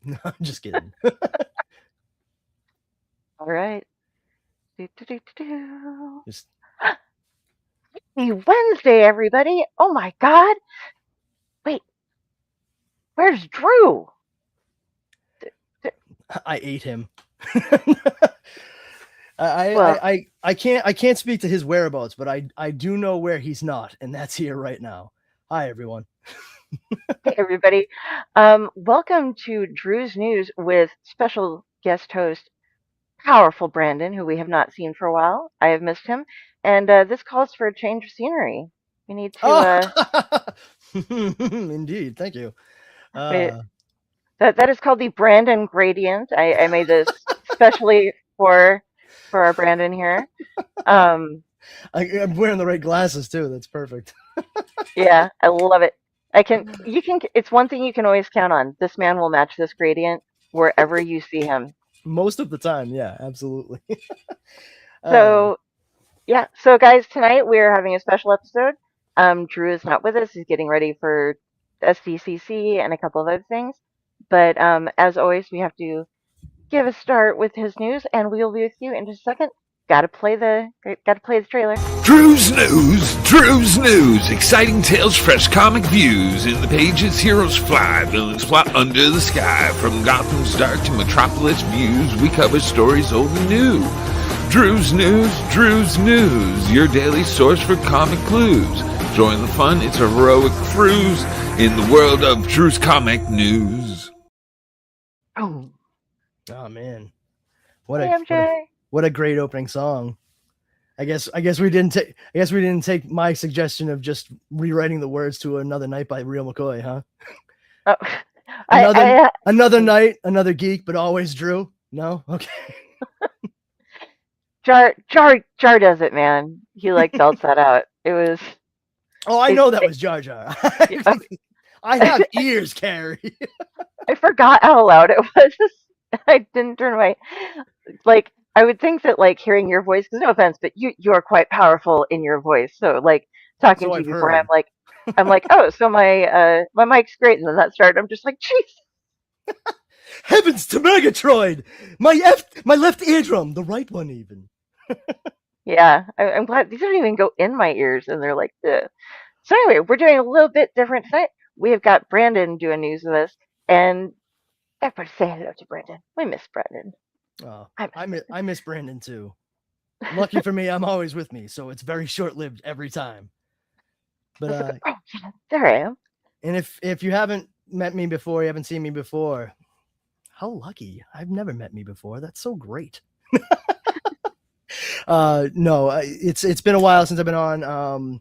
No, I'm just kidding. All right. Do, do, do, do, do. Just Happy Wednesday, everybody. Oh my God. Wait, where's Drew? D- d- I ate him. Well, I can't speak to his whereabouts, but I do know where he's not, and that's here right now. Hi everyone. hey, everybody. Welcome to Drew's News with special guest host, powerful Brandon, who we have not seen for a while. I have missed him. And this calls for a change of scenery. We need to, Oh, indeed. Thank you. we, Uh, that is called the Brandon gradient. I made this specially for our Brandon here. Um, I'm wearing the right glasses too. That's perfect. yeah, I love it. It's one thing you can always count on. This man will match this gradient wherever you see him. Most of the time, yeah, absolutely. uh, So, yeah. So, guys, tonight we're having a special episode. Drew is not with us. He's getting ready for SDCC and a couple of other things. But as always, we have to give a start with his news, and we will be with you in just a second. Got to play the trailer. Drew's News. Exciting tales, fresh comic views. In the pages, heroes fly, villains plot under the sky. From Gotham's dark to Metropolis views, we cover stories old and new. Drew's News, your daily source for comic clues. Join the fun, it's a heroic cruise in the world of Drew's Comic News. Oh, oh man, what hey, a what a MJ. what a great opening song. I guess we didn't take my suggestion of just rewriting the words to Another Night by Real McCoy, huh? Oh, Another I another night, another geek, but always Drew. No, okay. Jar does it, man. He like belts that out. It was Oh, I it, know that was Jar Jar. uh, I have ears, Carrie. I forgot how loud it was. I didn't turn away. Like I would think that like hearing your voice, because no offense, but you are quite powerful in your voice. So like talking So to you I've before, heard. I'm like, oh, so my mic's great, and then that started. I'm just like, jeez. Heavens to Megatroid! My left eardrum, the right one even. Yeah, I'm glad these don't even go in my ears, and they're like, ugh. So anyway, we're doing a little bit different tonight. We have got Brandon doing news with us, and everybody say hello to Brandon. We miss Brandon. Oh, I miss Brandon. I miss Brandon too. Lucky for me, I'm always with me, so it's very short lived every time. But That's a good. Oh, yeah, there I am. and if you haven't met me before, you haven't seen me before, how lucky! I've never met me before. That's so great. No, it's been a while since I've been on.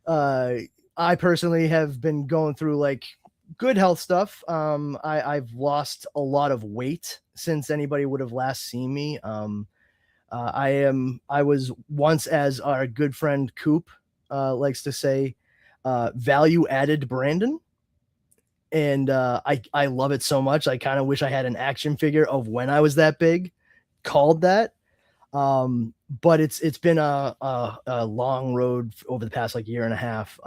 Uh, I personally have been going through like good health stuff. I've lost a lot of weight since anybody would have last seen me. I was once, as our good friend Coop likes to say, value added Brandon. And I love it so much. I kind of wish I had an action figure of when I was that big called that. But it's been a long road over the past like year and a half.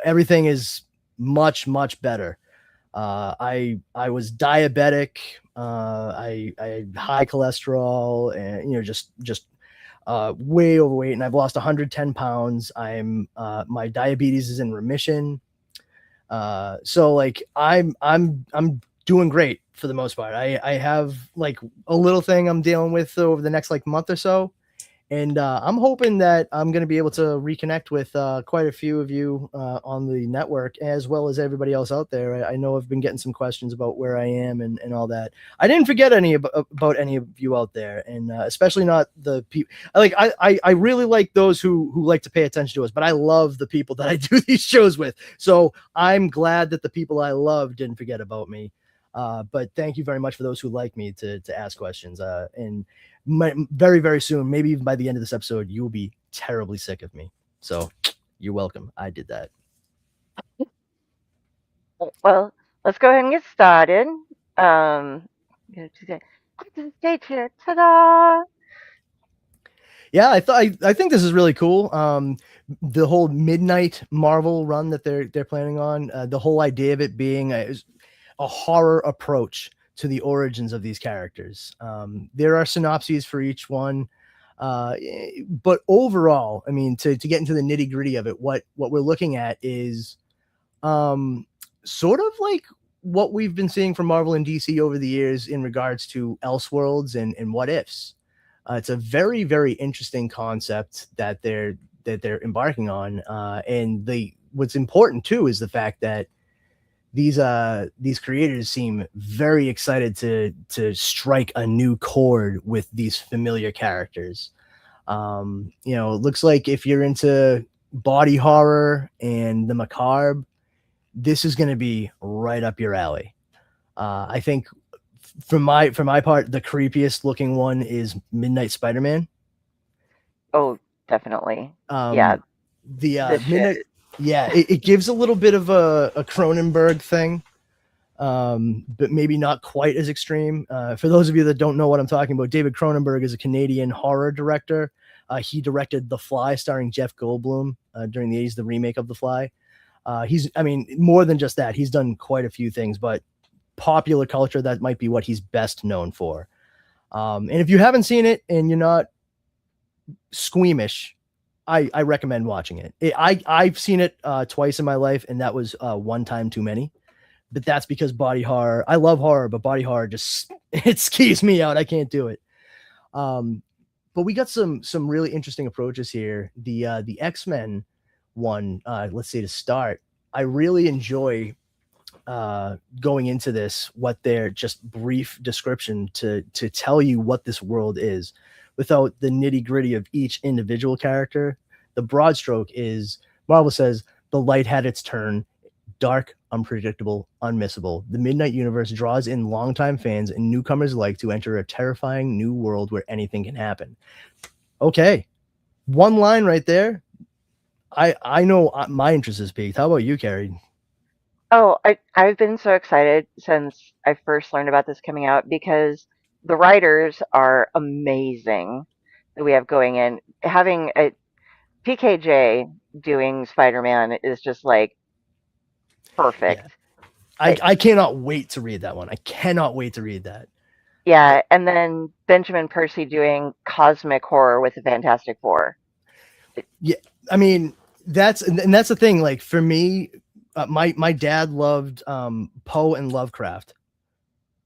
Everything is much better. I was diabetic. I had high cholesterol, and just way overweight, and I've lost 110 pounds. My diabetes is in remission. So like I'm doing great for the most part. I have like a little thing I'm dealing with over the next like month or so, and I'm hoping that I'm going to be able to reconnect with quite a few of you on the network, as well as everybody else out there. I know I've been getting some questions about where I am and all that. I didn't forget about any of you out there, and especially not the people. I really like those who like to pay attention to us, but I love the people that I do these shows with. So I'm glad that the people I love didn't forget about me. But thank you very much for those who like me to ask questions. And very soon, maybe even by the end of this episode, you will be terribly sick of me. So you're welcome. I did that. Well, let's go ahead and get started. Go to the stage here. Ta-da! Yeah, I think this is really cool. The whole midnight Marvel run that they're planning on. The whole idea of it being a horror approach to the origins of these characters. There are synopses for each one. But overall, I mean, to get into the nitty gritty of it, what we're looking at is sort of like what we've been seeing from Marvel and DC over the years in regards to Elseworlds and what ifs. It's a very, very interesting concept that they're embarking on. And what's important too is the fact that these creators seem very excited to strike a new chord with these familiar characters. You know, it looks like if you're into body horror and the macabre, this is going to be right up your alley. I think for my part, the creepiest looking one is Midnight Spider-Man. Oh, definitely. Yeah, Um, the this shit. Midnight, yeah, it gives a little bit of a Cronenberg thing, but maybe not quite as extreme. For those of you that don't know what I'm talking about, David Cronenberg is a Canadian horror director. He directed The Fly, starring Jeff Goldblum during the 80s, the remake of The Fly. I mean, more than just that, he's done quite a few things, but popular culture, that might be what he's best known for. And if you haven't seen it and you're not squeamish, I recommend watching it. I've seen it twice in my life, and that was one time too many. But that's because body horror, I love horror, but body horror just, it skews me out. I can't do it. But we got some really interesting approaches here. The X-Men one, let's say to start, I really enjoy going into this, what their just brief description to tell you what this world is without the nitty gritty of each individual character. The broad stroke is, Marvel says, the light had its turn, dark, unpredictable, unmissable. The Midnight Universe draws in longtime fans and newcomers alike to enter a terrifying new world where anything can happen. Okay, one line right there. I know my interest is peaked. How about you, Kari? Oh, I've been so excited since I first learned about this coming out because the writers are amazing that we have going in. Having a PKJ doing Spider-Man is just like Yeah, perfect. I cannot wait to read that one. I cannot wait to read that. Yeah, and then Benjamin Percy doing cosmic horror with the Fantastic Four. Yeah, I mean, that's the thing. Like for me, my dad loved Poe and Lovecraft,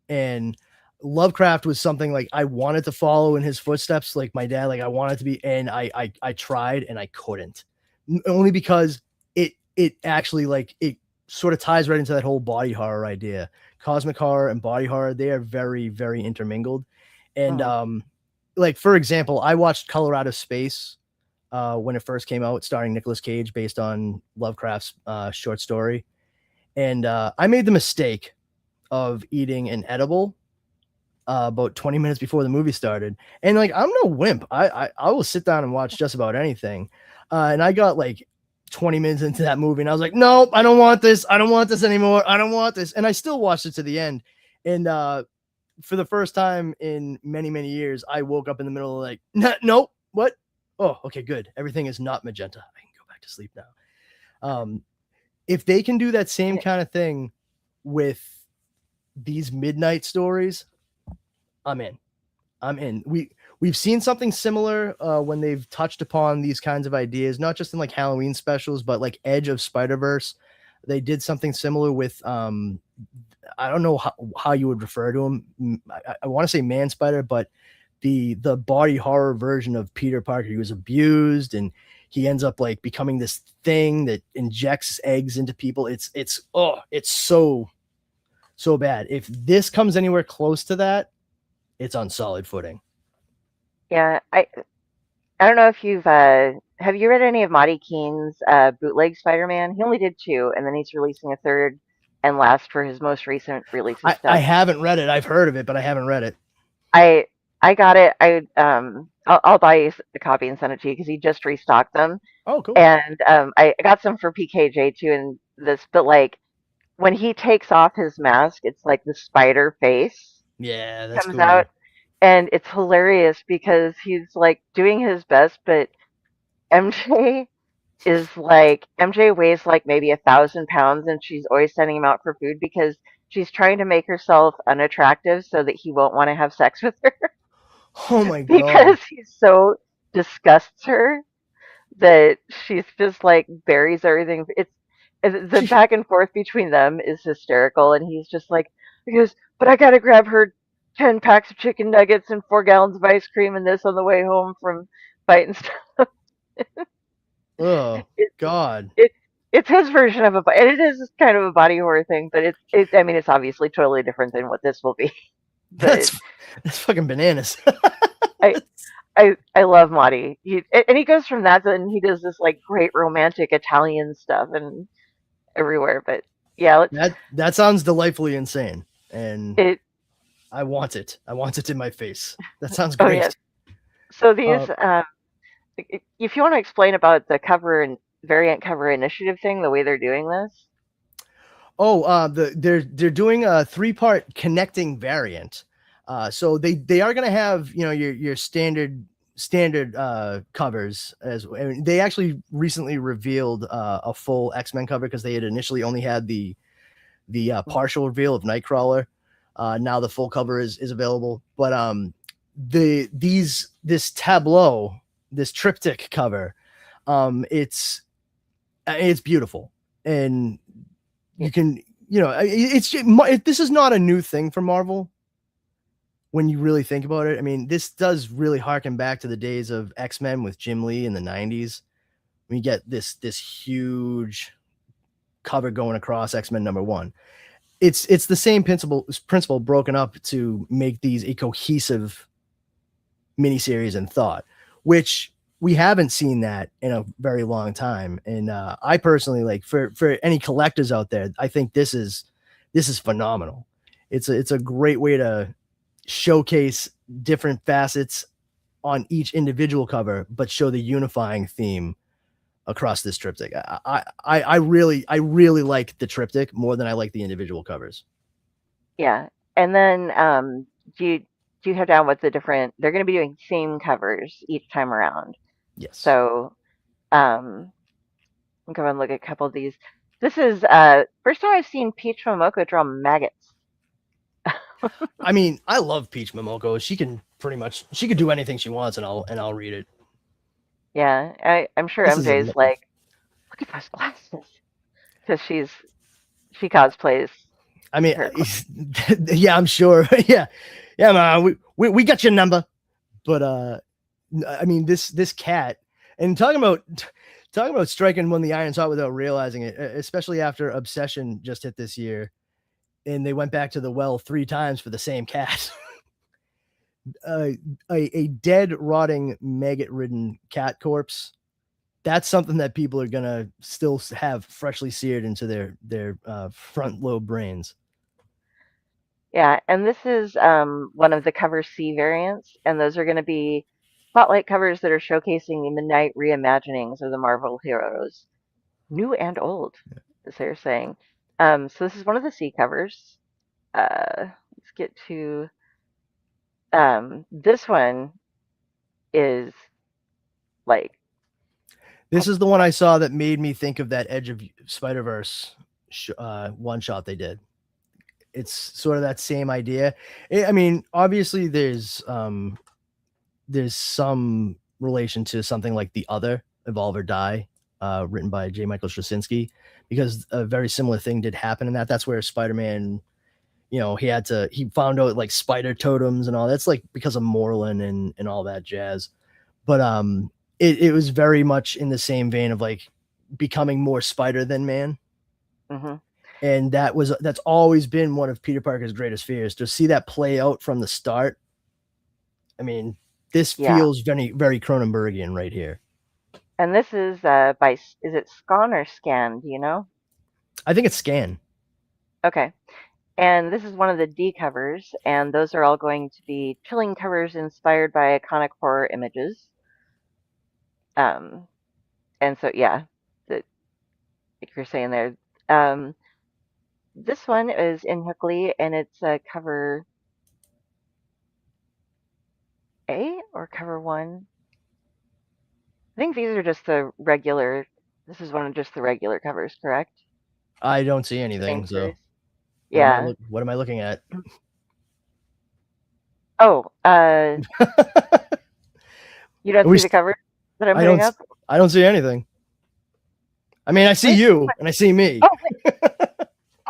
and Lovecraft was something like I wanted to follow in his footsteps, like my dad. Like I wanted to be, and I tried and I couldn't, only because it actually, like, it sort of ties right into that whole body horror idea. Cosmic horror and body horror, they are very, very intermingled. And Mhm. like for example, I watched Color Out of Space when it first came out, starring Nicolas Cage, based on Lovecraft's short story. And I made the mistake of eating an edible about 20 minutes before the movie started. And like, I'm no wimp. I will sit down and watch just about anything. And I got like 20 minutes into that movie and I was like, nope, I don't want this. I don't want this anymore. I don't want this. And I still watched it to the end. And for the first time in many, many years, I woke up in the middle of like, nope, what? Oh, okay, good. Everything is not magenta. I can go back to sleep now. If they can do that same kind of thing with these midnight stories, I'm in. I'm in. We've seen something similar when they've touched upon these kinds of ideas, not just in like Halloween specials, but like Edge of Spider-Verse. They did something similar with I don't know how you would refer to him. I want to say Man Spider, but the body horror version of Peter Parker. He was abused and he ends up like becoming this thing that injects eggs into people. It's so bad. If this comes anywhere close to that, it's on solid footing. Yeah, I don't know if you've have you read any of Monty Keane's bootleg Spider-Man? He only did two, and then he's releasing a third and last for his most recent release of I stuff. haven't read it. I've heard of it, but I haven't read it. I I got it. I'll buy you a copy and send it to you because he just restocked them, Oh, cool. and I got some for PKJ too. And this, but like when he takes off his mask, it's like the spider face Yeah, that's comes out, cool. and it's hilarious because he's like doing his best, but MJ is like MJ weighs like maybe 1,000 pounds, and she's always sending him out for food because she's trying to make herself unattractive so that he won't want to have sex with her Oh my god. because he so disgusts her that she's just like buries everything. The She, back and forth between them is hysterical, and he's just like, because, but I gotta grab her 10 packs of chicken nuggets and 4 gallons of ice cream and this on the way home from fighting stuff. oh It, god. it it's his version of and it is kind of a body horror thing, but I mean, it's obviously totally different than what this will be. But That's that's fucking bananas. I I love Marty. And he goes from that, then he does this like great romantic Italian stuff and everywhere. But yeah, let's That sounds delightfully insane, and it. I want it. I want it in my face. That sounds Oh yeah. great. So these, Uh, if you want to explain about the cover and variant cover initiative thing, the way they're doing this. they're doing a 3-part connecting variant. So they are going to have your standard covers as I mean, they actually recently revealed a full X-Men cover because they had initially only had the partial reveal of Nightcrawler. Now the full cover is available, but this tableau, this triptych cover, it's beautiful, and you can this is not a new thing for Marvel when you really think about it. I mean, this does really harken back to the days of X-Men with Jim Lee in the 90s. We get this huge cover going across X-Men #1. It's the same principle broken up to make these a cohesive miniseries in thought, which we haven't seen that in a very long time. And I personally, like, for any collectors out there, I think this is phenomenal. It's a great way to showcase different facets on each individual cover, but show the unifying theme across this triptych. I really like the triptych more than I like the individual covers. Yeah, and then do you have down what the different? They're going to be doing theme covers each time around. Yes. So I'll go and look at a couple of these. This is first time I've seen Peach Momoko draw maggots. I mean, I love Peach Momoko. She could do anything she wants, and I'll read it. Yeah, I'm sure This is MJ's like, look at those glasses, because she cosplays I mean, her. yeah, I'm sure. Yeah, man, we got your number. But I mean, this cat, and talking about striking when the iron's hot without realizing it, especially after Obsession just hit this year, and they went back to the well 3 times for the same cat. A dead, rotting, maggot-ridden cat corpse. That's something that people are gonna still have freshly seared into their front lobe brains. Yeah, and this is one of the cover C variants, and those are going to be spotlight covers that are showcasing the midnight reimaginings of the Marvel heroes, new and old, as they're saying. So this is one of the C covers. Let's get to this one is like This is the one I saw that made me think of that Edge of Spider-Verse one shot they did. It's sort of that same idea. I mean, obviously there's some relation to something like The Other, Evolve or Die, written by J. Michael Straczynski, because a very similar thing did happen in that. That's where Spider-Man, he found out like spider totems and all that's like because of Moreland and all that jazz. But it was very much in the same vein of like becoming more spider than man. mm-hmm. And that's always been one of Peter Parker's greatest fears, to see that play out from the start. I mean, this Yeah, feels very, very Cronenbergian right here. and this is by is it Scan or Scan? Do you know? I think it's Scan. Okay. And this is one of the D covers, and those are all going to be chilling covers inspired by iconic horror images. Um, and so, yeah, the, like you're saying there, um, this one is in Hookley, and it's cover A or cover 1. I think these are just the regular. This is one of just the regular covers, correct? I don't see Same anything, so series. Yeah. What am I looking at? Oh, you don't see the cover that I'm putting up? I don't see anything. I mean, I see you and I see me. Oh, wait.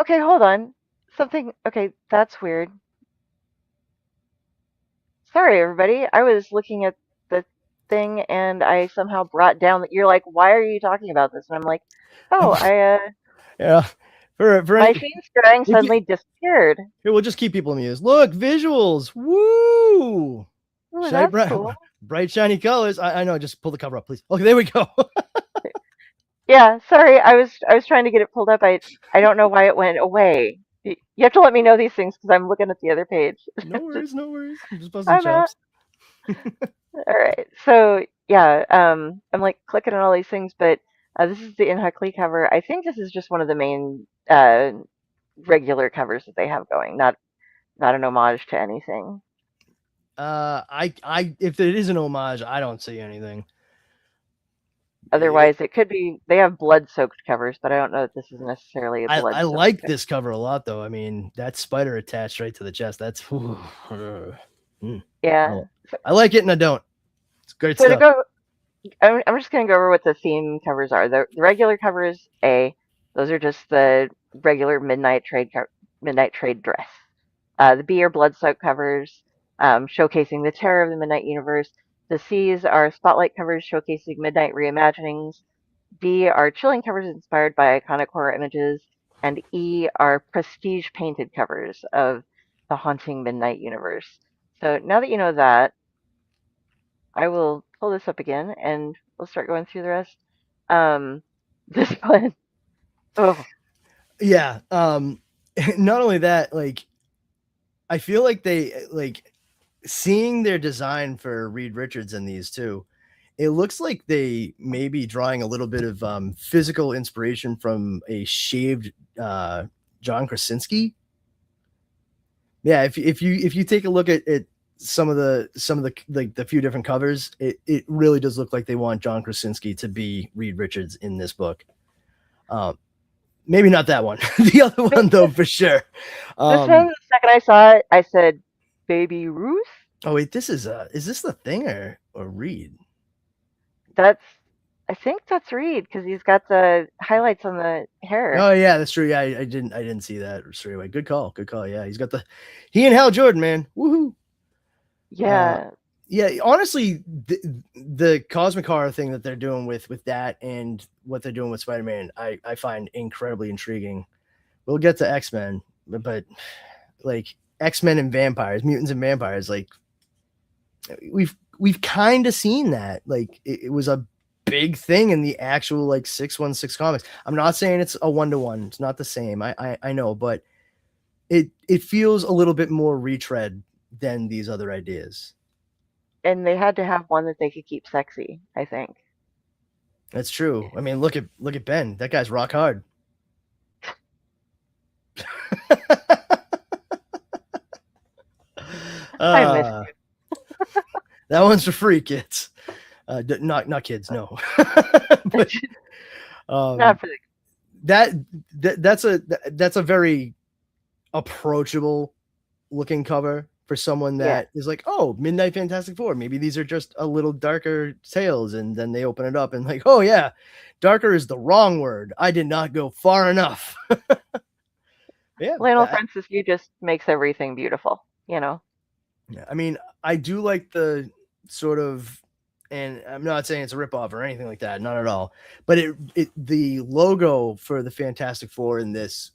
Okay, hold on. Okay, that's weird. Sorry, everybody. I was looking at the thing and I somehow brought down that you're like, why are you talking about this? And I'm like, oh, Yeah. For my any, screen scrolling suddenly disappeared. here, we'll just keep people amused. Look, visuals. Woo! Ooh, that's cool. Bright, shiny colors. I know. Just pull the cover up, please. Okay, there we go. Yeah, sorry. I was trying to get it pulled up. I don't know why it went away. You have to let me know these things because I'm looking at the other page. No worries. I'm just busting I'm out. chops. All right. So yeah, I'm like clicking on all these things, but this is the In Huckley cover. I think this is just one of the main regular covers that they have going, not an homage to anything. If it is an homage, I don't see anything. Otherwise, it could be they have blood-soaked covers, but I don't know that this is necessarily a blood. I like this cover a lot, though. I mean, that spider attached right to the chest. That's yeah. I like it and I don't. It's great so stuff. I'm just going to go over what the theme covers are. The regular covers, those are just the regular midnight trade dress. The B are blood-soaked covers, showcasing the terror of the Midnight Universe. The C's are spotlight covers showcasing midnight reimaginings. D are chilling covers inspired by iconic horror images. And E are prestige painted covers of the haunting Midnight Universe. So now that you know that, I will pull this up again and we'll start going through the rest. This one, oh yeah. Not only that, like, I feel like they seeing their design for Reed Richards in these too. It looks like they may be drawing a little bit of physical inspiration from a shaved John Krasinski. Yeah, if you take a look at some of the like the few different covers, it really does look like they want John Krasinski to be Reed Richards in this book. Maybe not that one. The other one though, for sure. This one, the second I saw it, I said, "Baby Ruth." Oh wait, is this the thing or Reed? I think that's Reed because he's got the highlights on the hair. Oh yeah, that's true. Yeah, I didn't see that straight away. Good call. Yeah, he and Hal Jordan, man. Woohoo. Yeah. Yeah, honestly, the cosmic horror thing that they're doing with that and what they're doing with Spider-Man, I find incredibly intriguing. We'll get to X-Men, but like X-Men and vampires, mutants and vampires, like we've kind of seen that. Like it was a big thing in the actual like 616 comics. I'm not saying it's a 1-to-1. It's not the same. I know, but it feels a little bit more retread than these other ideas. And they had to have one that they could keep sexy, I think. That's true. I mean, look at Ben. That guy's rock hard. I missed you. That one's for free, kids. Not kids, no. But, not for the... that's a very approachable looking cover for someone that is like, oh, Midnight Fantastic Four. Maybe these are just a little darker tales, and then they open it up and like, oh yeah, darker is the wrong word. I did not go far enough. Yeah, Lionel Francis, you just makes everything beautiful, you know. Yeah, I mean, I do like the sort of, and I'm not saying it's a ripoff or anything like that, not at all. But the logo for the Fantastic Four in this,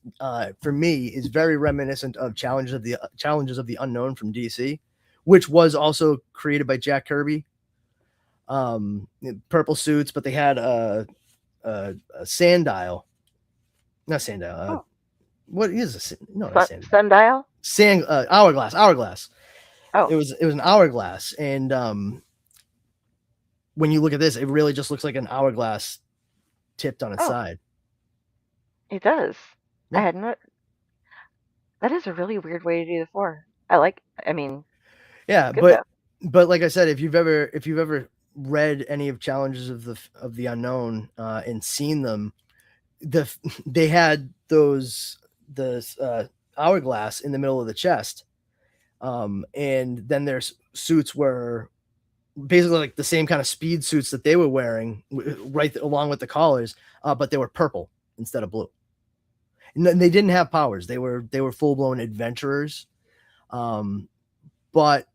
for me, is very reminiscent of Challenges of the Unknown from DC, which was also created by Jack Kirby. Purple suits, but they had a sanddial, not sanddial. What is a sundial? Hourglass. Oh, it was an hourglass, and when you look at this, it really just looks like an hourglass tipped on its side. It does. Yeah. I had not. That is a really weird way to do the four. I mean, yeah, but like I said, if you've ever read any of Challenges of the Unknown and seen them, they had the hourglass in the middle of the chest. And then their suits were basically like the same kind of speed suits that they were wearing right along with the collars, but they were purple instead of blue. And they didn't have powers. They were full-blown adventurers. But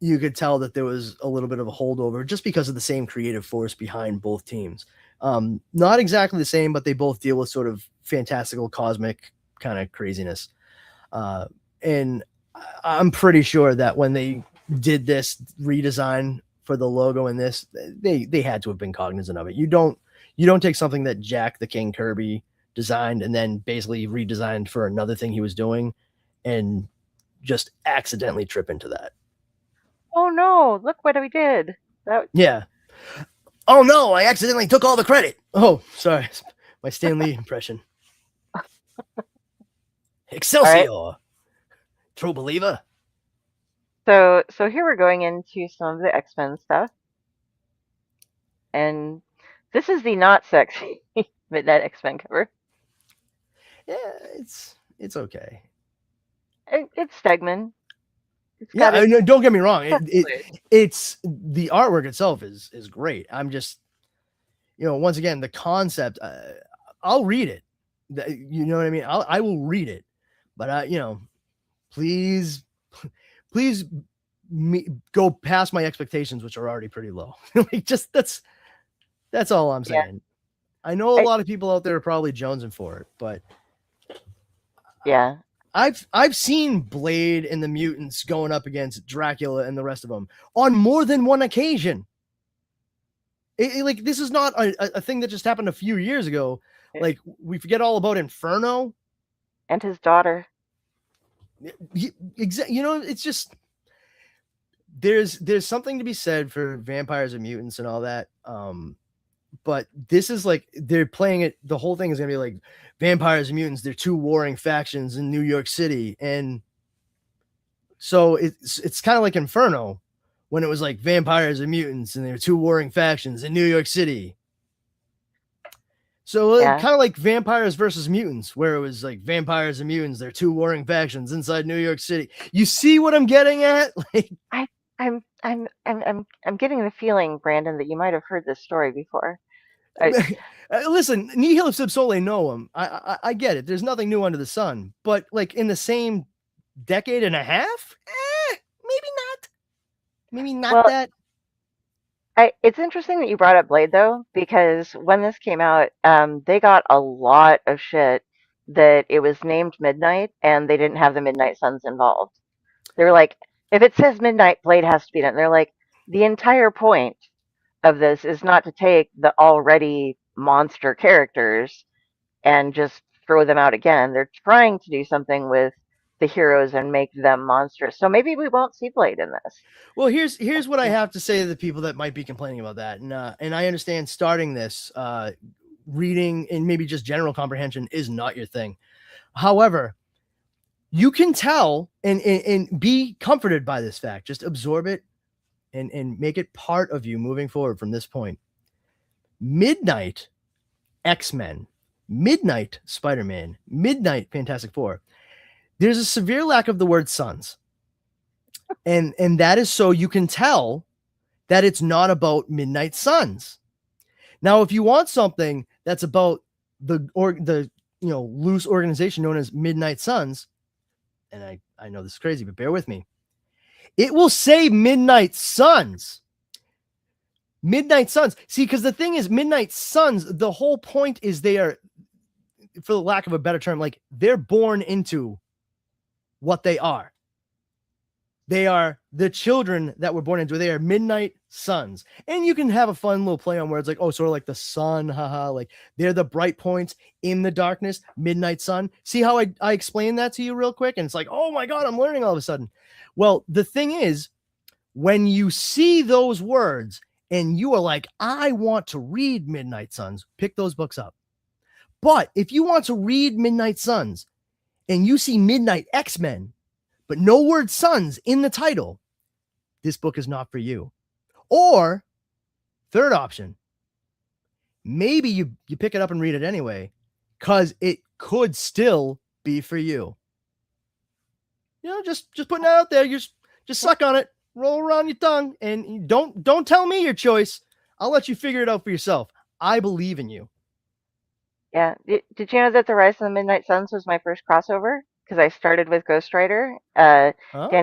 you could tell that there was a little bit of a holdover just because of the same creative force behind both teams. Not exactly the same, but they both deal with sort of fantastical cosmic kind of craziness. And I'm pretty sure that when they did this redesign for the logo in this, they had to have been cognizant of it. You don't take something that Jack the King Kirby designed and then basically redesigned for another thing he was doing and just accidentally trip into that. Oh no, look what we did. Yeah. Oh no, I accidentally took all the credit. Oh, sorry. My Stan Lee impression. Excelsior. Right. True believer. So here we're going into some of the X-Men stuff. And this is the not sexy Midnight X-Men cover. Yeah, it's okay. It's Stegman. Don't get me wrong. It's the artwork itself is great. I'm just, once again, the concept. I'll read it. You know what I mean? I will read it, but please go past my expectations, which are already pretty low. Like, just that's all I'm saying. Yeah. I know a lot of people out there are probably jonesing for it, but yeah. I've seen Blade and the mutants going up against Dracula and the rest of them on more than one occasion. Like, this is not a thing that just happened a few years ago. Like, we forget all about Inferno and his daughter. It's just there's something to be said for vampires and mutants and all that. But this is like, they're playing it. The whole thing is going to be like vampires and mutants. They're two warring factions in New York City. And so it's kind of like Inferno when it was like vampires and mutants and they're two warring factions in New York City. So kind of like vampires versus mutants, where it was like vampires and mutants. They're two warring factions inside New York City. You see what I'm getting at? Like, I'm getting the feeling, Brandon, that you might have heard this story before. Listen, nihil sub sole noum. I get it. There's nothing new under the sun. But like in the same decade and a half, maybe not that. It's interesting that you brought up Blade, though, because when this came out, they got a lot of shit that it was named Midnight and they didn't have the Midnight Suns involved. They were like, if it says Midnight, Blade has to be in it. And they're like, the entire point of this is not to take the already monster characters and just throw them out again. They're trying to do something with the heroes and make them monstrous. So maybe we won't see Blade in this. Well, here's what I have to say to the people that might be complaining about that. And I understand starting this reading and maybe just general comprehension is not your thing. However, you can tell and be comforted by this fact. Just absorb it and make it part of you moving forward from this point. Midnight X-Men, Midnight Spider-Man, Midnight Fantastic Four. There's a severe lack of the word sons. And that is so you can tell that it's not about Midnight Suns. Now, if you want something that's about the loose organization known as Midnight Suns, and I know this is crazy, but bear with me. It will say Midnight Suns. Midnight Suns. See, because the thing is, Midnight Suns, the whole point is they are, for the lack of a better term, like they're born into what they are. They are the children that were born into. They are Midnight Suns. And you can have a fun little play on words like, oh, sort of like the sun, haha. Like they're the bright points in the darkness, Midnight Sun. See how I explained that to you real quick? And it's like, oh my God, I'm learning all of a sudden. Well, the thing is, when you see those words and you are like, I want to read Midnight Suns, pick those books up. But if you want to read Midnight Suns and you see Midnight X-Men, but no word sons in the title, this book is not for you. Or third option, maybe you pick it up and read it anyway, because it could still be for you. just putting that out there. You just suck on it, roll around your tongue, and don't tell me your choice. I'll let you figure it out for yourself. I believe in you. Yeah. Did you know that The Rise of the Midnight Suns was my first crossover? Because I started with Ghost Rider, Danny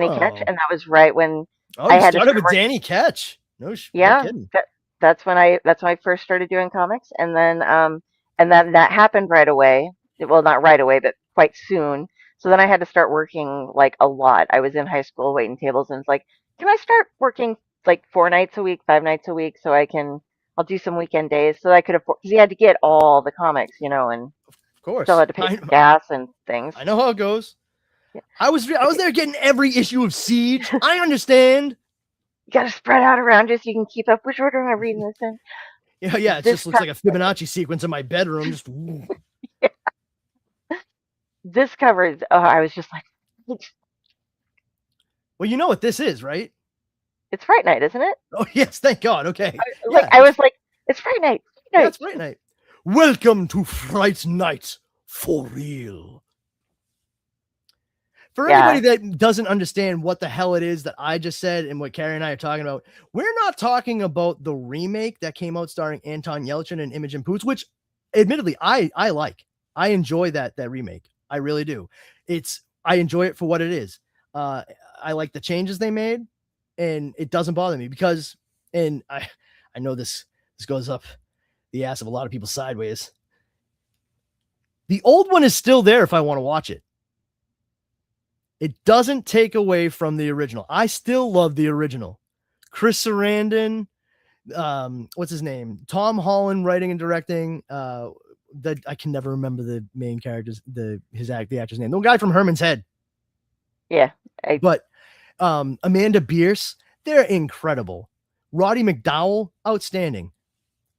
Ketch, Oh, and that was right when I you had to started start with working. Danny Ketch. No Yeah, kidding. that's when I first started doing comics, and then that happened right away. Well, not right away, but quite soon. So then I had to start working like a lot. I was in high school waiting tables, and it's like, can I start working like 4 nights a week, 5 nights a week, so I'll do some weekend days, so I could afford because you had to get all the comics, and Of still course, had to pay for gas and things. I know how it goes. Yeah. I was there getting every issue of Siege. I understand. You got to spread out around you so you can keep up. Which order am I reading this in? Yeah, it This just looks co- like a Fibonacci sequence in my bedroom. Just this covers. Oh, I was just like, well, you know what this is, right? it's Fright Night, isn't it? Oh yes, thank God. Okay, Like yeah, I was like, it's Fright Night. Fright yeah, Night. it's Fright Night. Welcome to Fright Night for real. For anybody Yeah, that doesn't understand what the hell it is that I just said and what Kari and I are talking about, we're not talking about the remake that came out starring Anton Yelchin and Imogen Poots, which admittedly I like. I enjoy that remake. I really do. I enjoy it for what it is. I like the changes they made, and it doesn't bother me because, and I know this goes up the ass of a lot of people sideways. The old one is still there if I want to watch it. It doesn't take away from the original. I still love the original. Chris Sarandon, what's his name? Tom Holland writing and directing. That I can never remember the main character's the actor's name. The guy from Herman's Head. yeah. But Amanda Bierce, they're incredible. Roddy McDowell, outstanding.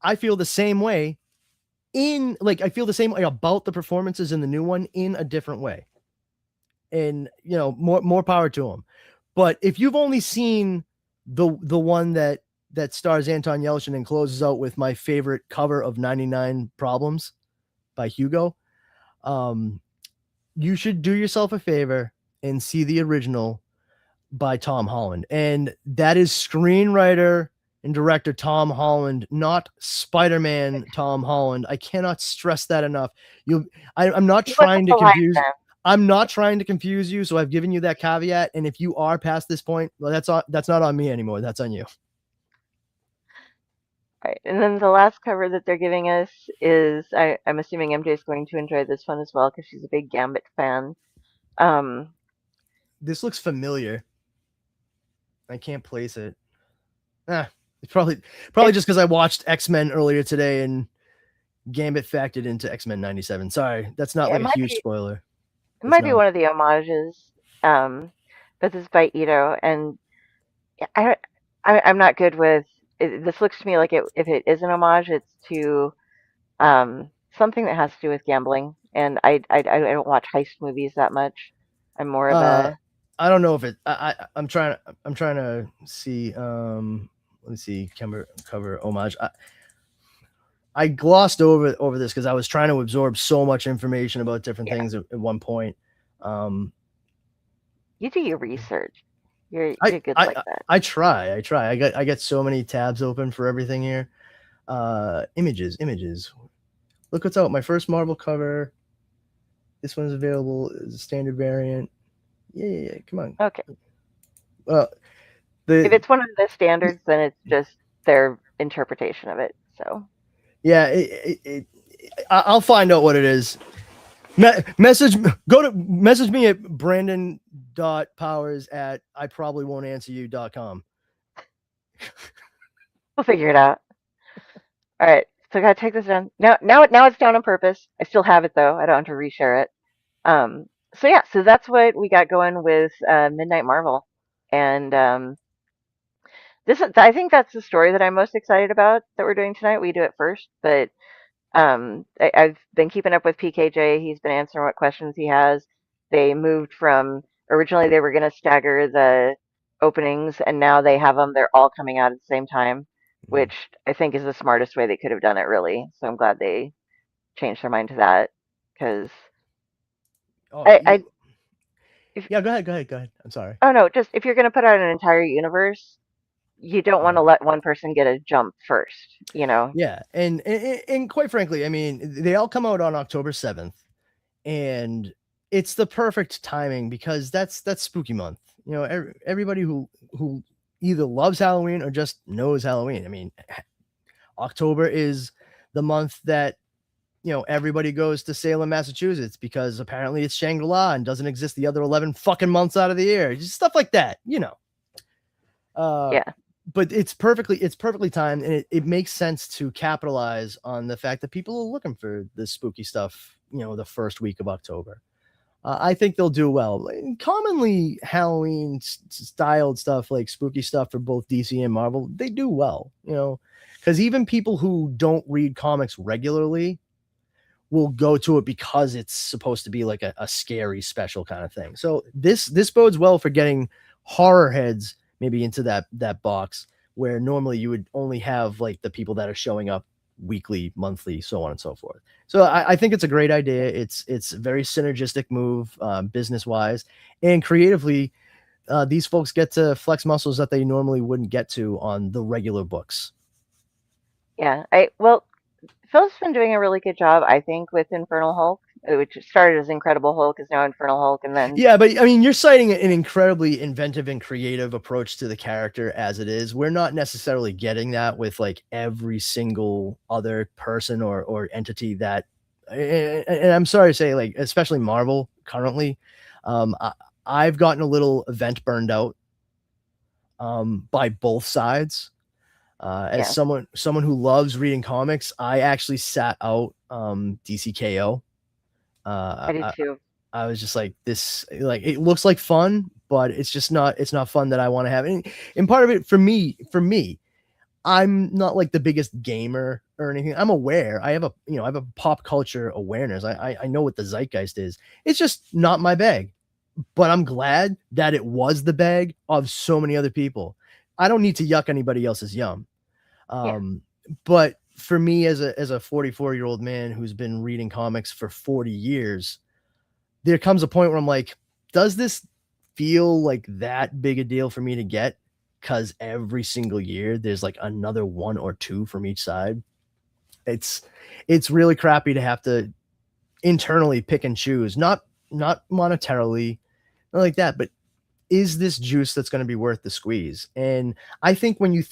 I feel the same way I feel the same way about the performances in the new one in a different way. And more power to him. But if you've only seen the one that stars Anton Yelchin and closes out with my favorite cover of 99 Problems by Hugo, you should do yourself a favor and see the original by Tom Holland. And that is screenwriter and director Tom Holland, not Spider-Man Tom Holland. I cannot stress that enough. I'm not trying to confuse. I'm not trying to confuse you, so I've given you that caveat. And if you are past this point, well, that's not on me anymore. That's on you. Right. And then the last cover that they're giving us is I'm assuming MJ is going to enjoy this one as well because she's a big Gambit fan. This looks familiar. I can't place it. It's probably just because I watched X-Men earlier today and Gambit factored into X-Men 97. Sorry, that's not like a huge spoiler. It might be one of the homages, but this is by Ito, and I'm not good with it. This looks to me like if it is an homage, it's to something that has to do with gambling, and I don't watch heist movies that much. I'm more of a I don't know if it. I'm trying to see. Let me see. Cover homage. I glossed over this because I was trying to absorb so much information about different things at one point. You do your research. You're good like that. I try. I get so many tabs open for everything here. Images. Look what's out. My first Marvel cover. This one's available as a standard variant. Yeah. Come on. Okay. Well, if it's one of the standards, then it's just their interpretation of it. So. Yeah, I'll find out what it is. Message me at brandon.powers@iprobably-won't-answer-you.com. We'll figure it out. All right, so I gotta take this down. Now it's down on purpose. I still have it though. I don't have to reshare it. So yeah, so that's what we got going with Midnight Marvel, and I think that's the story that I'm most excited about that we're doing tonight. We do it first, but I've been keeping up with PKJ. He's been answering what questions he has. They moved from originally they were going to stagger the openings, and now they have them. They're all coming out at the same time, which I think is the smartest way they could have done it, really. So I'm glad they changed their mind to that because Yeah, go ahead. I'm sorry. Oh no, just if you're going to put out an entire universe, you don't want Mhm. to let one person get a jump first, you know? Yeah, and quite frankly, I mean, they all come out on October 7th, and it's the perfect timing because that's spooky month. You know, everybody who either loves Halloween or just knows Halloween. I mean, October is the month that everybody goes to Salem, Massachusetts because apparently it's Shangri-La and doesn't exist the other 11 fucking months out of the year. Just stuff like that. Uh, Yeah. but it's perfectly timed, and it makes sense to capitalize on the fact that people are looking for this spooky stuff, the first week of October. I think they'll do well. Commonly, Halloween styled stuff like spooky stuff for both DC and Marvel, they do well, because even people who don't read comics regularly will go to it because it's supposed to be like a scary special kind of thing. So this bodes well for getting horror heads maybe into that box where normally you would only have like the people that are showing up weekly, monthly, so on and so forth. So I think it's a great idea. It's a very synergistic move, business wise and creatively. These folks get to flex muscles that they normally wouldn't get to on the regular books. Yeah. Phil's been doing a really good job, I think, with Infernal Hulk, which started as Incredible Hulk, is now Infernal Hulk, and then Yeah, but I mean, you're citing an incredibly inventive and creative approach to the character as it is. We're not necessarily getting that with like every single other person or entity that, and I'm sorry to say, like, especially Marvel currently, I've gotten a little event burned out by both sides. As yeah, someone who loves reading comics, I actually sat out DCKO. I did I, too. I was just like, this, like, it looks like fun, but it's not fun that I want to have. And part of it for me, I'm not like the biggest gamer or anything. I'm aware. I have a pop culture awareness. I know what the zeitgeist is. It's just not my bag. But I'm glad that it was the bag of so many other people. I don't need to yuck anybody else's yum. Yeah. Um, but for me as a 44-year-old man who's been reading comics for 40 years, there comes a point where I'm like, does this feel like that big a deal for me to get? Because every single year there's like another one or two from each side. It's it's really crappy to have to internally pick and choose, not monetarily, not like that, but is this juice that's going to be worth the squeeze? And I think when you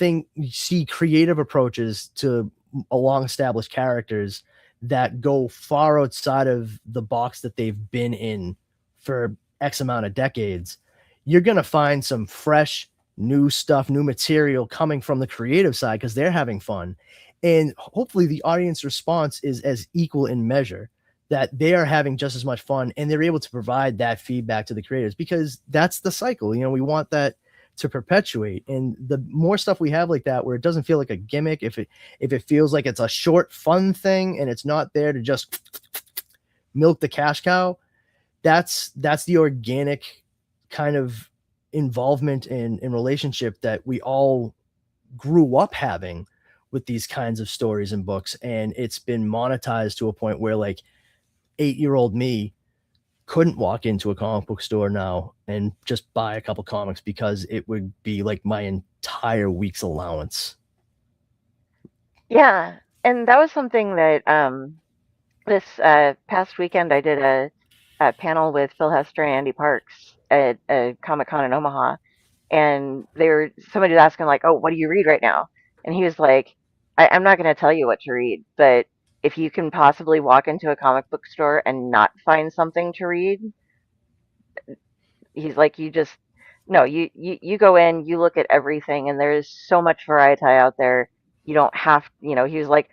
see creative approaches to a long established characters that go far outside of the box that they've been in for X amount of decades, you're going to find some fresh, new stuff, new material coming from the creative side because they're having fun. And hopefully the audience response is as equal in measure, that they are having just as much fun and they're able to provide that feedback to the creators because that's the cycle. We want that to perpetuate. And the more stuff we have like that, where it doesn't feel like a gimmick, if it feels like it's a short, fun thing and it's not there to just milk the cash cow, that's the organic kind of involvement in relationship that we all grew up having with these kinds of stories and books. And it's been monetized to a point where like 8-year-old me couldn't walk into a comic book store now and just buy a couple comics because it would be like my entire week's allowance. Yeah. And that was something that this past weekend I did a panel with Phil Hester and Andy Parks at a Comic Con in Omaha, and somebody was asking like, "Oh, what do you read right now?" And he was like, "I'm not going to tell you what to read, but if you can possibly walk into a comic book store and not find something to read," he's like, "You just no, you go in, you look at everything, and there's so much variety out there. You don't have, you know." He was like,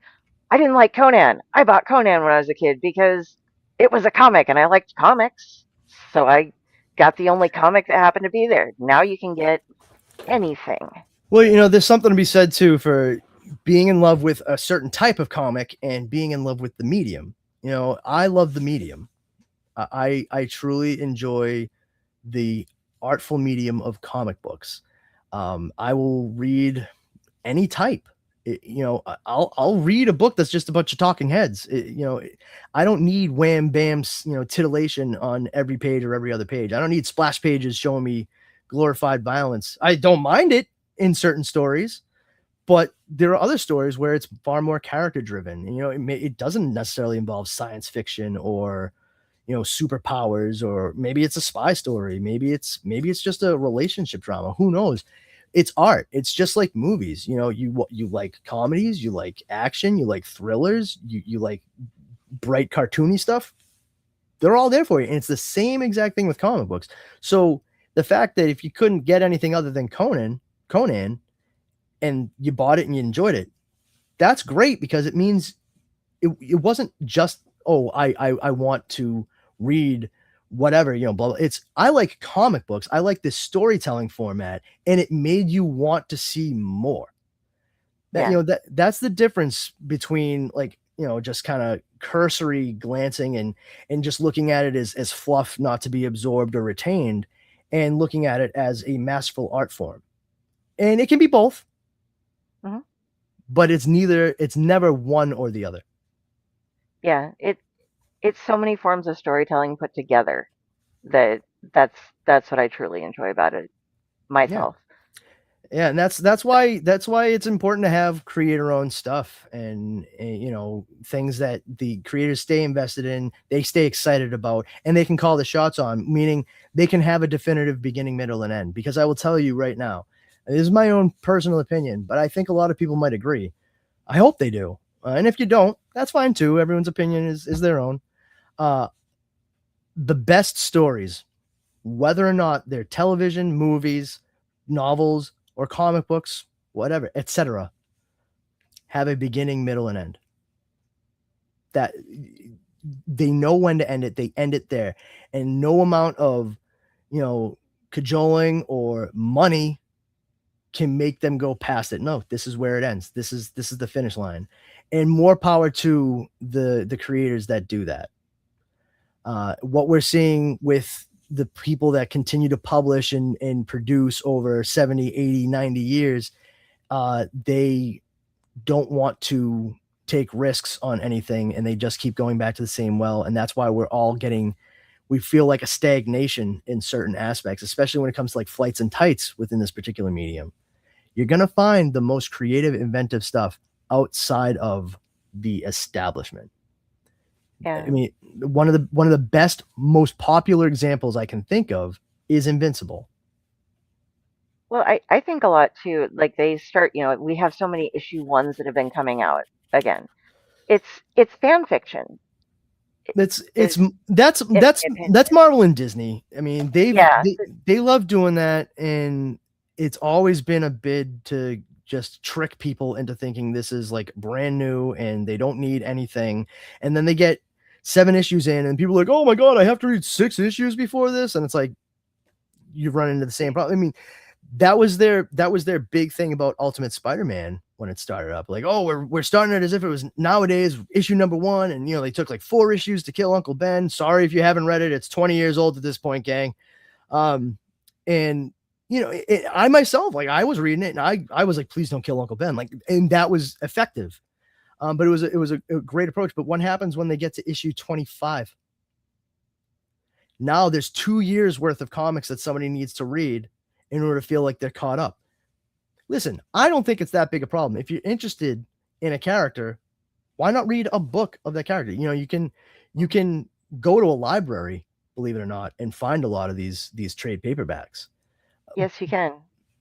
"I didn't like Conan. I bought Conan when I was a kid because it was a comic, and I liked comics, so I got the only comic that happened to be there. Now you can get anything." Well, there's something to be said too for being in love with a certain type of comic and being in love with the medium. I love the medium. I truly enjoy the artful medium of comic books. I will read any type. I'll read a book that's just a bunch of talking heads. I don't need wham bam, titillation on every page or every other page. I don't need splash pages showing me glorified violence. I don't mind it in certain stories, but there are other stories where it's far more character driven. It doesn't necessarily involve science fiction or superpowers, or maybe it's a spy story. Maybe it's just a relationship drama. Who knows? It's art. It's just like movies. You like comedies, you like action, you like thrillers, you like bright cartoony stuff. They're all there for you. And it's the same exact thing with comic books. So the fact that if you couldn't get anything other than Conan, and you bought it and you enjoyed it, that's great, because it means it wasn't just, oh, I want to read whatever, blah, blah. It's, I like comic books. I like this storytelling format, and it made you want to see more. That's the difference between just kind of cursory glancing and just looking at it as fluff, not to be absorbed or retained, and looking at it as a masterful art form. And it can be both, but it's never one or the other. Yeah, it's so many forms of storytelling put together that's what I truly enjoy about it myself. Yeah, and that's why it's important to have creator-owned stuff, and things that the creators stay invested in, they stay excited about, and they can call the shots on, meaning they can have a definitive beginning, middle, and end. Because I will tell you right now, this is my own personal opinion, but I think a lot of people might agree. I hope they do. And if you don't, that's fine too. Everyone's opinion is their own. The best stories, whether or not they're television, movies, novels, or comic books, whatever, etc., have a beginning, middle, and end. That they know when to end it. They end it there. And no amount of, cajoling or money can make them go past it. No, this is where it ends. This is the finish line. And more power to the creators that do that. What we're seeing with the people that continue to publish and produce over 70, 80, 90 years, they don't want to take risks on anything, and they just keep going back to the same well. And that's why we feel like a stagnation in certain aspects, especially when it comes to like flights and tights within this particular medium. You're going to find the most creative, inventive stuff outside of the establishment. Yeah. I mean, one of the best, most popular examples I can think of is Invincible. Well, I think a lot too, like they start, we have so many issue ones that have been coming out again. It's fan fiction. That's Marvel and Disney. I mean, they love doing that, and it's always been a bid to just trick people into thinking this is like brand new and they don't need anything. And then they get 7 issues in and people are like, oh my God, I have to read 6 issues before this. And it's like, you run into the same problem. I mean, that was their big thing about Ultimate Spider-Man when it started up. Like, oh, we're starting it as if it was nowadays issue number 1. And, they took like 4 issues to kill Uncle Ben. Sorry if you haven't read it. It's 20 years old at this point, gang. And, I myself, like, I was reading it and I was like, please don't kill Uncle Ben. Like, and that was effective. But it was a great approach. But what happens when they get to issue 25? Now there's 2 years worth of comics that somebody needs to read in order to feel like they're caught up. Listen, I don't think it's that big a problem. If you're interested in a character, why not read a book of that character? You can go to a library, believe it or not, and find a lot of these trade paperbacks. Yes, you can.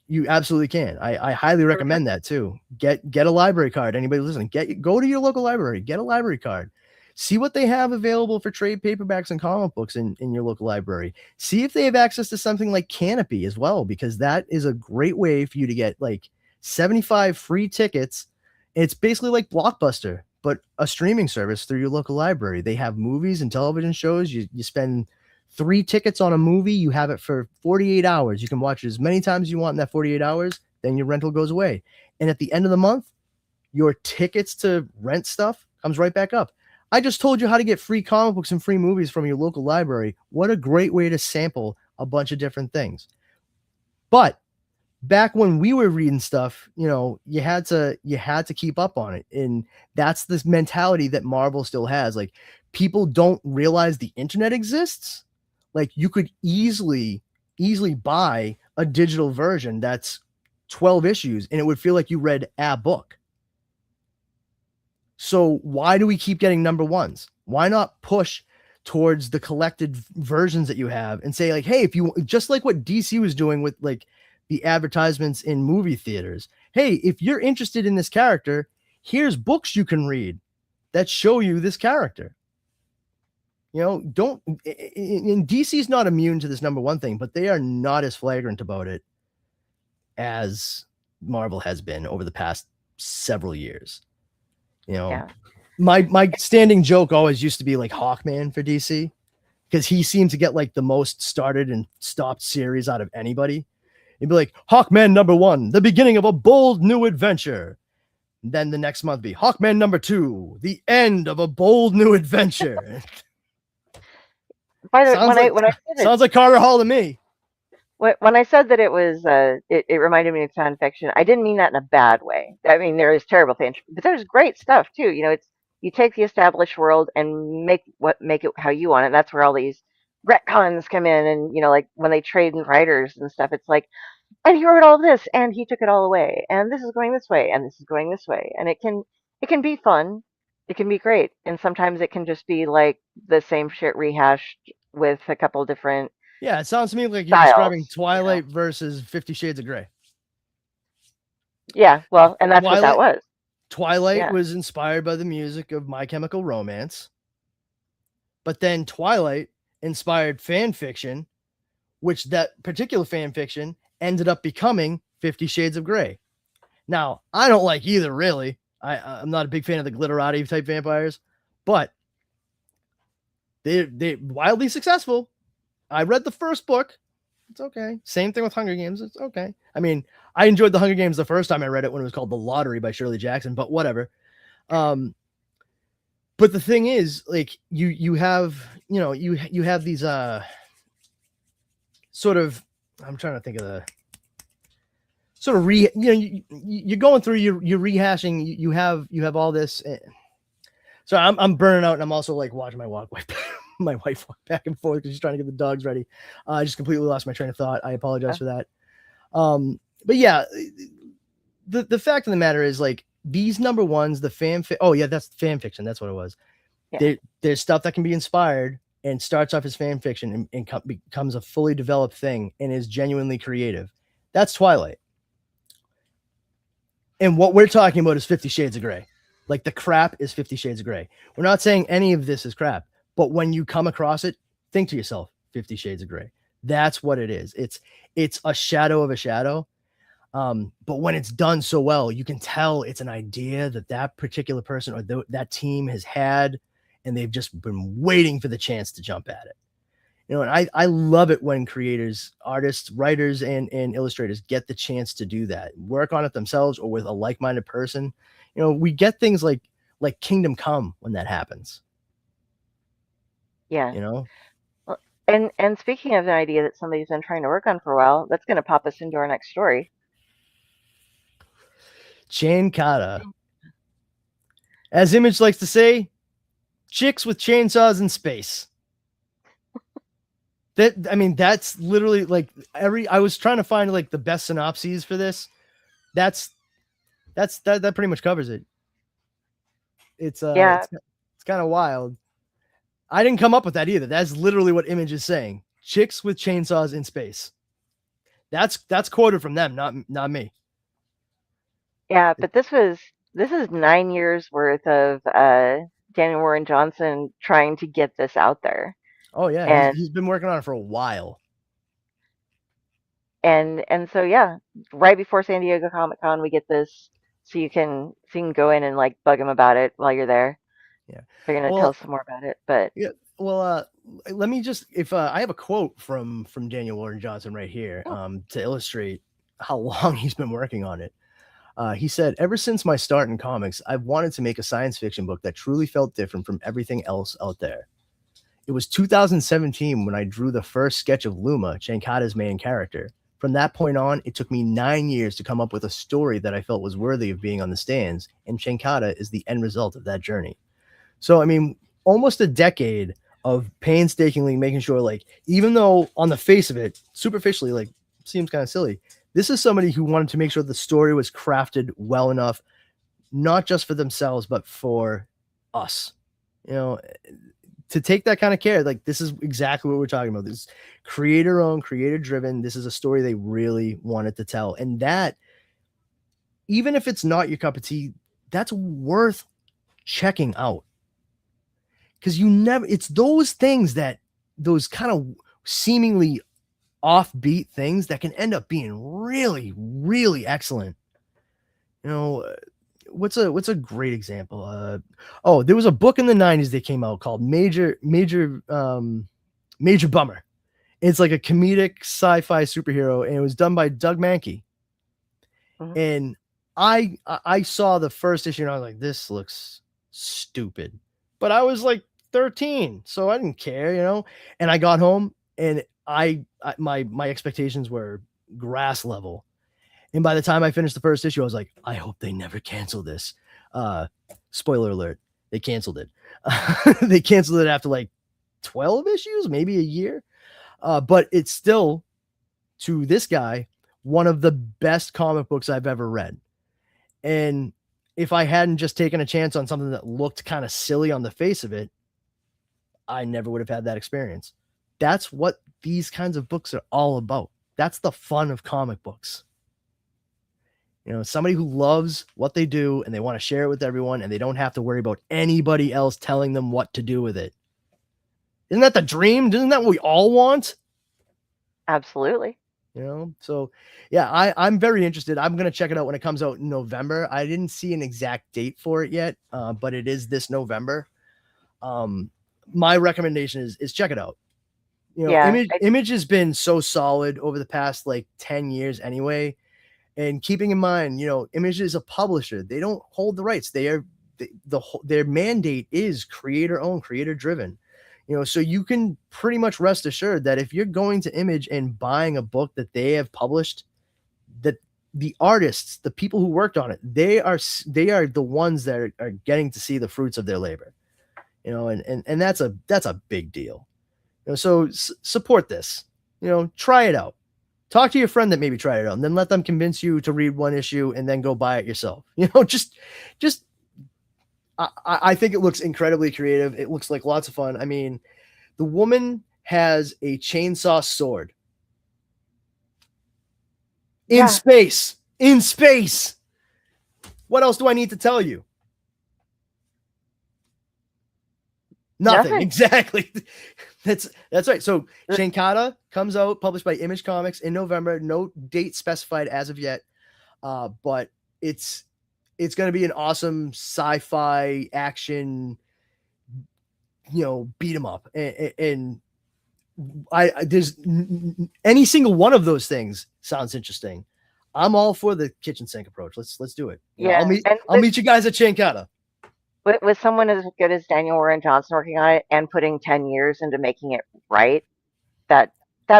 You absolutely can. I highly recommend that too. Get a library card. Anybody listening, go to your local library, get a library card. See what they have available for trade paperbacks and comic books in your local library. See if they have access to something like Canopy as well, because that is a great way for you to get like 75 free tickets. It's basically like Blockbuster, but a streaming service through your local library. They have movies and television shows. You spend 3 tickets on a movie, you have it for 48 hours. You can watch it as many times as you want in that 48 hours, then your rental goes away. And at the end of the month, your tickets to rent stuff comes right back up. I just told you how to get free comic books and free movies from your local library. What a great way to sample a bunch of different things. But back when we were reading stuff, you had to keep up on it. And that's this mentality that Marvel still has. Like, people don't realize the internet exists. Like, you could easily buy a digital version that's 12 issues and it would feel like you read a book. So why do we keep getting number ones? Why not push towards the collected versions that you have and say, like, hey, if you, just like what DC was doing with like the advertisements in movie theaters, hey, if you're interested in this character, here's books you can read that show you this character. Don't, and DC's not immune to this number one thing, but they are not as flagrant about it as Marvel has been over the past several years. Yeah. My standing joke always used to be like Hawkman for DC, because he seemed to get like the most started and stopped series out of anybody. He'd be like, Hawkman number 1, the beginning of a bold new adventure. And then the next month be Hawkman number 2, the end of a bold new adventure. By the way, when I said sounds like Carter Hall to me. When I said that it was, it reminded me of fan fiction, I didn't mean that in a bad way. I mean, there is terrible fan, but there's great stuff too. It's, you take the established world and make it how you want it. That's where all these retcons come in, and like when they trade in writers and stuff, it's like, and he wrote all this, and he took it all away, and this is going this way, and this is going this way, and it can be fun, it can be great, and sometimes it can just be like the same shit rehashed with a couple different. Yeah, it sounds to me like you're describing Twilight versus 50 Shades of Grey. Yeah, well, and that's what that was. Twilight was inspired by the music of My Chemical Romance, but then Twilight inspired fan fiction, which that particular fan fiction ended up becoming 50 Shades of Grey. Now, I don't like either, really. I'm not a big fan of the glitterati type vampires, but they're wildly successful. I read the first book. It's okay. Same thing with Hunger Games. It's okay. I mean, I enjoyed the Hunger Games the first time I read it when it was called The Lottery by Shirley Jackson, but whatever. But the thing is, like, you have these sort of, I'm trying to think of the sort of you're going through, you're rehashing, you have all this. So I'm burning out, and I'm also like watching my wife walk back and forth because she's trying to get the dogs ready. I just completely lost my train of thought. I apologize for that. But yeah, the fact of the matter is, like, these number ones, the that's fan fiction. That's what it was. Yeah. There's stuff that can be inspired and starts off as fan fiction and becomes a fully developed thing and is genuinely creative. That's Twilight. And what we're talking about is 50 Shades of Grey. Like, the crap is 50 Shades of Grey. We're not saying any of this is crap, but when you come across it, think to yourself, 50 Shades of Grey. That's what it is. It's a shadow of a shadow. But when it's done so well, you can tell it's an idea that particular person or that team has had, and they've just been waiting for the chance to jump at it. And I love it when creators, artists, writers, and illustrators get the chance to do that, work on it themselves or with a like-minded person. We get things like Kingdom Come when that happens. Yeah. Well, and speaking of an idea that somebody's been trying to work on for a while, that's going to pop us into our next story. Chain Kata. As Image likes to say, chicks with chainsaws in space. That's literally like I was trying to find like the best synopses for this. That pretty much covers it. It's kind of wild. I didn't come up with that either. That's literally what Image is saying. Chicks with chainsaws in space. That's quoted from them, not me. Yeah, but this is 9 years worth of Daniel Warren Johnson trying to get this out there. Oh yeah, and he's been working on it for a while. And so yeah, right before San Diego Comic-Con we get this, so you can go in and like bug him about it while you're there. Yeah, they're gonna tell us some more about it. But yeah, well, let me just, if I have a quote from Daniel Warren Johnson right here, to illustrate how long he's been working on it. He said, "Ever since my start in comics, I've wanted to make a science fiction book that truly felt different from everything else out there. It was 2017 when I drew the first sketch of Luma, Chankata's main character. From that point on, it took me 9 years to come up with a story that I felt was worthy of being on the stands, and Chinkata is the end result of that journey. So, I mean, almost a decade of painstakingly making sure, like, even though on the face of it, superficially, like, seems kind of silly, this is somebody who wanted to make sure the story was crafted well enough, not just for themselves, but for us. You know, to take that kind of care, like, this is exactly what we're talking about. This creator owned, creator driven. This is a story they really wanted to tell. And that, even if it's not your cup of tea, that's worth checking out. Because it's those things, that those kind of seemingly offbeat things, that can end up being really, really excellent. You know, what's a great example? There was a book in the 90s that came out called Major Bummer. It's like a comedic sci-fi superhero, and it was done by Doug Mankey. Mhm. And I saw the first issue and I was like, this looks stupid. But I was like 13, so I didn't care, you know. And I got home, and my expectations were grass level. And by the time I finished the first issue, I was like, I hope they never cancel this. Spoiler alert, they canceled it. They canceled it after like 12 issues, maybe a year. But it's still, to this guy, one of the best comic books I've ever read. And if I hadn't just taken a chance on something that looked kind of silly on the face of it, I never would have had that experience. That's what these kinds of books are all about. That's the fun of comic books. You know, somebody who loves what they do and they want to share it with everyone, and they don't have to worry about anybody else telling them what to do with it. Isn't that the dream? Isn't that what we all want? Absolutely. You know, so yeah, I'm very interested. I'm going to check it out when it comes out in November. I didn't see an exact date for it yet, but it is this November. My recommendation is check it out. You know, Yeah, Image has been so solid over the past like 10 years anyway. And keeping in mind, you know, Image is a publisher. They don't hold the rights. Their mandate is creator owned, creator driven. You know, so you can pretty much rest assured that if you're going to Image and buying a book that they have published, that the artists, the people who worked on it, they are the ones that are getting to see the fruits of their labor. You know, and that's a big deal. You know, so support this. You know, try it out. Talk to your friend that maybe tried it out, and then let them convince you to read one issue and then go buy it yourself. You know, just I think it looks incredibly creative. It looks like lots of fun. I mean, the woman has a chainsaw sword in space. In space. What else do I need to tell you? Nothing. Exactly. That's right. So Chinkata comes out, published by Image Comics in November. No date specified as of yet. But it's going to be an awesome sci-fi action, you know, beat 'em up. And there's any single one of those things sounds interesting. I'm all for the kitchen sink approach. Let's do it. Yeah. I'll meet you guys at Chinkata. With someone as good as Daniel Warren Johnson working on it and putting 10 years into making it right, that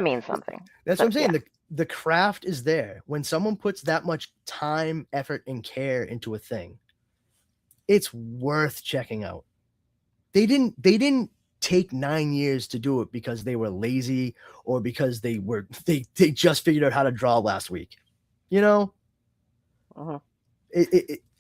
means something. That's what I'm saying. Yeah. The craft is there. When someone puts that much time, effort, and care into a thing, it's worth checking out. They didn't take 9 years to do it because they were lazy or because they just figured out how to draw last week. You know? Uh-huh.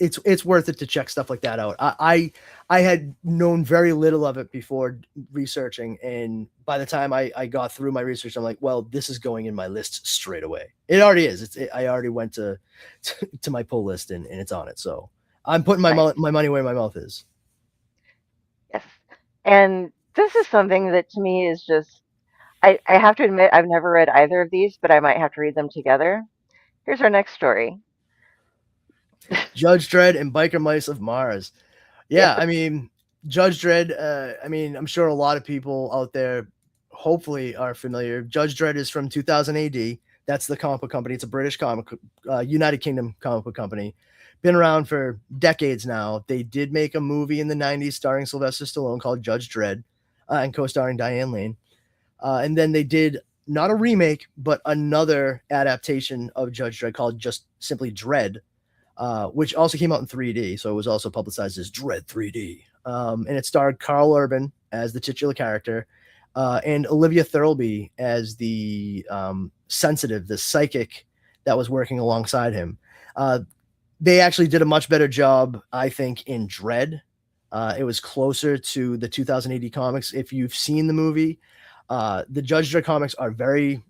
It's worth it to check stuff like that out. I had known very little of it before researching, and by the time I got through my research, I'm like, well, this is going in my list straight away. It already is. I already went to my pull list and it's on it. So I'm putting my money where my mouth is. Yes, and this is something that to me is just I have to admit I've never read either of these, but I might have to read them together. Here's our next story. Judge Dredd and Biker Mice of Mars. Yeah, I mean, Judge Dredd, I mean, I'm sure a lot of people out there hopefully are familiar. Judge Dredd is from 2000 AD. That's the comic book company. It's a British United Kingdom comic book company. Been around for decades now. They did make a movie in the 90s starring Sylvester Stallone called Judge Dredd and co-starring Diane Lane. And then they did not a remake, but another adaptation of Judge Dredd called just simply Dredd, which also came out in 3D. So it was also publicized as Dredd 3D. And it starred Carl Urban as the titular character, and Olivia Thirlby as the sensitive, the psychic that was working alongside him. They actually did a much better job, I think, in Dredd. It was closer to the 2000 AD comics. If you've seen the movie, the Judge Dredd comics are very,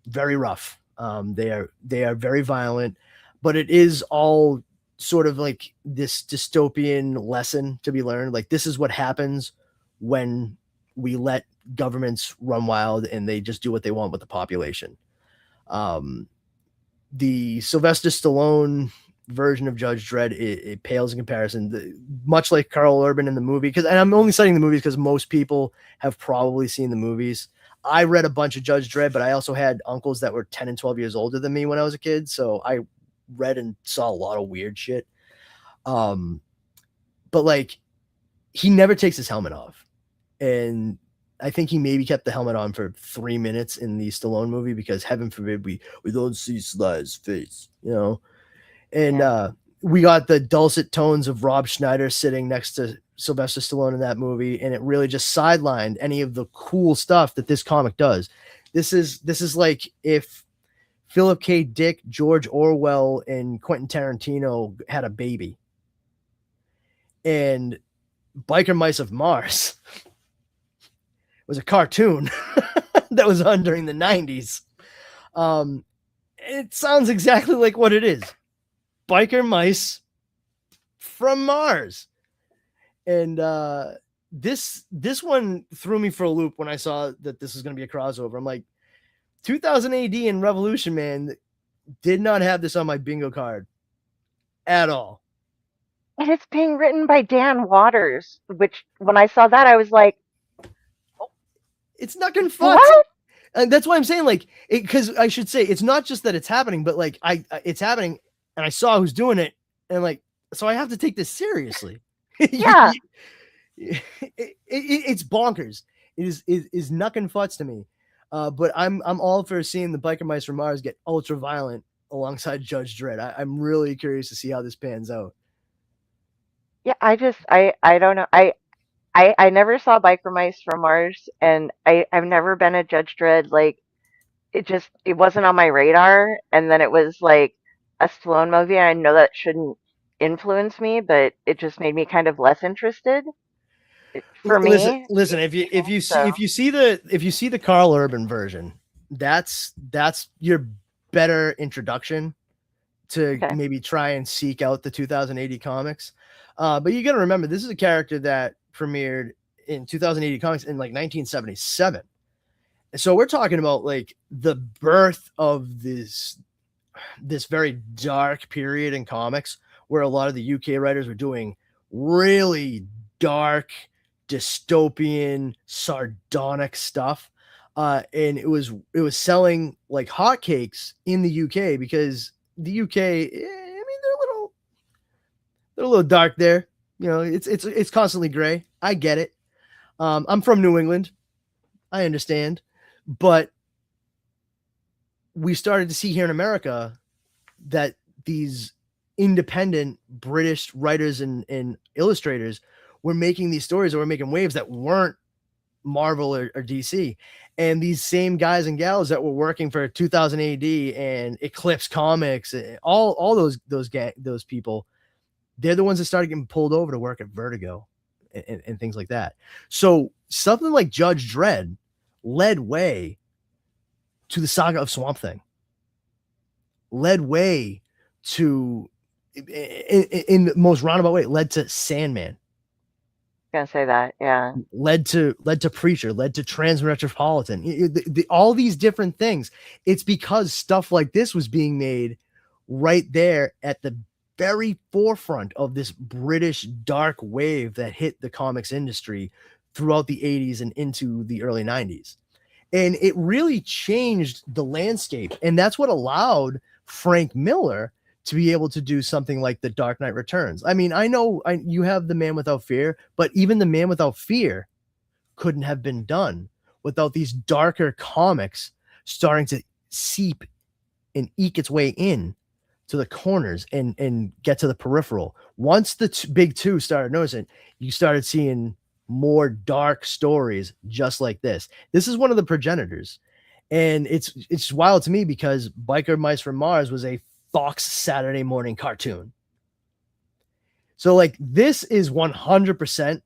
very rough. They are very violent, but it is all sort of like this dystopian lesson to be learned. Like, this is what happens when we let governments run wild and they just do what they want with the population. The Sylvester Stallone version of Judge Dredd, it pales in comparison. Much like Carl Urban in the movie, and I'm only citing the movies because most people have probably seen the movies. I read a bunch of Judge Dredd, but I also had uncles that were 10 and 12 years older than me when I was a kid, so I read and saw a lot of weird shit. But like, he never takes his helmet off, and I think he maybe kept the helmet on for 3 minutes in the Stallone movie because heaven forbid we don't see Sly's face, you know. And we got the dulcet tones of Rob Schneider sitting next to Sylvester Stallone in that movie, and it really just sidelined any of the cool stuff that this comic does. This is like if Philip K. Dick, George Orwell, and Quentin Tarantino had a baby. And Biker Mice of Mars was a cartoon that was on during the 90s. It sounds exactly like what it is. Biker mice from Mars. And this one threw me for a loop when I saw that this was going to be a crossover. I'm like, 2000 AD and Revolution, man, did not have this on my bingo card at all. And it's being written by Dan Waters, which when I saw that, I was like, it's not going to fuck. And that's why I'm saying, like, because I should say it's not just that it's happening, but like it's happening, and I saw who's doing it, and like, so I have to take this seriously. Yeah, it's bonkers. It is knuckin' futz to me. But I'm all for seeing the Biker Mice from Mars get ultra violent alongside Judge Dredd. I'm really curious to see how this pans out. yeah. I don't know. I never saw Biker Mice from Mars, and I've never been a Judge Dredd. Like, it wasn't on my radar, and then it was like a Stallone movie. And I know that shouldn't influence me, but it just made me kind of less interested. For me, listen. If you see the Carl Urban version, that's your better introduction to maybe try and seek out the 2080 comics. But you got to remember, this is a character that premiered in 2080 comics in like 1977. And so we're talking about like the birth of this very dark period in comics where a lot of the UK writers were doing really dark, dystopian, sardonic stuff. And it was selling like hotcakes in the UK because the UK, I mean, they're a little dark there. You know, it's constantly gray. I get it. I'm from New England. I understand. But we started to see here in America that these independent British writers and illustrators were making these stories that were making waves that weren't Marvel or DC. And these same guys and gals that were working for 2000 AD and Eclipse Comics, all those people, they're the ones that started getting pulled over to work at Vertigo and things like that. So something like Judge Dredd led way to the saga of Swamp Thing, led way to, in the most roundabout way, led to Sandman. Gonna say that, yeah. Led to Preacher, led to Transmetropolitan. All these different things. It's because stuff like this was being made right there at the very forefront of this British dark wave that hit the comics industry throughout the 80s and into the early 90s. And it really changed the landscape. And that's what allowed Frank Miller to be able to do something like The Dark Knight Returns. I mean, I know you have The Man Without Fear, but even The Man Without Fear couldn't have been done without these darker comics starting to seep and eke its way in to the corners and get to the peripheral. Once the big two started noticing, you started seeing more dark stories just like this. This is one of the progenitors. And it's wild to me because Biker Mice from Mars was a Fox Saturday morning cartoon. So like this is 100%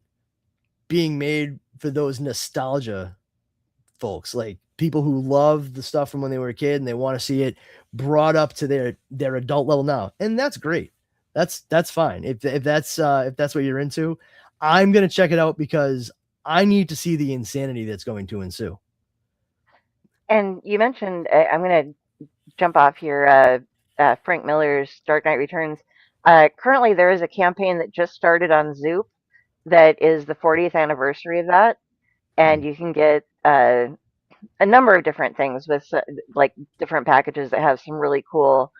being made for those nostalgia folks, like people who love the stuff from when they were a kid and they want to see it brought up to their adult level now. And that's great. That's fine. If that's what you're into, I'm going to check it out because I need to see the insanity that's going to ensue. And you mentioned, I'm going to jump off here, Frank Miller's Dark Knight Returns. Currently, there is a campaign that just started on Zoop that is the 40th anniversary of that. And you can get a number of different things with like different packages that have some really cool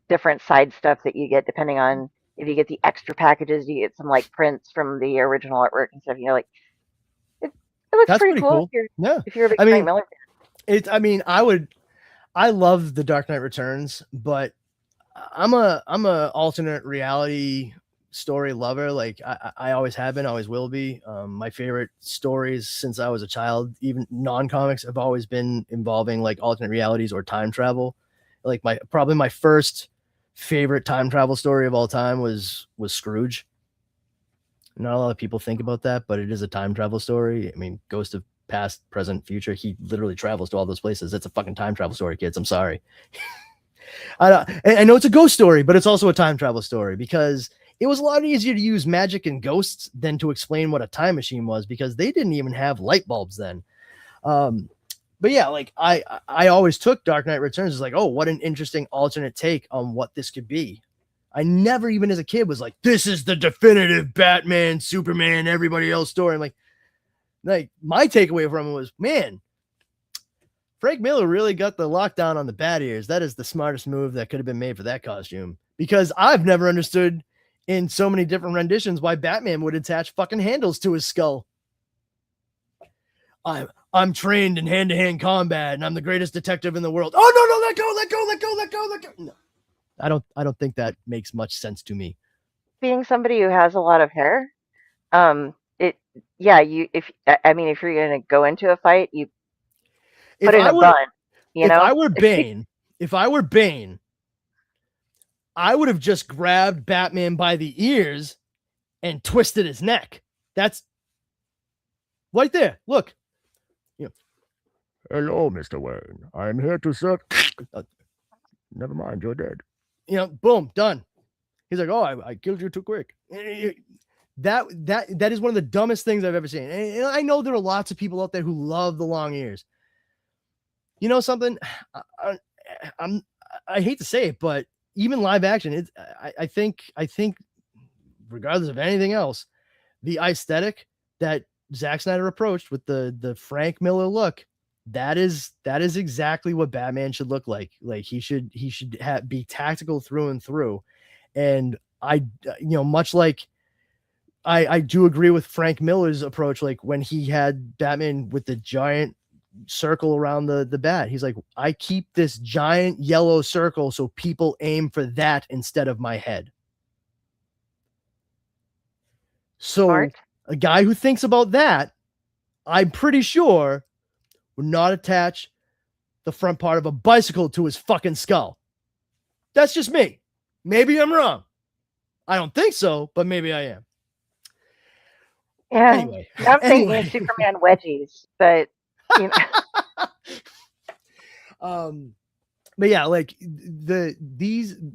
different side stuff that you get depending on if you get the extra packages, you get some like prints from the original artwork and stuff. You're like, it looks That's pretty cool. cool. Yeah. If you're a big I Frank mean, Miller fan. I love the Dark Knight Returns, but I'm a alternate reality story lover. Like I always have been, always will be. My favorite stories since I was a child, even non-comics, have always been involving like alternate realities or time travel. Like probably my first favorite time travel story of all time was Scrooge. Not a lot of people think about that, but it is a time travel story. I mean, Ghost of Past, Present, Future. He literally travels to all those places. That's a fucking time travel story, kids. I'm sorry. I know it's a ghost story, but it's also a time travel story because it was a lot easier to use magic and ghosts than to explain what a time machine was because they didn't even have light bulbs then. But yeah, like I always took Dark Knight Returns as like, oh, what an interesting alternate take on what this could be. I never even as a kid was like, this is the definitive Batman, Superman, everybody else story. I'm like my takeaway from it was, man, Frank Miller really got the lockdown on the bat ears. That is the smartest move that could have been made for that costume because I've never understood in so many different renditions why Batman would attach fucking handles to his skull. I'm trained in hand-to-hand combat and I'm the greatest detective in the world. Oh no, let go. No. I don't think that makes much sense to me. Being somebody who has a lot of hair, if you're gonna go into a fight, you put in a bun. If I were Bane, I would have just grabbed Batman by the ears and twisted his neck. That's right there. Look. Hello, Mr. Wayne. I'm here to serve. Never mind, you're dead. Boom, done. He's like, oh, I killed you too quick. That is one of the dumbest things I've ever seen. And I know there are lots of people out there who love the long ears. You know something? I hate to say it, but even live action, I think regardless of anything else, the aesthetic that Zack Snyder approached with the Frank Miller look, that is exactly what Batman should look like. Like he should be tactical through and through. And much like I do agree with Frank Miller's approach, like when he had Batman with the giant circle around the bat, he's like, I keep this giant yellow circle so people aim for that instead of my head. So Smart. A guy who thinks about that, I'm pretty sure, would not attach the front part of a bicycle to his fucking skull. That's just me. Maybe I'm wrong. I don't think so, but maybe I am. Yeah. Anyway. I'm thinking of Superman wedgies, but but yeah, like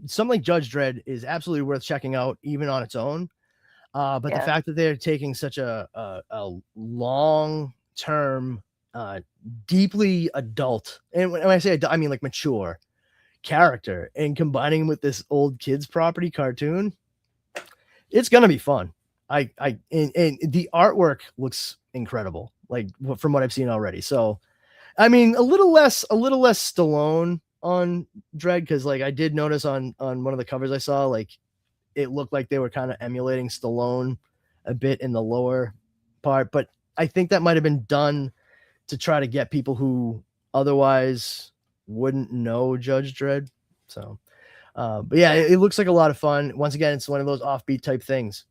something like Judge Dredd is absolutely worth checking out even on its own. But the fact that they're taking such a long term, deeply adult, and when I say adult, I mean like mature character, and combining with this old kids property cartoon, it's gonna be fun. And the artwork looks incredible, like from what I've seen already. So, I mean, a little less Stallone on Dredd, because like I did notice on one of the covers I saw, like it looked like they were kind of emulating Stallone a bit in the lower part, but I think that might have been done to try to get people who otherwise wouldn't know Judge Dredd. So, but yeah, it looks like a lot of fun. Once again, it's one of those offbeat type things.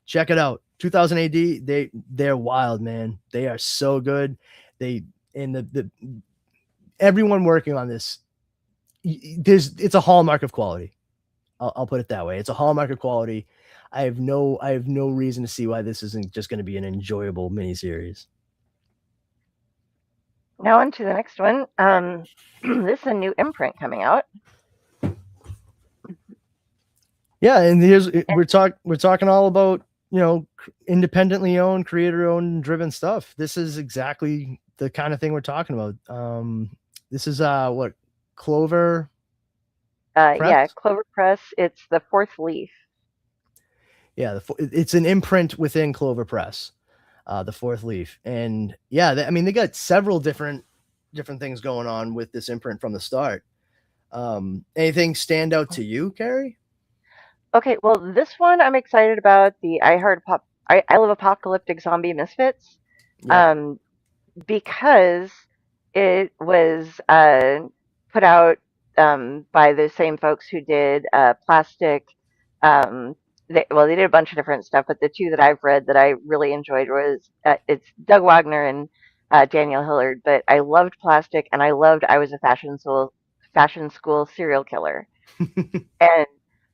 Check it out. 2000 AD, they're wild, man. They are so good. The everyone working on this, it's a hallmark of quality. I'll put it that way. It's a hallmark of quality. I have no reason to see why this isn't just going to be an enjoyable miniseries. Now on to the next one. This is a new imprint coming out. Yeah, and we're talking all about, independently owned, creator owned, driven stuff. This is exactly the kind of thing we're talking about. This is what, Clover Press? Yeah, Clover Press. It's the Fourth Leaf. Yeah, it's an imprint within Clover Press, the Fourth Leaf. And yeah, they got several different things going on with this imprint from the start. Anything stand out to you, Kari? Okay, well, this one I'm excited about. The I Love Apocalyptic Zombie Misfits. Yeah. Because it was put out by the same folks who did Plastic. They did a bunch of different stuff, but the two that I've read that I really enjoyed was it's Doug Wagner and Daniel Hillard. But I loved Plastic, and I was a fashion school serial killer, and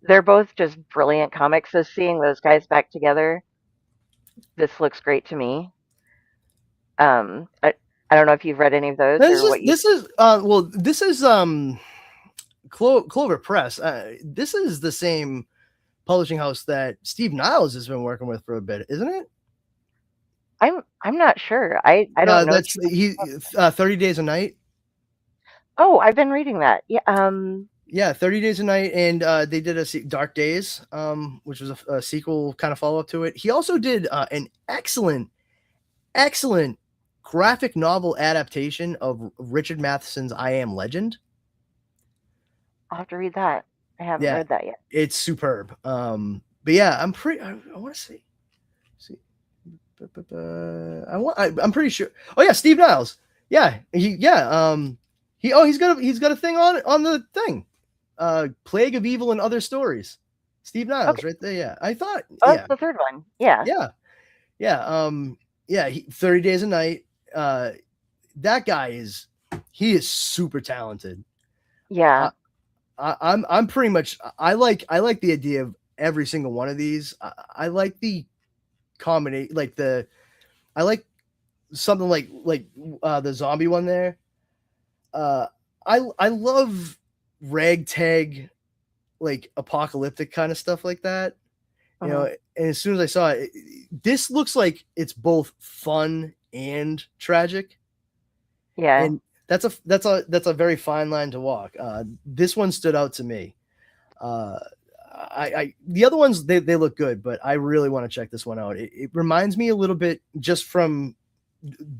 they're both just brilliant comics. So seeing those guys back together, this looks great to me. I don't know if you've read any of those This is Clover Press. This is the same publishing house that Steve Niles has been working with for a bit, isn't it? I'm not sure. I don't know. That's 30 Days a Night. Oh, I've been reading that. Yeah. Yeah, 30 Days a Night, and they did a Dark Days, which was a sequel kind of follow up to it. He also did an excellent graphic novel adaptation of Richard Matheson's I Am Legend. I'll have to read that. I haven't read that yet. It's superb. But yeah, I want to see. I'm pretty sure. Oh yeah, Steve Niles. Yeah, he's got a thing on the thing. Plague of Evil and Other Stories. Steve Niles, right there. Yeah, I thought. Oh, that's the third one. Yeah. Yeah. 30 Days a Night. That guy is super talented. Yeah. I'm pretty much. I like the idea of every single one of these. I like the combination, I like something like the zombie one there. I love ragtag, like apocalyptic kind of stuff like that. And as soon as I saw it, this looks like it's both fun and tragic. Yeah. And that's a very fine line to walk. This one stood out to me. The other ones, they look good, but I really want to check this one out. It reminds me a little bit, just from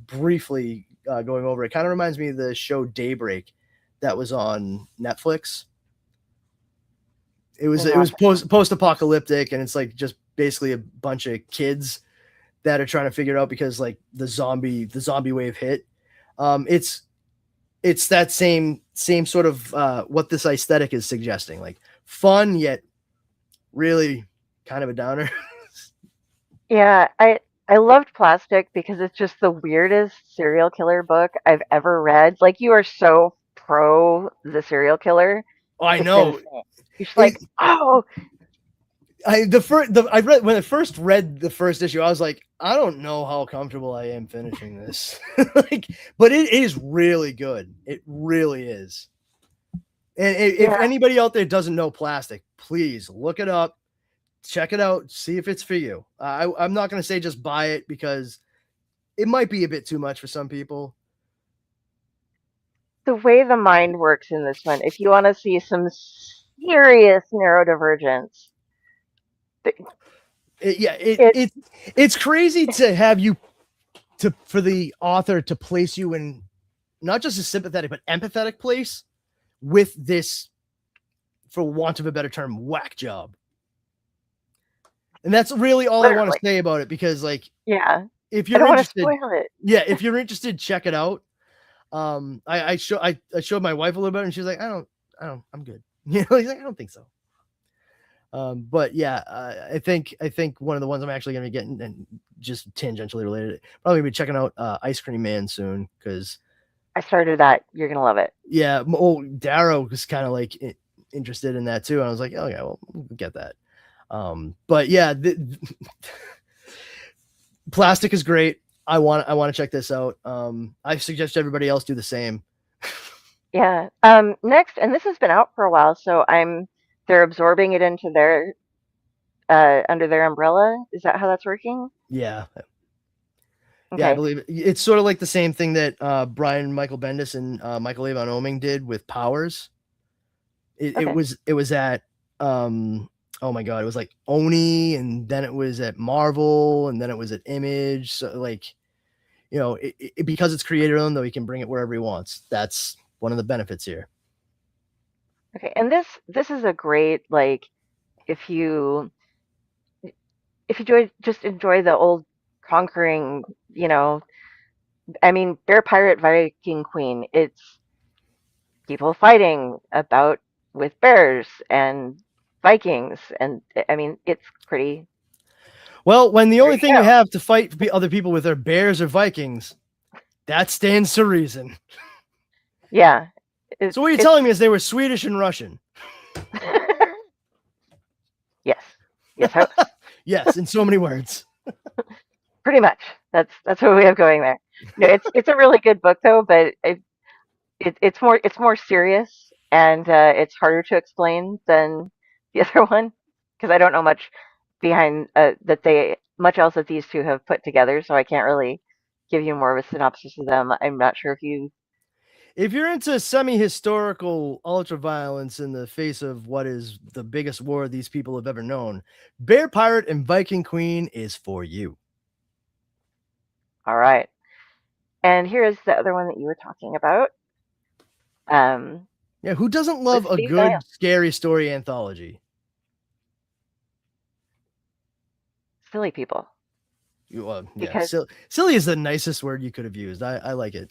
briefly going over it, kind of reminds me of the show Daybreak that was on Netflix. It was post-apocalyptic, and it's like just basically a bunch of kids that are trying to figure it out because like the zombie wave hit. It's that same sort of what this aesthetic is suggesting, like fun yet really kind of a downer. Yeah, I loved Plastic because it's just the weirdest serial killer book I've ever read. Like, you are so pro the serial killer. Oh, I know. You're just like, oh. When I first read the first issue, I was like, I don't know how comfortable I am finishing this. But it is really good. It really is. And if anybody out there doesn't know Plastic, please look it up, check it out, see if it's for you. I'm not going to say just buy it because it might be a bit too much for some people. The way the mind works in this one, if you want to see some serious neurodivergence. It's crazy to have for the author to place you in not just a sympathetic but empathetic place with this, for want of a better term, whack job. And that's really all I want to say about it, because if you're interested, if you're interested, check it out. I showed my wife a little bit, and she was like, I'm good. You know, he's like, I don't think so. But yeah, I think one of the ones I'm actually going to be getting, and just tangentially related, probably be checking out Ice Cream Man soon, because I started that. You're gonna love it. yeah, Darrow was kind of like interested in that too, and I was like, oh yeah, well, we'll get that. But yeah, Plastic is great. I want to check this out. I suggest everybody else do the same. Yeah. Next, and this has been out for a while, so they're absorbing it into their under their umbrella. Is that how that's working? Yeah. Yeah, I Okay. believe it. It's sort of like the same thing that Brian Michael Bendis and Michael Avon Oeming did with Powers. Okay. It was at oh my god, it was like Oni, and then it was at Marvel, and then it was at Image. So like, you know, because it's creator owned, though, he can bring it wherever he wants. That's one of the benefits here. Okay. And this is a great, like, if you just enjoy the old conquering, you know, I mean, Bear Pirate Viking Queen, it's people fighting about with bears and Vikings, and I mean, it's pretty. Well, when the There only you thing go. you have to fight other people with are bears or Vikings, that stands to reason. Yeah. So what you're telling me is they were Swedish and Russian. Yes. Yes. How, Yes, in so many words. pretty much. That's what we have going there. No, it's a really good book though, but it's more serious, and it's harder to explain than the other one, because I don't know much behind much else that these two have put together, so I can't really give you more of a synopsis of them. I'm not sure if you. If you're into semi-historical ultraviolence in the face of what is the biggest war these people have ever known, Bear Pirate and Viking Queen is for you. All right, and here is the other one that you were talking about. Yeah, who doesn't With love a Steve Niles. good scary story anthology? Silly people, Yeah, because silly is the nicest word you could have used. I like it.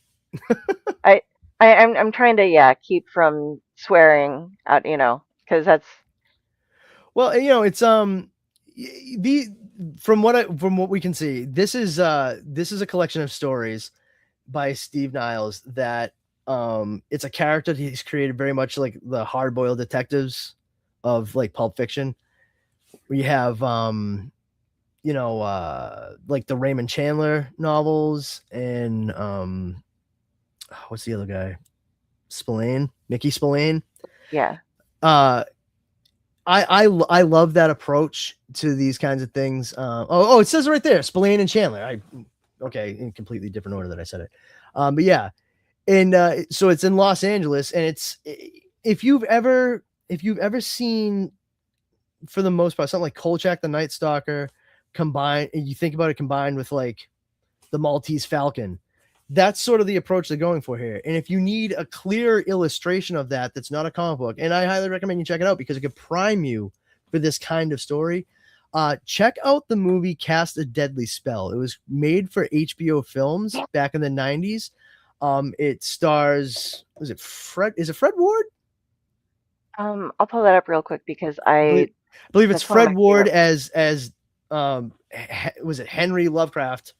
I, I'm trying to keep from swearing out, because that's. Well, you know, it's the from what we can see, this is a collection of stories by Steve Niles that it's a character he's created very much like the hard-boiled detectives of like Pulp Fiction. We have like the Raymond Chandler novels, and what's the other guy? Mickey Spillane. Yeah. I love that approach to these kinds of things. It says it right there, Spillane and Chandler. In completely different order that I said it. But yeah, and so it's in Los Angeles, and it's if you've ever seen, for the most part, something like Kolchak the Night Stalker combined, and you think about it combined with like the Maltese Falcon, that's sort of the approach they're going for here. And if you need a clear illustration of that, that's not a comic book, and I highly recommend you check it out because it could prime you for this kind of story. Check out the movie Cast a Deadly Spell. It was made for HBO Films back in the 90s. It stars, is it Fred Ward? I'll pull that up real quick because I believe it's Fred Ward favorites. as was it Henry Lovecraft?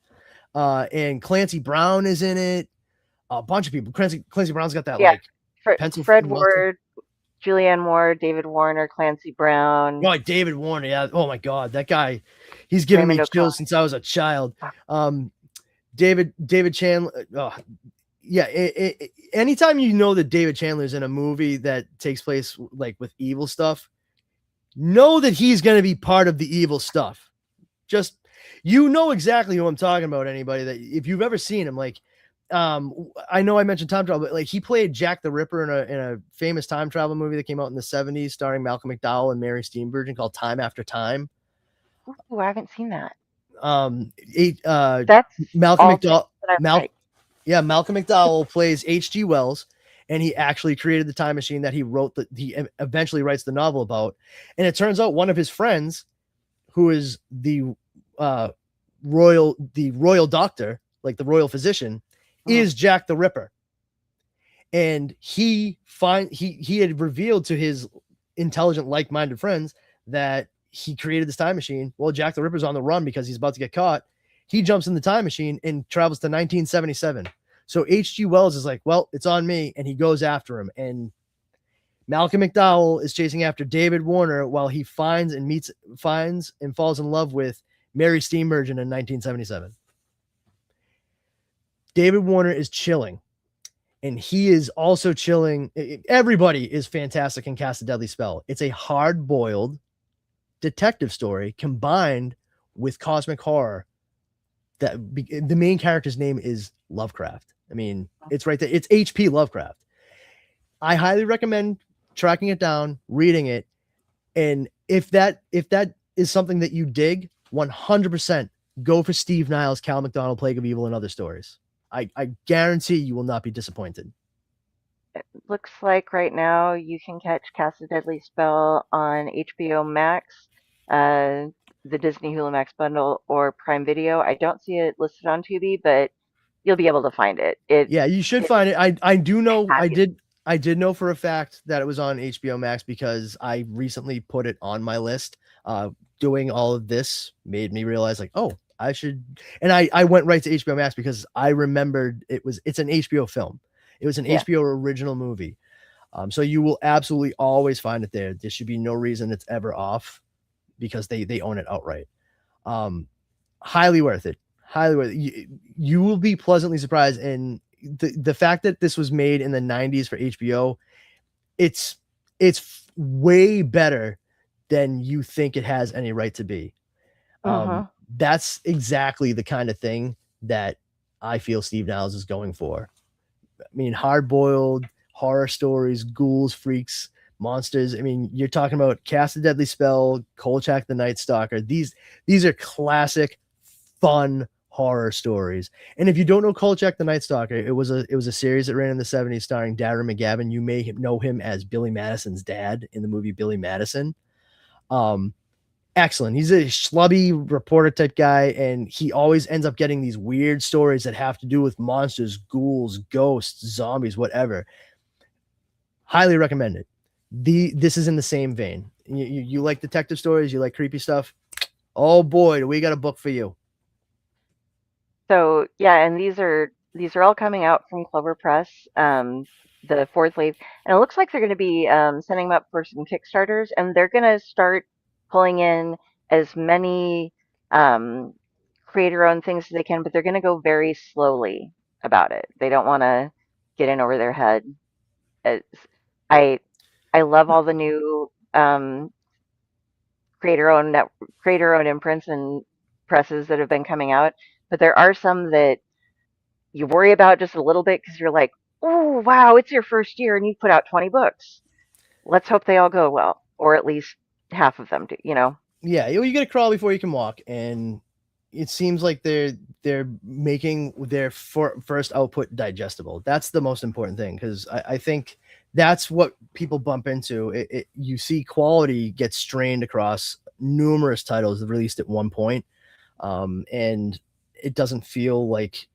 And Clancy Brown is in it. A bunch of people. Clancy Brown's got that like pencil. Fred Ward, Julianne Moore, David Warner, Clancy Brown. Oh, David Warner. Yeah. Oh my God, that guy. He's given me chills since I was a child. David Chandler. Oh, yeah. Anytime you know that David Chandler's in a movie that takes place like with evil stuff, know that he's going to be part of the evil stuff. Just, you know exactly who I'm talking about. Anybody that, if you've ever seen him, like, I know I mentioned time travel, but like he played Jack the Ripper in a famous time travel movie that came out in the 70s, starring Malcolm McDowell and Mary Steenburgen, called Time After Time. Ooh, I haven't seen that. That's Malcolm McDowell. Malcolm McDowell plays H.G. Wells, and he actually created the time machine that he wrote he eventually writes the novel about. And it turns out one of his friends, who is the royal doctor, like the royal physician, is Jack the Ripper. and he had revealed to his intelligent, like-minded friends that he created this time machine. Well, Jack the Ripper's on the run because he's about to get caught. He jumps in the time machine and travels to 1977. So H.G. Wells is like, well, it's on me, and he goes after him. And Malcolm McDowell is chasing after David Warner while he finds and falls in love with Mary Steenburgen in 1977. David Warner is chilling, and he is also chilling. Everybody is fantastic in Cast a Deadly Spell. It's a hard-boiled detective story combined with cosmic horror. That the main character's name is Lovecraft. I mean, it's right there. It's H.P. Lovecraft. I highly recommend tracking it down, reading it, and if that is something that you dig, 100% go for Steve Niles' Cal McDonald, Plague of Evil, and Other Stories. I guarantee you will not be disappointed. It looks like right now you can catch Cast a Deadly Spell on HBO Max, uh, the Disney Hulu Max bundle, or Prime Video. I don't see it listed on Tubi, but you'll be able to find it. Yeah, you should It find it. I do know have you. I did know for a fact that it was on HBO Max because I recently put it on my list. Doing all of this made me realize like, oh, I should. And I went right to HBO Max because I remembered it's an HBO film. It was an Yeah. HBO original movie. So you will absolutely always find it there. There should be no reason it's ever off because they own it outright. Highly worth it. Highly worth it. You will be pleasantly surprised. And the fact that this was made in the 90s for HBO, it's way better than you think it has any right to be. That's exactly the kind of thing that I feel Steve Niles is going for. I mean, hard-boiled horror stories, ghouls, freaks, monsters. I mean, you're talking about Cast a Deadly Spell, Kolchak the Night Stalker. These are classic, fun horror stories. And if you don't know Kolchak the Night Stalker, it was a series that ran in the 70s starring Darren McGavin. You may know him as Billy Madison's dad in the movie Billy Madison. Excellent. He's a schlubby reporter type guy, and he always ends up getting these weird stories that have to do with monsters, ghouls, ghosts, zombies, whatever. Highly recommend it. This is in the same vein. You like detective stories, you like creepy stuff. Oh boy, we got a book for you. So yeah, and these are all coming out from Clover Press, the fourth wave, and it looks like they're going to be sending them up for some Kickstarters, and they're going to start pulling in as many um, creator-owned things as they can, but they're going to go very slowly about it. They don't want to get in over their head. It's, I I love all the new creator-owned creator-owned imprints and presses that have been coming out, but there are some that you worry about just a little bit because you're like, oh, wow, it's your first year and you put out 20 books. Let's hope they all go well, or at least half of them do, you know? Yeah, you got to crawl before you can walk, and it seems like they're making their first output digestible. That's the most important thing because I think that's what people bump into. You see quality get strained across numerous titles released at one point, and it doesn't feel like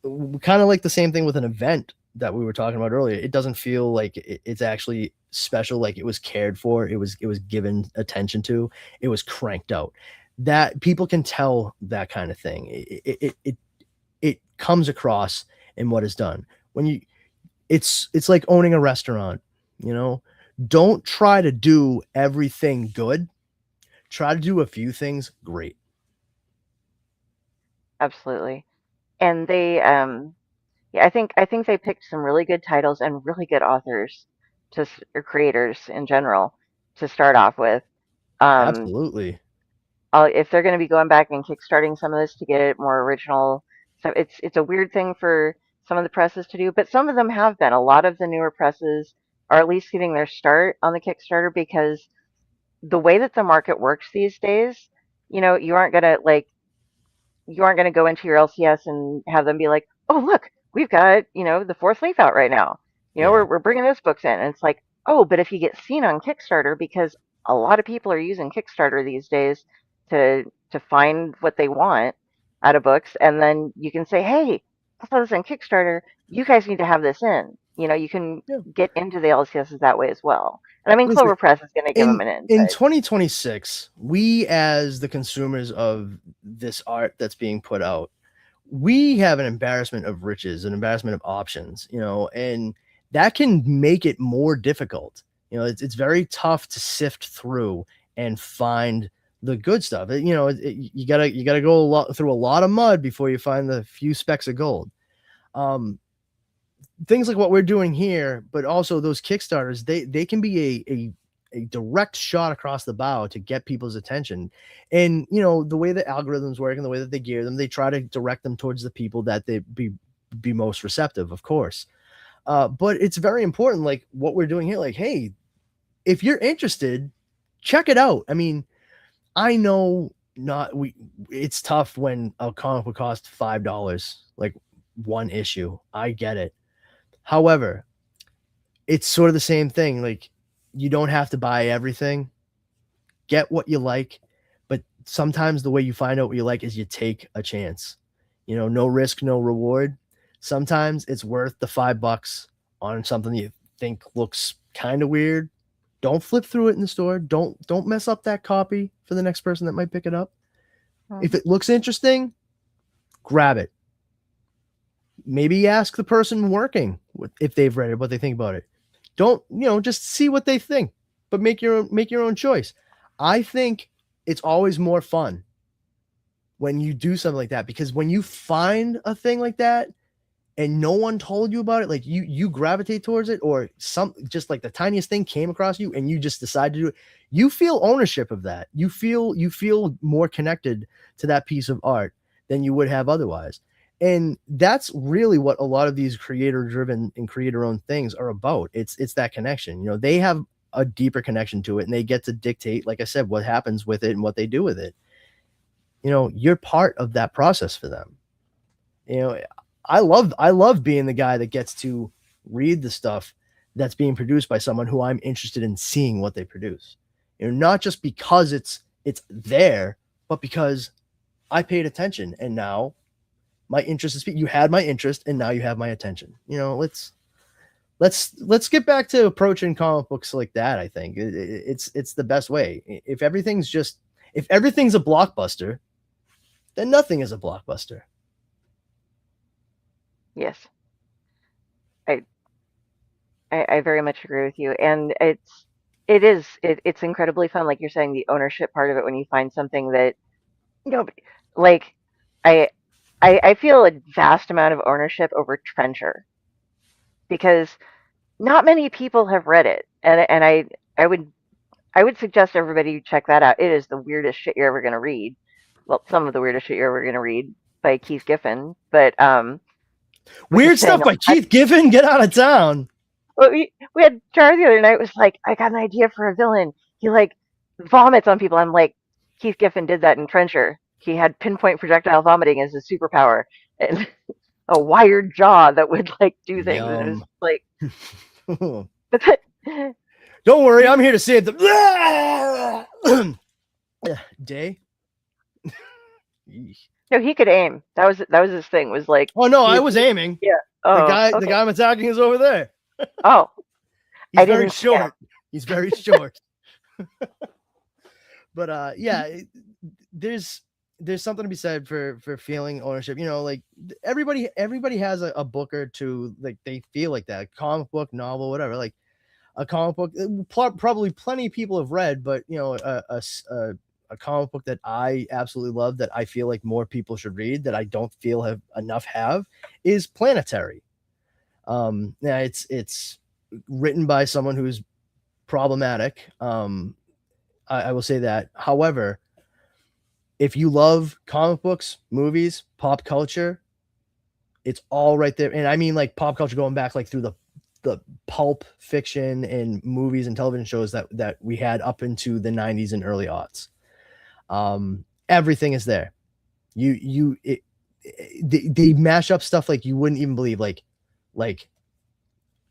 kind of like the same thing with an event that we were talking about earlier. It doesn't feel like it's actually special, like it was cared for, it was given attention to, it was cranked out. That people can tell that kind of thing. It comes across in what is done. When you it's like owning a restaurant, you know. Don't try to do everything good. Try to do a few things great. Absolutely. And yeah, I think they picked some really good titles and really good authors or creators in general to start off with. Um, Absolutely. if they're going to be going back and kickstarting some of this to get it more original, so it's a weird thing for some of the presses to do, but some of them have been. A lot of the newer presses are at least getting their start on the Kickstarter because the way that the market works these days, you aren't going to go into your LCS and have them be like, oh, look, we've got, the fourth leaf out right now. Yeah. We're bringing those books in. And it's like, oh, but if you get seen on Kickstarter, because a lot of people are using Kickstarter these days to find what they want out of books. And then you can say, hey, I saw this on Kickstarter. You guys need to have this in. you can Yeah. get into the LCSs that way as well. And I mean, Listen, Clover Press is going to give them an in. in But 2026, we as the consumers of this art that's being put out, we have an embarrassment of riches, an embarrassment of options, and that can make it more difficult. It's very tough to sift through and find the good stuff. You gotta go through a lot of mud before you find the few specks of gold. Things like what we're doing here, but also those Kickstarters, they can be a direct shot across the bow to get people's attention. And the way the algorithms work and the way that they gear them, they try to direct them towards the people that they be most receptive, of course. But it's very important, like what we're doing here, like, hey, if you're interested, check it out. I mean, I know it's tough when a comic would cost $5, like one issue. I get it. However, it's sort of the same thing. Like, you don't have to buy everything. Get what you like, but sometimes the way you find out what you like is you take a chance. No risk, no reward. Sometimes it's worth the $5 on something you think looks kind of weird. Don't flip through it in the store. Don't mess up that copy for the next person that might pick it up. If it looks interesting, grab it. Maybe ask the person working if they've read it, what they think about it. Don't, just see what they think, but make your own choice. I think it's always more fun when you do something like that, because when you find a thing like that and no one told you about it, like you gravitate towards it, or just like the tiniest thing came across you and you just decide to do it, you feel ownership of that. You feel more connected to that piece of art than you would have otherwise. And that's really what a lot of these creator-driven and creator-owned things are about. It's that connection. They have a deeper connection to it, and they get to dictate, like I said, what happens with it and what they do with it. You're part of that process for them. I love being the guy that gets to read the stuff that's being produced by someone who I'm interested in seeing what they produce. Not just because it's there, but because I paid attention, and now my interest is, you had my interest and now you have my attention. Let's get back to approaching comic books like that. I think it's the best way. If everything's a blockbuster, then nothing is a blockbuster. yes, I very much agree with you. And it's incredibly fun, like you're saying, the ownership part of it, when you find something that like I I feel a vast amount of ownership over Trencher because not many people have read it, and I would suggest everybody check that out. It is the weirdest shit you're ever gonna read. Well, some of the weirdest shit you're ever gonna read by Keith Giffen, but which is Weird saying stuff by a lot. Keith Giffen. Get out of town. Well, we had Charlie the other night was like, I got an idea for a villain. He like vomits on people. I'm like, Keith Giffen did that in Trencher. He had pinpoint projectile vomiting as his superpower, and a wired jaw that would like do things. And it was Yum. like, Don't worry, I'm here to save the day. no, he could aim. That was his thing. Was like, Oh no, I was aiming. yeah. Oh, The okay. guy I'm attacking is over there. Oh, He's I very didn't. short. Yeah. He's very short. But yeah, there's something to be said for feeling ownership. Like everybody has a book or two, like they feel like that, comic book, novel, whatever. Like a comic book, probably plenty of people have read, but a comic book that I absolutely love, that I feel like more people should read, that I don't feel have is Planetary. Yeah, it's written by someone who's problematic. I will say that. However, if you love comic books, movies, pop culture, it's all right there. And I mean, like pop culture going back like through the pulp fiction and movies and television shows that we had up into the 90s and early aughts. Everything is there. They mash up stuff like you wouldn't even believe, like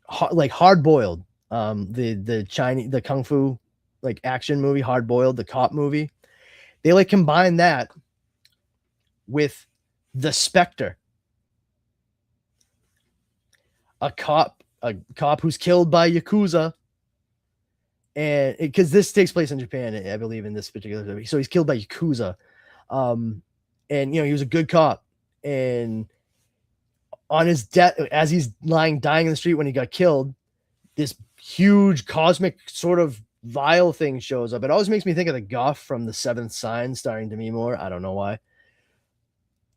Hard Boiled, the kung fu like action movie, Hard Boiled, the cop movie. They like combine that with the Spectre, a cop a cop who's killed by Yakuza. And because this takes place in Japan, I believe, in this particular movie. So he's killed by Yakuza. And, you know, he was a good cop. And on his death, as he's dying in the street when he got killed, this huge cosmic sort of vile thing shows up. It always makes me think of the Goth from The Seventh Sign, starring Demi Moore. I don't know why.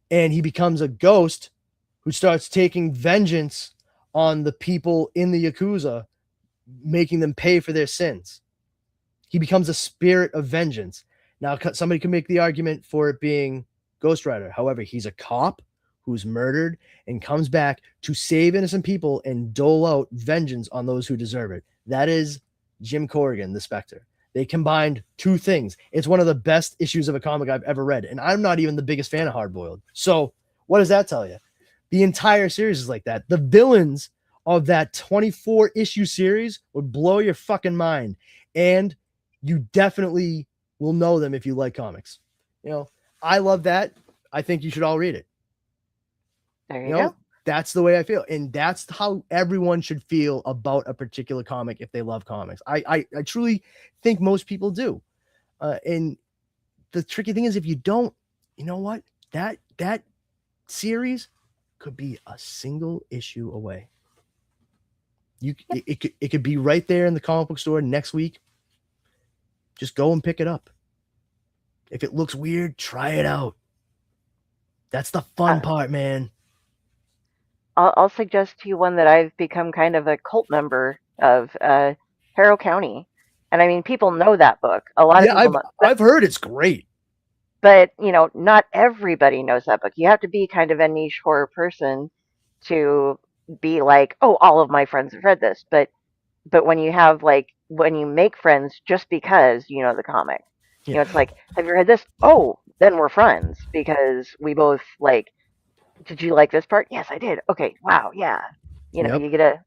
And he becomes a ghost who starts taking vengeance on the people in the Yakuza, making them pay for their sins. He becomes a spirit of vengeance. Now, somebody can make the argument for it being Ghost Rider. However, he's a cop who's murdered and comes back to save innocent people and dole out vengeance on those who deserve it. That is Jim Corrigan, the Spectre. They combined two things. It's one of the best issues of a comic I've ever read, and I'm not even the biggest fan of Hardboiled. So what does that tell you? The entire series is like that. The villains of that 24-issue series would blow your fucking mind, and you definitely will know them if you like comics. You know, I love that. I think you should all read it. There you go. That's the way I feel, and that's how everyone should feel about a particular comic if they love comics. I truly think most people do. And the tricky thing is, if you don't, you know what? That series could be a single issue away. It could be right there in the comic book store next week. Just go and pick it up. If it looks weird, try it out. That's the fun part, man. I'll suggest to you one that I've become kind of a cult member of, Harrow County. And I mean, people know that book. A lot of people know. I've heard it's great. But, you know, not everybody knows that book. You have to be kind of a niche horror person to be like, oh, all of my friends have read this. But when you have, like, when you make friends just because you know the comic, you know, it's like, have you read this? Oh, then we're friends because we both, like, did you like this part? Yes, I did. Okay, wow, yeah. You know, you get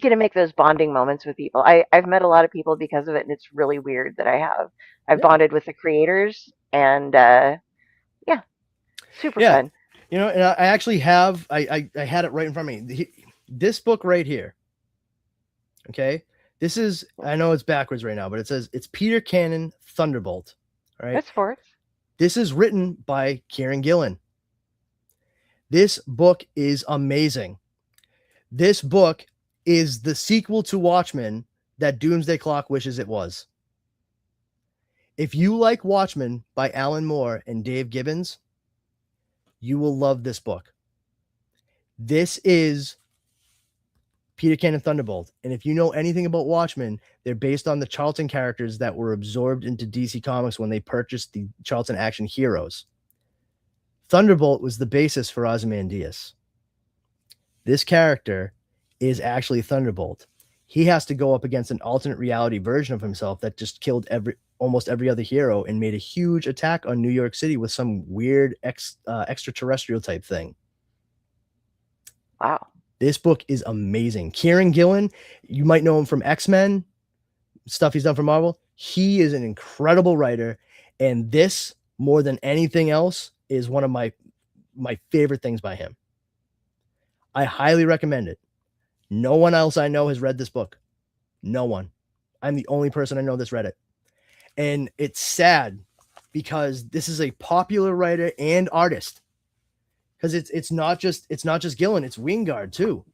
to make those bonding moments with people. I've met a lot of people because of it, and it's really weird that I've bonded with the creators, and super fun. You know, and I actually have I had it right in front of me. This book right here. Okay, this is, I know it's backwards right now, but it says it's Peter Cannon Thunderbolt. All right, That's for it. This is written by Kieran Gillen. This book is amazing. This book is the sequel to Watchmen that Doomsday Clock wishes it was. If you like Watchmen by Alan Moore and Dave Gibbons, you will love this book. This is Peter Cannon Thunderbolt. And if you know anything about Watchmen, they're based on the Charlton characters that were absorbed into DC Comics when they purchased the Charlton Action Heroes. Thunderbolt was the basis for Ozymandias. This character is actually Thunderbolt. He has to go up against an alternate reality version of himself that just killed almost every other hero and made a huge attack on New York City with some weird extraterrestrial type thing. Wow. This book is amazing. Kieran Gillen, you might know him from X-Men, stuff he's done for Marvel. He is an incredible writer, and this, more than anything else, is one of my favorite things by him. I highly recommend it. No one else I know has read this book. No one. I'm the only person I know that's read it. And it's sad because this is a popular writer and artist. Because it's not just Gillen, it's Wingard too.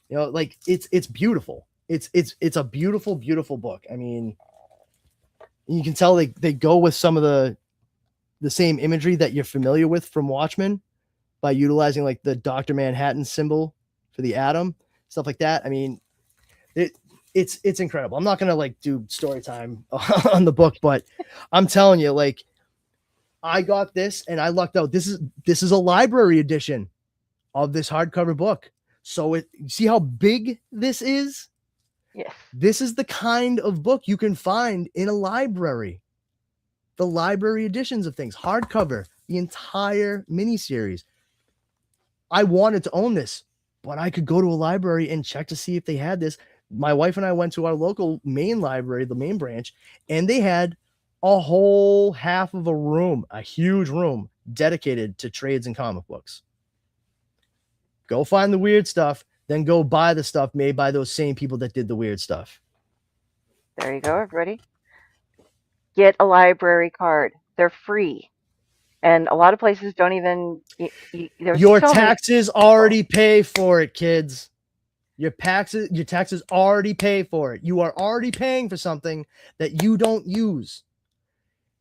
You know, like it's beautiful. It's a beautiful, beautiful book. I mean, you can tell they go with some of the same imagery that you're familiar with from Watchmen by utilizing like the Dr. Manhattan symbol for the atom, stuff like that. I mean, it's incredible. I'm not going to like do story time on the book, but I'm telling you, like, I got this and I lucked out. This is a library edition of this hardcover book. So see how big this is? Yes. This is the kind of book you can find in a library. The library editions of things, hardcover, the entire miniseries. I wanted to own this, but I could go to a library and check to see if they had this. My wife and I went to our local main library, the main branch, and they had a whole half of a room, a huge room dedicated to trades and comic books. Go find the weird stuff, then go buy the stuff made by those same people that did the weird stuff. There you go, everybody. Get a library card. They're free. And a lot of places don't even. There's Your so many taxes people. already pay for it, kids. Your taxes already pay for it. You are already paying for something that you don't use.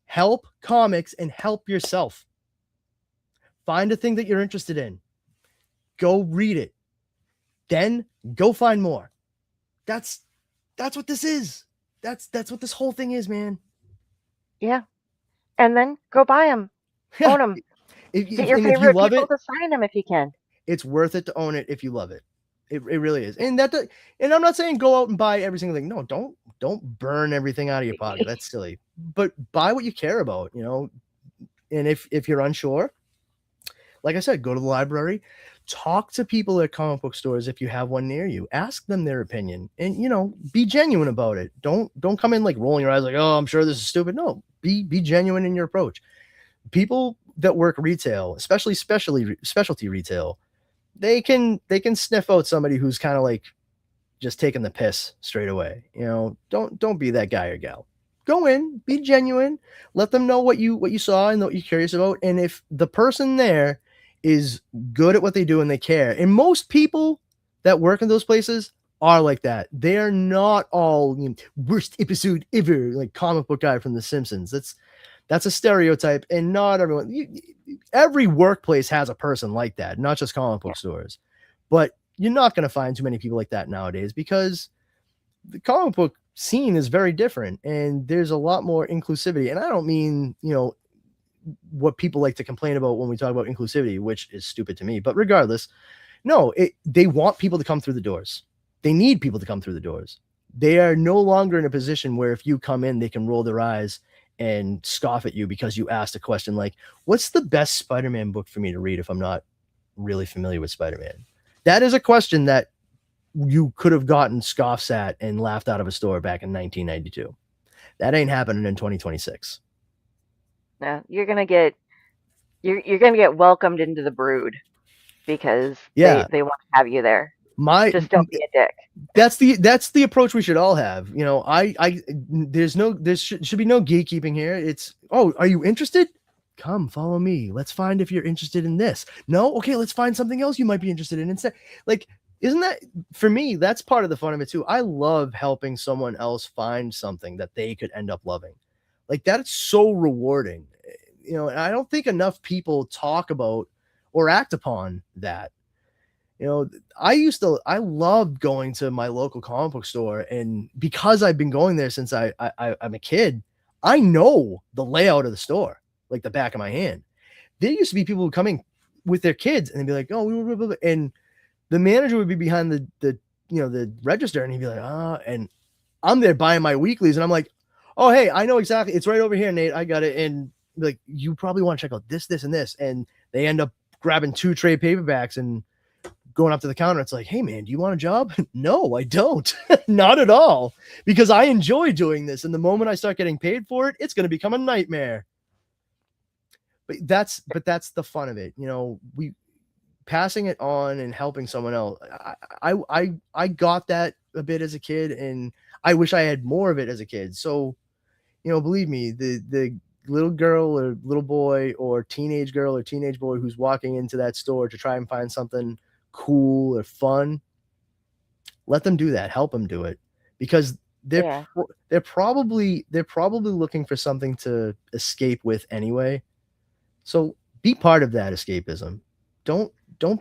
Help comics and help yourself. Find a thing that you're interested in. Go read it. Then go find more. That's what this is. That's what this whole thing is, man. Yeah. And then go buy them. Own them. Get your favorite you love people it, to sign them if you can. it's worth it to own it if you love it. It really is. And and I'm not saying go out and buy every single thing. No, don't burn everything out of your pocket. That's silly. But buy what you care about, you know. And if you're unsure, like I said, go to the library, talk to people at comic book stores if you have one near you. Ask them their opinion, and you know, be genuine about it. Don't come in like rolling your eyes like, oh, I'm sure this is stupid. No, be genuine in your approach. People that work retail, especially specialty retail, they can sniff out somebody who's kind of like just taking the piss straight away. You know, don't be that guy or gal. Go in, be genuine, let them know what you saw and what you're curious about. And if the person there is good at what they do and they care, and most people that work in those places are like that. They are not all, you know, worst episode ever, like comic book guy from The Simpsons. That's a stereotype, and not everyone. Every workplace has a person like that, not just comic book stores. But you're not going to find too many people like that nowadays because the comic book scene is very different, and there's a lot more inclusivity. And I don't mean, you know, what people like to complain about when we talk about inclusivity, which is stupid to me. But regardless, no, they want people to come through the doors. They need people to come through the doors. They are no longer in a position where if you come in, they can roll their eyes and scoff at you because you asked a question like, what's the best Spider-Man book for me to read if I'm not really familiar with Spider-Man? That is a question that you could have gotten scoffs at and laughed out of a store back in 1992. That ain't happening in 2026. No, you're gonna get welcomed into the brood because they want to have you there. Just don't be a dick. That's the approach we should all have. You know, there should be no gatekeeping here. It's, oh, are you interested? Come follow me. Let's find if you're interested in this. No? Okay, let's find something else you might be interested in instead. Like, isn't that, for me, that's part of the fun of it too. I love helping someone else find something that they could end up loving. Like, that's so rewarding. You know, and I don't think enough people talk about or act upon that. You know, I loved going to my local comic book store, and because I've been going there since I'm a kid, I know the layout of the store like the back of my hand. There used to be people who come in with their kids and they'd be like, oh, and the manager would be behind the register, and he'd be like, and I'm there buying my weeklies, and I'm like, oh, hey, I know exactly, it's right over here, Nate, I got it. And like, you probably want to check out this and this, and they end up grabbing 2 trade paperbacks and going up to the counter. It's like, hey man, do you want a job? No, I don't. Not at all, because I enjoy doing this, and the moment I start getting paid for it, it's going to become a nightmare. But that's the fun of it. You know, we passing it on and helping someone else. I got that a bit as a kid, and I wish I had more of it as a kid. So, you know, believe me, the little girl or little boy or teenage girl or teenage boy who's walking into that store to try and find something cool or fun, let them do that. Help them do it, because they're probably looking for something to escape with anyway. So be part of that escapism. Don't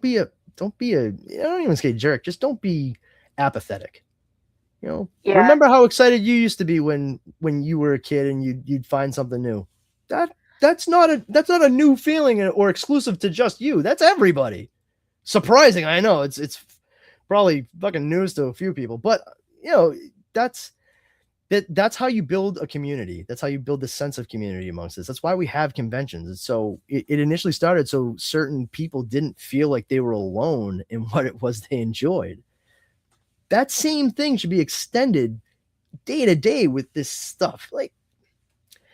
be a I don't even say jerk. Just don't be apathetic. You know, remember how excited you used to be when you were a kid and you'd find something new. That's not a new feeling or exclusive to just you. That's everybody. Surprising, I know. It's probably fucking news to a few people, but you know, that's how you build a community. That's how you build the sense of community amongst us. That's why we have conventions. And so it initially started so certain people didn't feel like they were alone in what it was they enjoyed. That same thing should be extended day to day with this stuff. Like,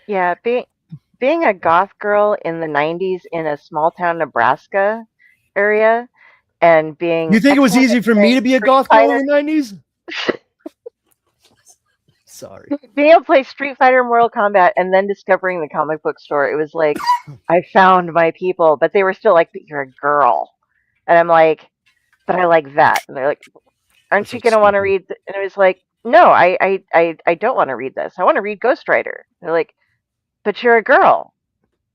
yeah, being a goth girl in the 90s in a small town Nebraska area, and being You think it was excellent easy at for me to be a Street goth girl Fighter. in the 90s? Sorry. Being able to play Street Fighter, Mortal Kombat, and then discovering the comic book store, it was like I found my people, but they were still like, "But you're a girl," and I'm like, "But I like that." And they're like, That's "Aren't so you gonna want to stupid. read?" And it was like, "No, I don't want to read this. I want to read Ghost Rider." They're like, "But you're a girl."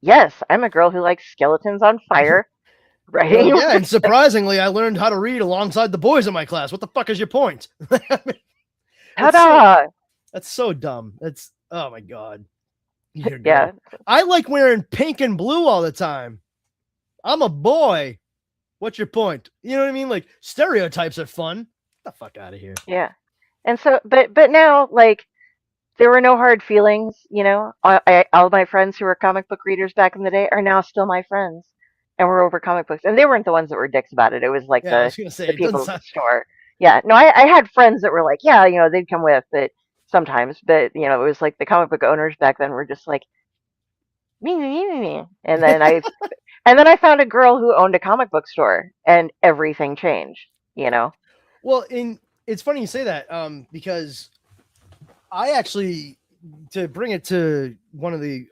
Yes, I'm a girl who likes skeletons on fire, They're like, writing. yeah, and surprisingly, I learned how to read alongside the boys in my class. What the fuck is your point? That's so Ta-da! that's so dumb. That's oh my god. You're a Yeah, girl. I like wearing pink and blue all the time. I'm a boy. What's your point? You know what I mean? Like stereotypes are fun. Get the fuck out of here. yeah. And so, but now, like, there were no hard feelings. All my friends who were comic book readers back in the day are now still my friends, and we're over comic books. And they weren't the ones that were dicks about it. It was like Yeah, I the was gonna say the it doesn't people at the sound. store. Yeah, no, I had friends that were like, yeah, they'd come with, but sometimes, but it was like the comic book owners back then were just like me, me, me, me. And then I found a girl who owned a comic book store, and everything changed. You know? Well, it's funny you say that, because I actually, to bring it to one of the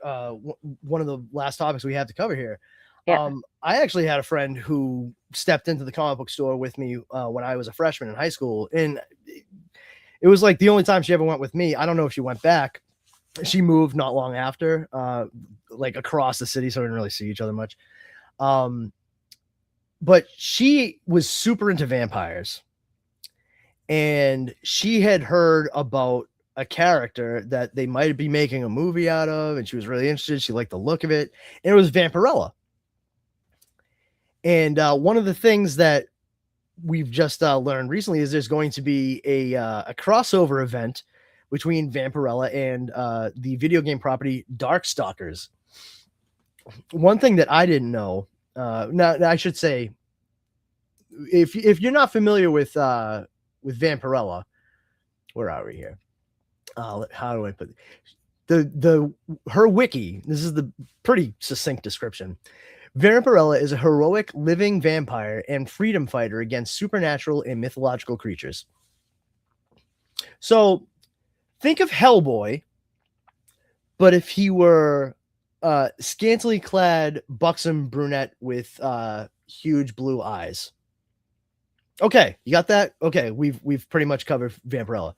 last topics we have to cover here. Yeah. I actually had a friend who stepped into the comic book store with me when I was a freshman in high school, and it was like the only time she ever went with me. I don't know if she went back. She moved not long after, like across the city, so we didn't really see each other much. But she was super into vampires, and she had heard about a character that they might be making a movie out of, and she was really interested. She liked the look of it, and it was Vampirella. And one of the things that we've just learned recently is there's going to be a crossover event between Vampirella and the video game property Darkstalkers. One thing that I didn't know, now I should say, if you're not familiar with Vampirella, where are we here? How do I put her wiki? This is the pretty succinct description. Vampirella is a heroic living vampire and freedom fighter against supernatural and mythological creatures. So think of Hellboy, but if he were scantily clad, buxom brunette with huge blue eyes. Okay, you got that? Okay, we've pretty much covered Vampirella.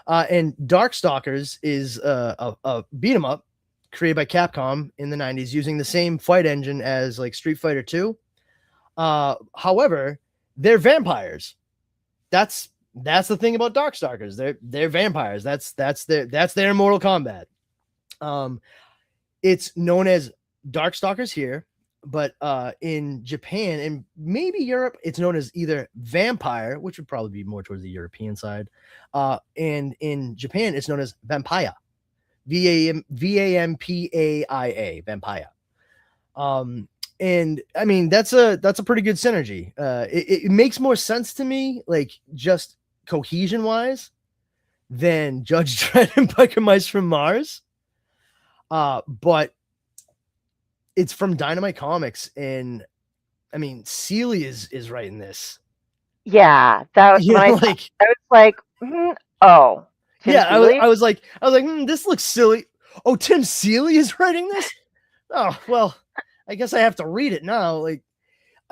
And Darkstalkers is a beat 'em up created by Capcom in the 90s using the same fight engine as like Street Fighter 2. However, they're vampires. That's the thing about Darkstalkers. They're vampires. That's their Mortal Kombat. It's known as Darkstalkers here, but in Japan and maybe Europe, it's known as either Vampire, which would probably be more towards the European side. And in Japan, it's known as Vampire. Vampaia, Vampire. And I mean that's a pretty good synergy. It makes more sense to me, like just cohesion wise, than Judge Dredd and Biker Mice from Mars. But it's from Dynamite Comics, and I mean Seeley is writing this. Yeah, that You when know, I was like, oh, Tim yeah, Seeley? I was like, this looks silly. Oh, Tim Seeley is writing this? Oh, well, I guess I have to read it now. Like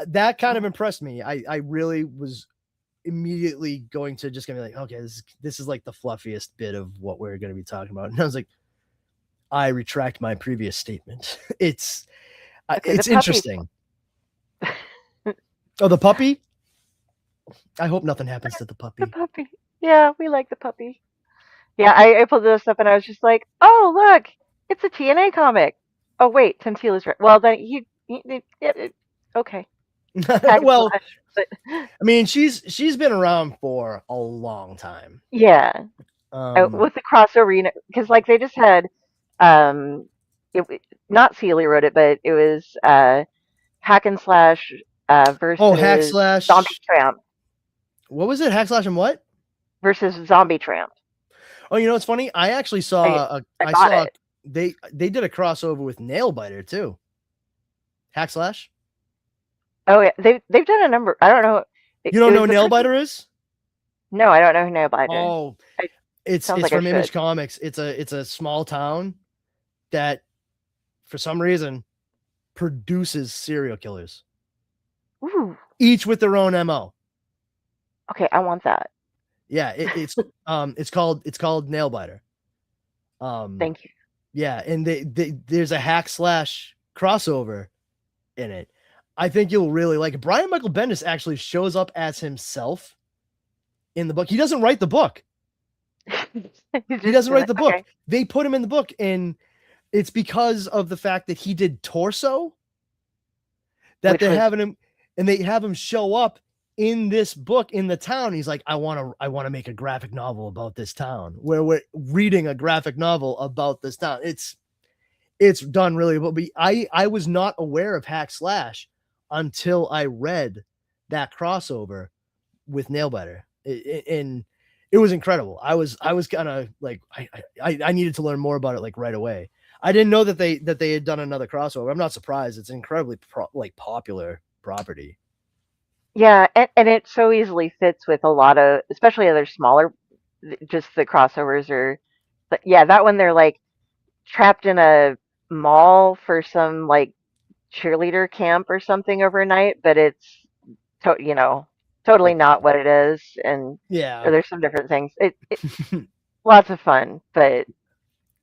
that kind of impressed me. I really was immediately going to just gonna be like, okay, this is like the fluffiest bit of what we're gonna be talking about. And I was like, I retract my previous statement. It's interesting. Oh, the puppy? I hope nothing happens to the puppy. The puppy. Yeah, we like the puppy. Yeah, I pulled this up and I was just like, oh, look, it's a TNA comic. Oh, wait, Tim Seeley's right. Well, then okay. Well, Slash, but I mean, she's been around for a long time. yeah, with the crossover, because like they just had, not Seeley wrote it, but it was Hack and Slash versus Hack Slash. Zombie Tramp. What was it? Hack Slash and what? Versus Zombie Tramp. Oh, you know what's funny? I actually saw they did a crossover with Nailbiter too. Hack Slash. Oh yeah, they've done a number. I don't know. You It don't know was who the person. Nailbiter is? No, I don't know who Nailbiter. Oh, It sounds it's like I from should. Image Comics. It's a small town that for some reason produces serial killers, Ooh, each with their own MO. okay, I want that. Yeah, it's called Nailbiter. Thank you. Yeah, and there's a hack slash crossover in it. I think you'll really like it. Brian Michael Bendis actually shows up as himself in the book. He doesn't write the book. He's He just doesn't in write it. the book. Okay. They put him in the book, and it's because of the fact that he did Torso that Which they're was having him, and they have him show up in this book in the town. He's like, I want to make a graphic novel about this town, where we're reading a graphic novel about this town. It's done really well. But I was not aware of Hack Slash until I read that crossover with Nailbiter, and it was incredible. I was kind of like I needed to learn more about it like right away. I didn't know that they had done another crossover. I'm not surprised. It's an incredibly popular property. yeah, and it so easily fits with a lot of, especially other smaller, just the crossovers are. But yeah, that one they're like trapped in a mall for some like cheerleader camp or something overnight, but it's totally not what it is, and or Yeah, there's some different things. It lots of fun, but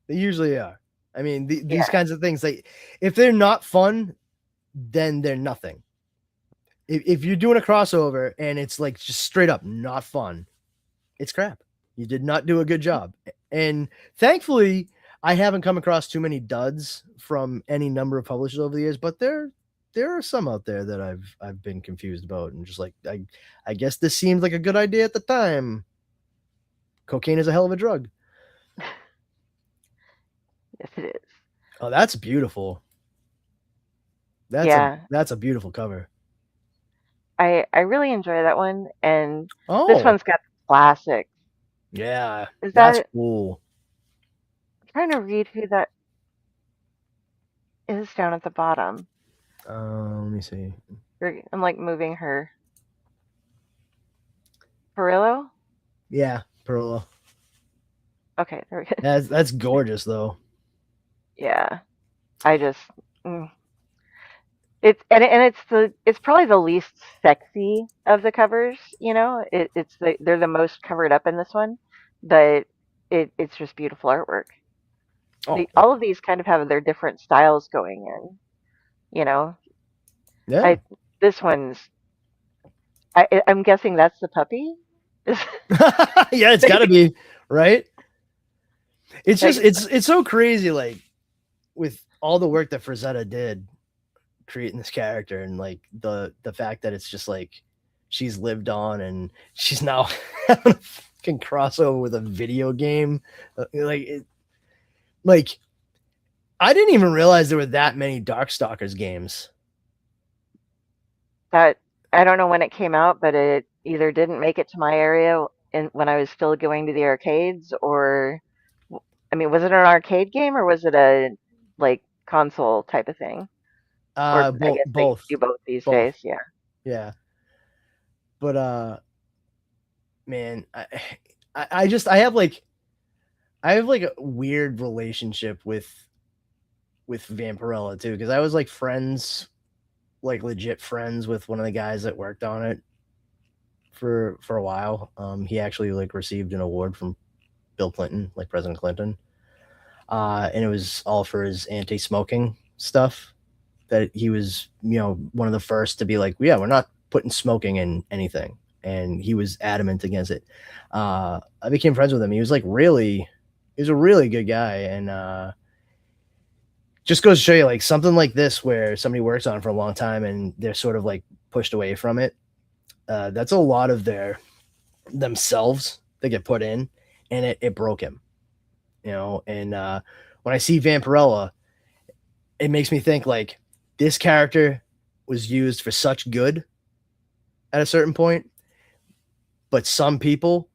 they usually are. I mean, these yeah, kinds of things, if they're not fun, then they're nothing. If you're doing a crossover and it's like just straight up not fun, it's crap. You did not do a good job. And thankfully, I haven't come across too many duds from any number of publishers over the years, but there are some out there that I've been confused about and just like I guess this seemed like a good idea at the time. Cocaine is a hell of a drug. yes it is. Oh, that's beautiful. Yeah, That's a beautiful cover. I really enjoy that one, and this Oh, one's got classic. yeah, Is that's that cool. I'm trying to read who that is down at the bottom? Let me see. I'm like moving her. Perillo? Yeah, Perla. Okay, there we go. That's gorgeous though. Yeah, I just mm. And it's probably the least sexy of the covers. They're the most covered up in this one, but it's just beautiful artwork. Oh, All of these kind of have their different styles going in. You know, yeah. I this one's I'm guessing that's the puppy. Yeah, it's got to be, right? It's just Like, it's so crazy like with all the work that Frazetta did creating this character and like the fact that it's just like she's lived on and she's now having a fucking crossover with a video game. Like I didn't even realize there were that many Darkstalkers games. that I don't know when it came out, but it either didn't make it to my area when I was still going to the arcades, or I mean, was it an arcade game or was it a like console type of thing? Or I guess they Both. do both these Both. days. Yeah. Yeah. But man, I have like a weird relationship with Vampirella too, because I was like friends, like legit friends with one of the guys that worked on it for a while. He actually like received an award from Bill Clinton, like President Clinton. And it was all for his anti-smoking stuff. That he was, one of the first to be like, yeah, we're not putting smoking in anything, and he was adamant against it. I became friends with him. He was a really good guy, and just goes to show you, like something like this, where somebody works on it for a long time and they're sort of like pushed away from it. That's a lot of themselves that get put in, and it broke him, And when I see Vampirella, it makes me think like this character was used for such good at a certain point, but some people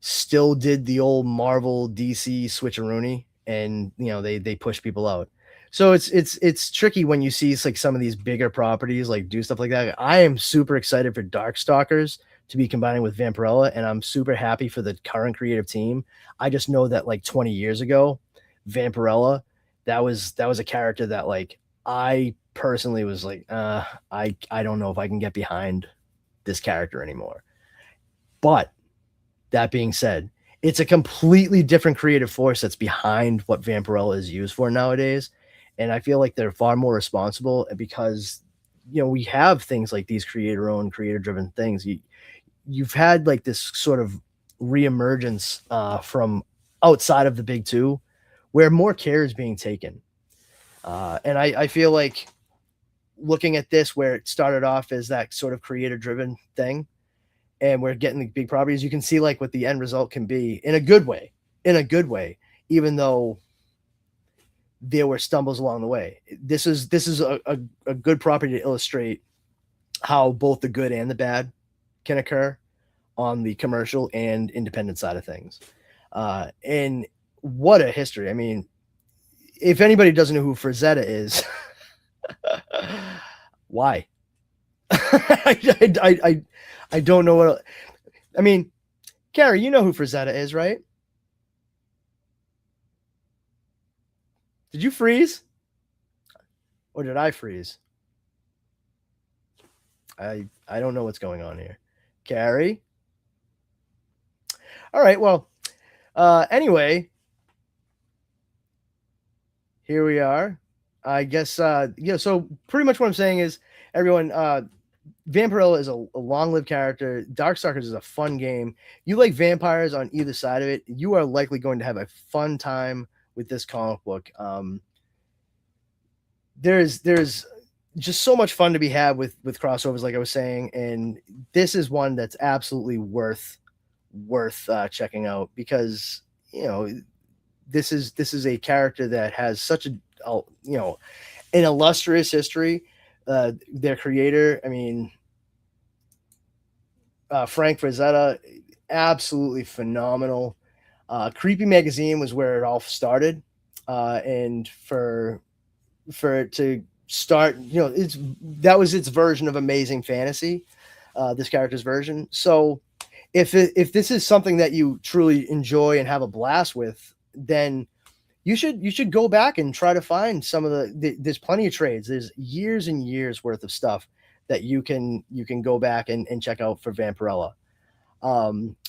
still did the old Marvel DC switcheroony, and they push people out. So it's tricky when you see like some of these bigger properties like do stuff like that. I am super excited for Darkstalkers to be combining with Vampirella, and I'm super happy for the current creative team. I just know that like 20 years ago, Vampirella, that was a character that like I personally was like, I don't know if I can get behind this character anymore. But that being said, it's a completely different creative force that's behind what Vampirella is used for nowadays. And I feel like they're far more responsible because, we have things like these creator owned, creator driven things. You've had like this sort of reemergence from outside of the big two where more care is being taken. And I feel like looking at this, where it started off as that sort of creator driven thing, and we're getting the big properties, you can see like what the end result can be in a good way, even though there were stumbles along the way. This is a good property to illustrate how both the good and the bad can occur on the commercial and independent side of things. And what a history. I mean, if anybody doesn't know who Frazetta is, why? I don't know what. I mean, Kari, you know who Frazetta is, right? Did you freeze? Or did I freeze? I don't know what's going on here. Kari? All right, well, anyway, here we are. I guess, so pretty much what I'm saying is, everyone, Vampirella is a long-lived character. Darkstalkers is a fun game. You like vampires on either side of it, you are likely going to have a fun time with this comic book. There's just so much fun to be had with crossovers, like I was saying, and this is one that's absolutely worth checking out because this is a character that has such an illustrious history. Their creator, I mean, Frank Frazetta, absolutely phenomenal. Creepy Magazine was where it all started, and for it to start, that was its version of Amazing Fantasy, this character's version. So if this is something that you truly enjoy and have a blast with, then you should go back and try to find some of there's plenty of trades. There's years and years worth of stuff that you can go back and check out for Vampirella.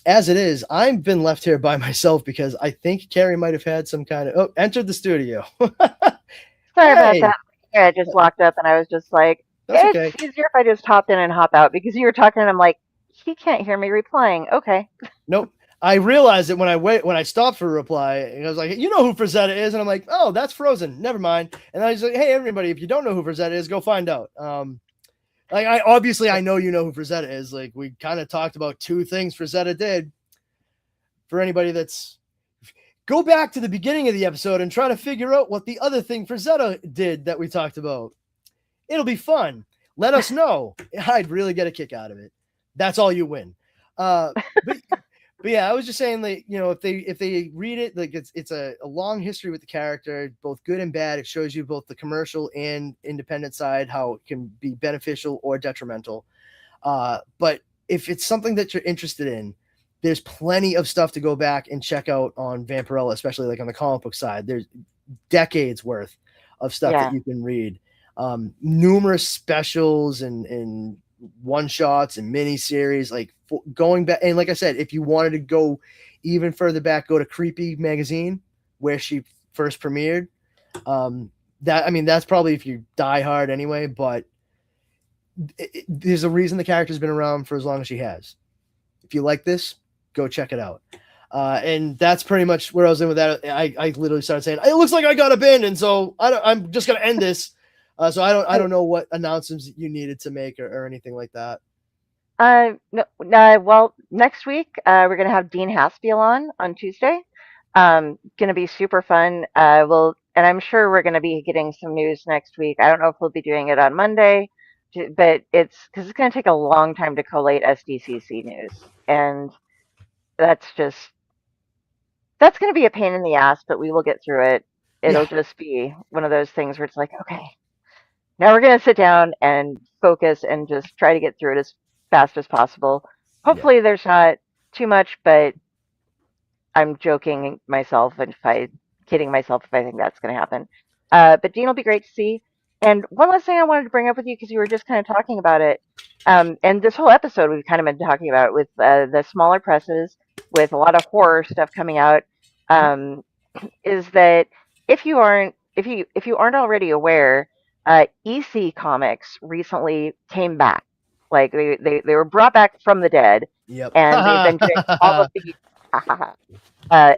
As it is, I've been left here by myself because I think Kari might have had some kind of entered the studio. Sorry about Hey, that. Yeah, I just locked up and I was just like, that's it's okay. easier if I just hop in and hop out because you were talking and I'm like, he can't hear me replying. Okay. Nope. I realized it when I stopped for a reply, and I was like, "You know who Frazetta is?" And I'm like, "Oh, that's Frozen. Never mind." And I was like, "Hey, everybody, if you don't know who Frazetta is, go find out." Like I know you know who Frazetta is. Like we kind of talked about two things Frazetta did. For anybody that's go back to the beginning of the episode and try to figure out what the other thing Frazetta did that we talked about. It'll be fun. Let us know. I'd really get a kick out of it. That's all you win. But yeah, I was just saying, like, if they read it, like it's a long history with the character, both good and bad. It shows you both the commercial and independent side, how it can be beneficial or detrimental. But if it's something that you're interested in, there's plenty of stuff to go back and check out on Vampirella, especially like on the comic book side. There's decades worth of stuff that Yeah. you can read. Numerous specials and one shots and mini series, like going back. And like I said, if you wanted to go even further back, go to Creepy Magazine where she first premiered. That's probably if you die hard anyway, but there's a reason the character's been around for as long as she has. If you like this, go check it out. And that's pretty much where I was in with that. I literally started saying, it looks like I got abandoned, so I'm just going to end this. So I don't know what announcements you needed to make or anything like that. No, well, next week we're gonna have Dean Haspiel on Tuesday. Gonna be super fun. And I'm sure we're gonna be getting some news next week. I don't know if we'll be doing it on Monday, but it's because it's gonna take a long time to collate SDCC news, and that's just that's gonna be a pain in the ass, but we will get through it. it'll just be one of those things where it's like, okay, now we're gonna sit down and focus and just try to get through it as fast as possible. Yeah. Hopefully, there's not too much, but I'm joking myself and if I kidding myself if I think that's going to happen. But Dean will be great to see. And one last thing I wanted to bring up with you because you were just kind of talking about it. And this whole episode we've kind of been talking about it with the smaller presses, with a lot of horror stuff coming out. Um, is that if you aren't already aware, EC Comics recently came back. Like they were brought back from the dead, Yep. and they've been doing all of the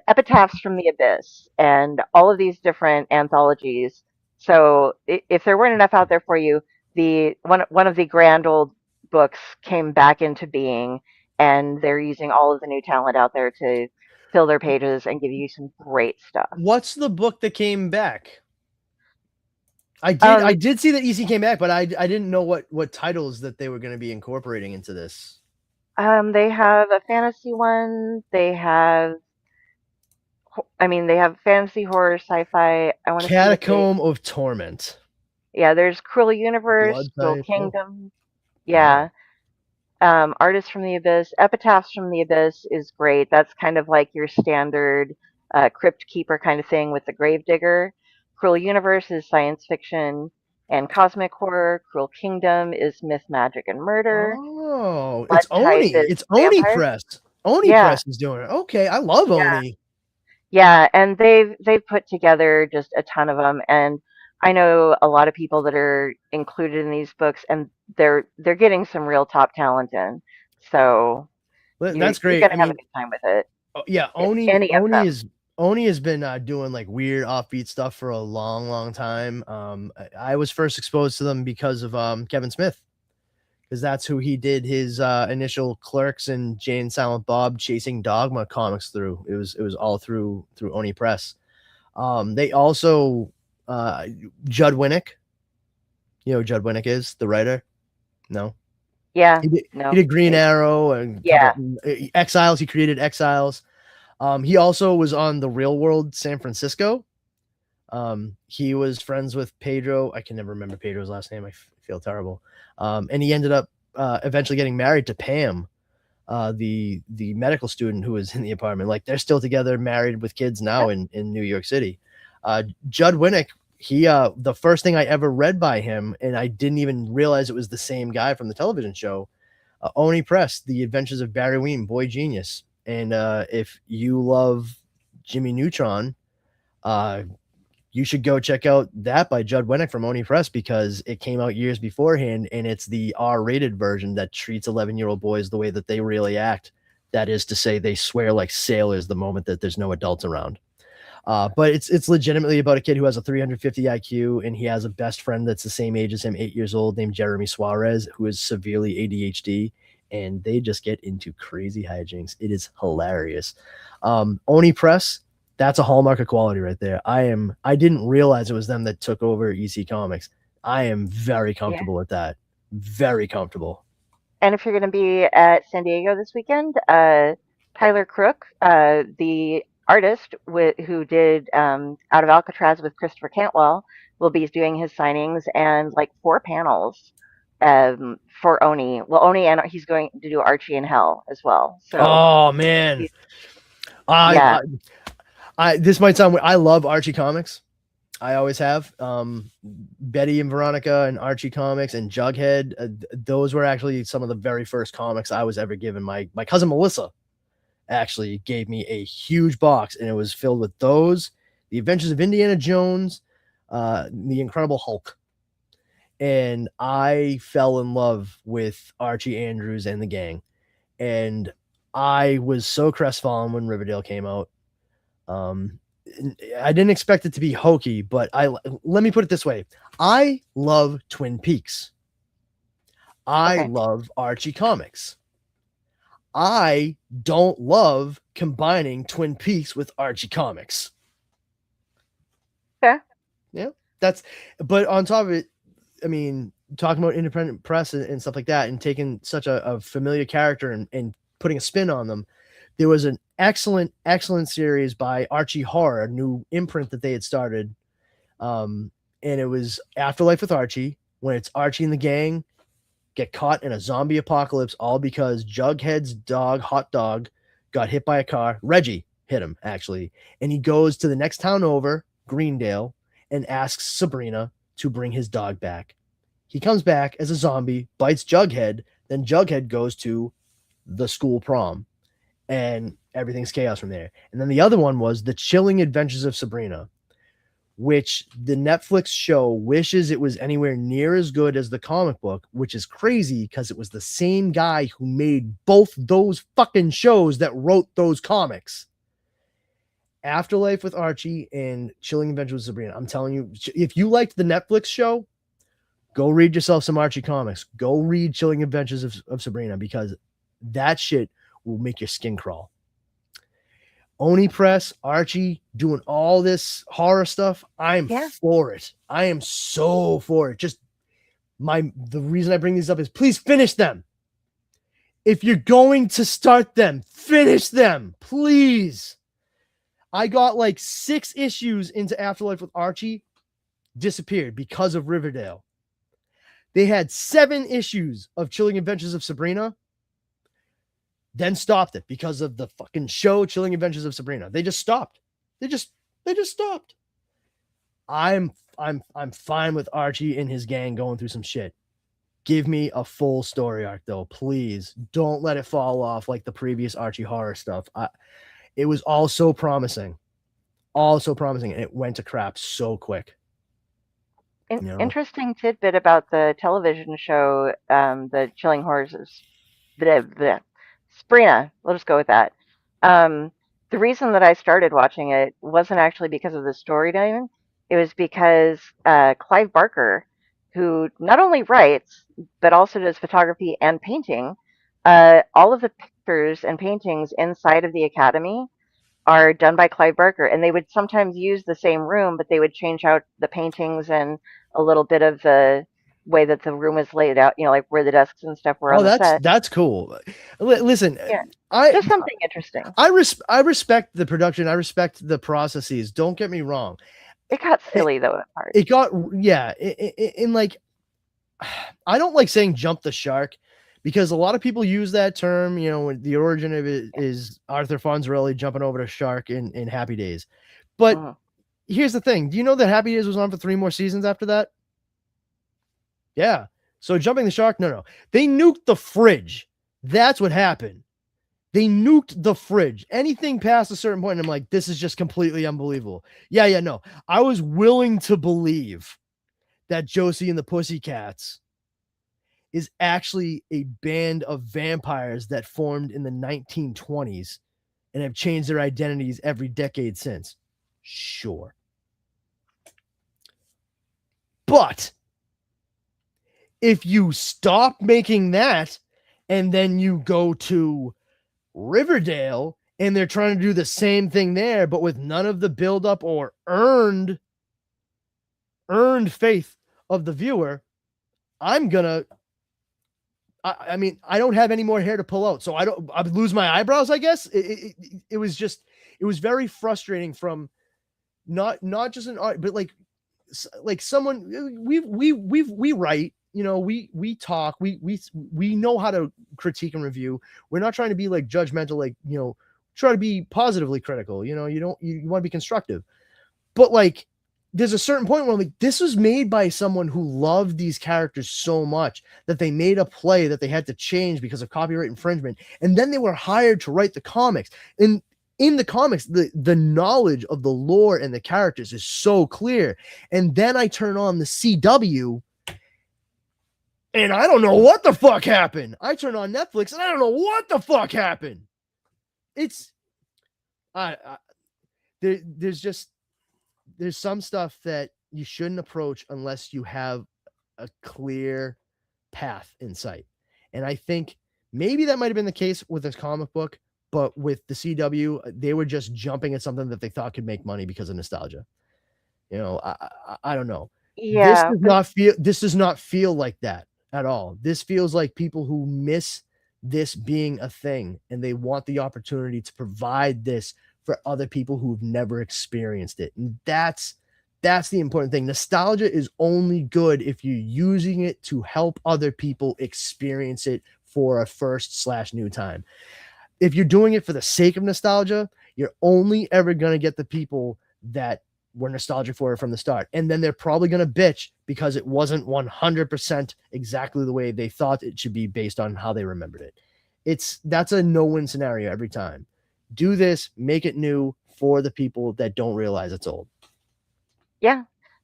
epitaphs from the abyss and all of these different anthologies. So if there weren't enough out there for you, the one of the grand old books came back into being, and they're using all of the new talent out there to fill their pages and give you some great stuff. What's the book that came back? I did see that EC came back, but I didn't know what titles that they were going to be incorporating into this. They have a fantasy one. They have fantasy, horror, sci-fi. I want to see Catacomb of Torment. Yeah, there's Cruel Universe, Blood Cruel type. Kingdom. Yeah. Artists from the Abyss. Epitaphs from the Abyss is great. That's kind of like your standard Crypt Keeper kind of thing with the Gravedigger. Cruel Universe is science fiction and cosmic horror. Cruel Kingdom is myth, magic, and murder. Oh, Blood it's Oni. type is It's Oni vampire. Press. Oni Yeah. Press is doing it. Okay, I love Yeah. Oni. Yeah, and they've put together just a ton of them, and I know a lot of people that are included in these books, and they're getting some real top talent in. So That's you're great. gonna I have a mean, good time with it. yeah, Oni Any of them. Oni has been doing like weird offbeat stuff for a long time. I was first exposed to them because of Kevin Smith, because that's who he did his initial Clerks and Jane Silent Bob Chasing Dogma comics through. It was all through Oni Press. They also Judd Winnick. You know who Judd Winnick is, the writer? No. Yeah. He No. did Green Arrow and Yeah. Exiles. He created Exiles. He also was on The Real World San Francisco. He was friends with Pedro. I can never remember Pedro's last name. I feel terrible. And he ended up eventually getting married to Pam, the medical student who was in the apartment. Like they're still together, married with kids now in New York City. Judd Winnick, he the first thing I ever read by him, and I didn't even realize it was the same guy from the television show, Oni Press, The Adventures of Barry Ween, Boy Genius. And if you love Jimmy Neutron, you should go check out that by Judd Winnick from Oni Press, because it came out years beforehand, and it's the R-rated version that treats 11-year-old boys the way that they really act. That is to say, they swear like sailors the moment that there's no adults around. But it's legitimately about a kid who has a 350 IQ, and he has a best friend that's the same age as him, 8 years old, named Jeremy Suarez, who is severely ADHD, and they just get into crazy hijinks. It is hilarious. Oni Press, that's a hallmark of quality right there. I didn't realize it was them that took over EC Comics. I am very comfortable with that. Very comfortable. And if you're going to be at San Diego this weekend, Tyler Crook, the artist who did Out of Alcatraz with Christopher Cantwell, will be doing his signings and like 4 panels for Oni. Well, Oni, and he's going to do Archie in Hell as well. So, oh man, yeah. This might sound weird. I love Archie comics. I always have. Betty and Veronica and Archie comics and Jughead. Those were actually some of the very first comics I was ever given. My cousin Melissa actually gave me a huge box, and it was filled with those, The Adventures of Indiana Jones, The Incredible Hulk. And I fell in love with Archie Andrews and the gang. And I was so crestfallen when Riverdale came out. I didn't expect it to be hokey, but let me put it this way. I love Twin Peaks. I love Archie comics. I don't love combining Twin Peaks with Archie comics. Yeah. But on top of it, I mean, talking about independent press and stuff like that, and taking such a familiar character and putting a spin on them. There was an excellent series by Archie Horror, a new imprint that they had started. And it was Afterlife with Archie, when it's Archie and the gang get caught in a zombie apocalypse, all because Jughead's dog, Hot Dog, got hit by a car. Reggie hit him, actually. And he goes to the next town over, Greendale, and asks Sabrina to bring his dog back. He comes back as a zombie, bites Jughead, then Jughead goes to the school prom, and everything's chaos from there. And then the other one was The Chilling Adventures of Sabrina, which the Netflix show wishes it was anywhere near as good as the comic book, which is crazy because it was the same guy who made both those fucking shows that wrote those comics. Afterlife with Archie and Chilling Adventures of Sabrina. I'm telling you, if you liked the Netflix show, go read yourself some Archie comics. Go read Chilling Adventures of Sabrina, because that shit will make your skin crawl. Oni Press, Archie doing all this horror stuff. I'm for it. I am so for it. Just the reason I bring these up is please finish them. If you're going to start them, finish them, please. I got like 6 issues into Afterlife with Archie, disappeared because of Riverdale. They had 7 issues of Chilling Adventures of Sabrina, then stopped it because of the fucking show Chilling Adventures of Sabrina. They just stopped. They just stopped. I'm fine with Archie and his gang going through some shit. Give me a full story arc though, please. Don't let it fall off like the previous Archie Horror stuff. It was all so promising. And it went to crap so quick. Interesting tidbit about the television show, the Chilling Horrors of Sabrina. We'll just go with that. The reason that I started watching it wasn't actually because of the storyline. It was because Clive Barker, who not only writes but also does photography and painting, all of the pictures and paintings inside of the Academy are done by Clive Barker, and they would sometimes use the same room, but they would change out the paintings and a little bit of the way that the room is laid out, like where the desks and stuff were on the set. That's cool. Listen, just something interesting. I respect the production. I respect the processes. Don't get me wrong. It got silly though at parts. It got in like, I don't like saying jump the shark, because a lot of people use that term. The origin of it is Arthur Fonzarelli jumping over the shark in Happy Days. But here's the thing. Do you know that Happy Days was on for 3 more seasons after that? Yeah. So jumping the shark? No. They nuked the fridge. That's what happened. They nuked the fridge. Anything past a certain point, I'm like, this is just completely unbelievable. Yeah, no. I was willing to believe that Josie and the Pussycats is actually a band of vampires that formed in the 1920s and have changed their identities every decade since. Sure. But if you stop making that and then you go to Riverdale and they're trying to do the same thing there, but with none of the buildup or earned faith of the viewer, I don't have any more hair to pull out. So I lose my eyebrows, I guess. It was very frustrating from not just an art, but like someone we write, we talk, we know how to critique and review. We're not trying to be like judgmental, try to be positively critical. You want to be constructive, but like, there's a certain point where this was made by someone who loved these characters so much that they made a play that they had to change because of copyright infringement. And then they were hired to write the comics. And in the comics, the knowledge of the lore and the characters is so clear. And then I turn on the CW and I don't know what the fuck happened. I turn on Netflix and I don't know what the fuck happened. There's some stuff that you shouldn't approach unless you have a clear path in sight. And I think maybe that might have been the case with this comic book, but with the CW, they were just jumping at something that they thought could make money because of nostalgia. I don't know. Yeah. This does not feel like that at all. This feels like people who miss this being a thing, and they want the opportunity to provide this for other people who've never experienced it. And that's the important thing. Nostalgia is only good if you're using it to help other people experience it for a first/new time. If you're doing it for the sake of nostalgia, you're only ever going to get the people that were nostalgic for it from the start. And then they're probably going to bitch because it wasn't 100% exactly the way they thought it should be based on how they remembered it. That's a no-win scenario every time. Do this, make it new for the people that don't realize it's old. Yeah.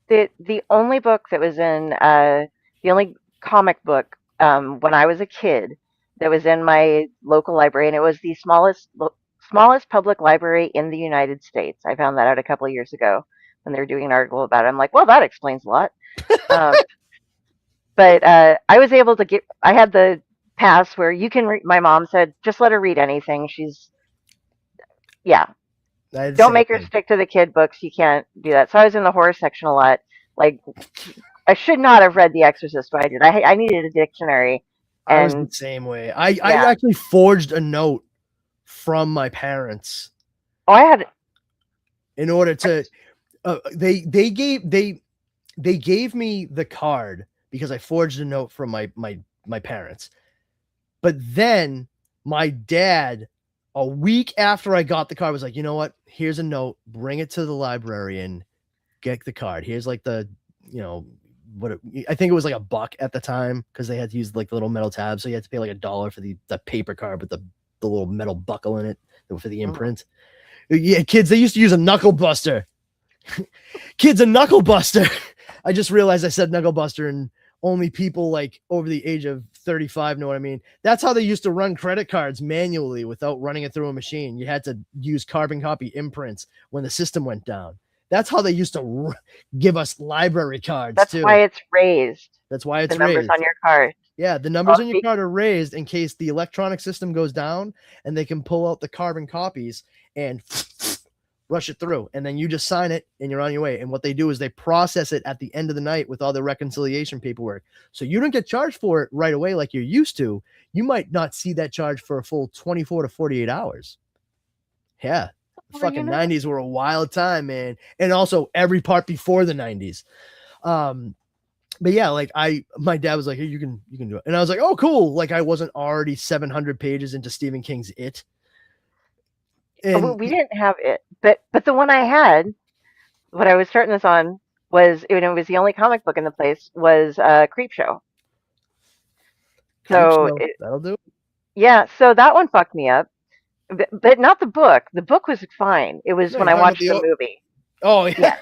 The only book that was in the only comic book when I was a kid that was in my local library, and it was the smallest public library in the United States. I found that out a couple of years ago when they were doing an article about it. I'm like, well, that explains a lot. Um, but I was able to get. I had the pass where you can read. My mom said, just let her read anything. Yeah, don't make her stick to the kid books. You can't do that. So I was in the horror section a lot. Like, I should not have read The Exorcist, but I did. I needed a dictionary, I was the and same way. I actually forged a note from my parents. Oh, I had. In order to, they gave me the card because I forged a note from my parents. But then my dad, a week after I got the card, was like, you know what? Here's a note. Bring it to the librarian. Get the card. Here's like the, I think it was like $1 at the time because they had to use like the little metal tab. So you had to pay like $1 for the paper card with the little metal buckle in it for the imprint. Yeah, kids, they used to use a knuckle buster. Kids, a knuckle buster. I just realized I said knuckle buster, and only people like over the age of 35 know what I mean. That's how they used to run credit cards manually without running it through a machine. You had to use carbon copy imprints when the system went down. That's how they used to give us library cards. That's too. Why it's raised. That's why it's the numbers raised on your card. Yeah, the numbers on your card are raised in case the electronic system goes down, and they can pull out the carbon copies and rush it through. And then you just sign it and you're on your way. And what they do is they process it at the end of the night with all the reconciliation paperwork. So you don't get charged for it right away like you're used to. You might not see that charge for a full 24 to 48 hours. Yeah. The fucking 90s were a wild time, man. And also every part before the 90s. But yeah, like my dad was like, hey, you can do it. And I was like, oh, cool. Like I wasn't already 700 pages into Stephen King's It. And we didn't have it, but the one I had, what I was starting this on was, it was the only comic book in the place, was Creepshow. So that'll do. Yeah, so that one fucked me up, but not the book. The book was fine. It was when I watched the movie. Oh yeah,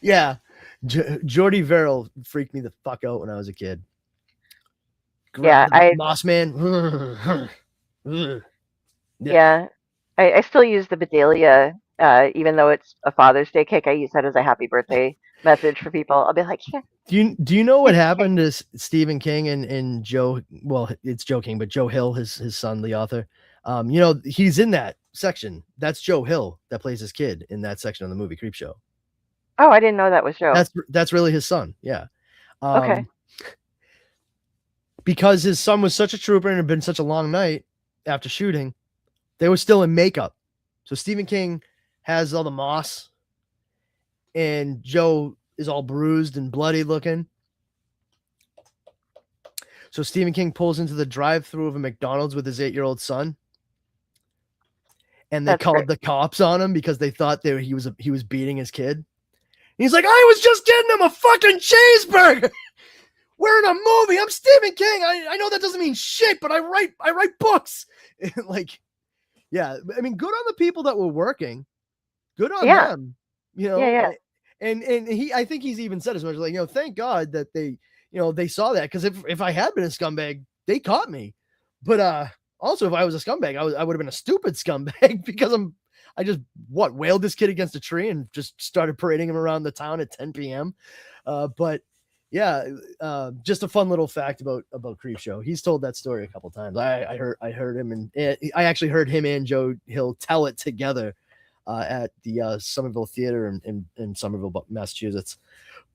yeah. Jordy Verrill freaked me the fuck out when I was a kid. Yeah, Moss Man. Yeah. I still use the Bedelia, even though it's a Father's Day cake. I use that as a happy birthday message for people. I'll be like, yeah. Do you know what happened to Stephen King and Joe? Well, it's Joe King, but Joe Hill, his son, the author. He's in that section. That's Joe Hill that plays his kid in that section of the movie Creepshow. Oh, I didn't know that was Joe. That's really his son. Yeah. Okay. Because his son was such a trooper and it had been such a long night after shooting, they were still in makeup. So Stephen King has all the moss, and Joe is all bruised and bloody looking. So Stephen King pulls into the drive-thru of a McDonald's with his 8-year-old son. And they called the cops on him because they thought he was beating his kid. And he's like, I was just getting him a fucking cheeseburger. We're in a movie. I'm Stephen King. I know that doesn't mean shit, but I write books. Like, yeah, I mean, good on the people that were working. Good on them. Yeah. And I think he's even said as much, like, thank God that they saw that, because if I had been a scumbag, they caught me. But also, if I was a scumbag, I would have been a stupid scumbag because I just wailed this kid against a tree and just started parading him around the town at 10 p.m. But yeah, just a fun little fact about Creepshow. He's told that story a couple times. I heard him, and I actually heard him and Joe Hill tell it together at the Somerville Theater in Somerville, Massachusetts.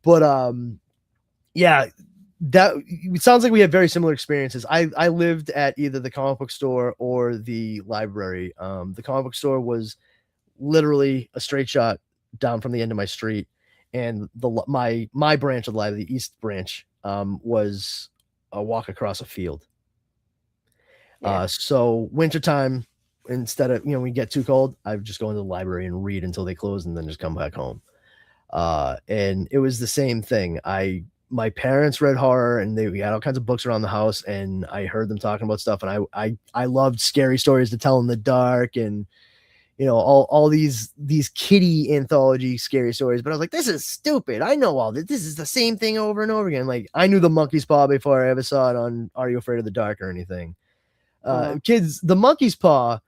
But yeah, that it sounds like we have very similar experiences. I lived at either the comic book store or the library. The comic book store was literally a straight shot down from the end of my street, and my branch of the library, the East branch, was a walk across a field. Yeah. So wintertime, instead of we get too cold, I would just go into the library and read until they closed, and then just come back home. And it was the same thing. My parents read horror, and we had all kinds of books around the house, and I heard them talking about stuff, and I loved scary stories to tell in the dark, and all these kiddie anthology scary stories. But I was like, this is stupid. I know all this. This is the same thing over and over again. Like, I knew the Monkey's Paw before I ever saw it on Are You Afraid of the Dark or anything. Kids, the Monkey's Paw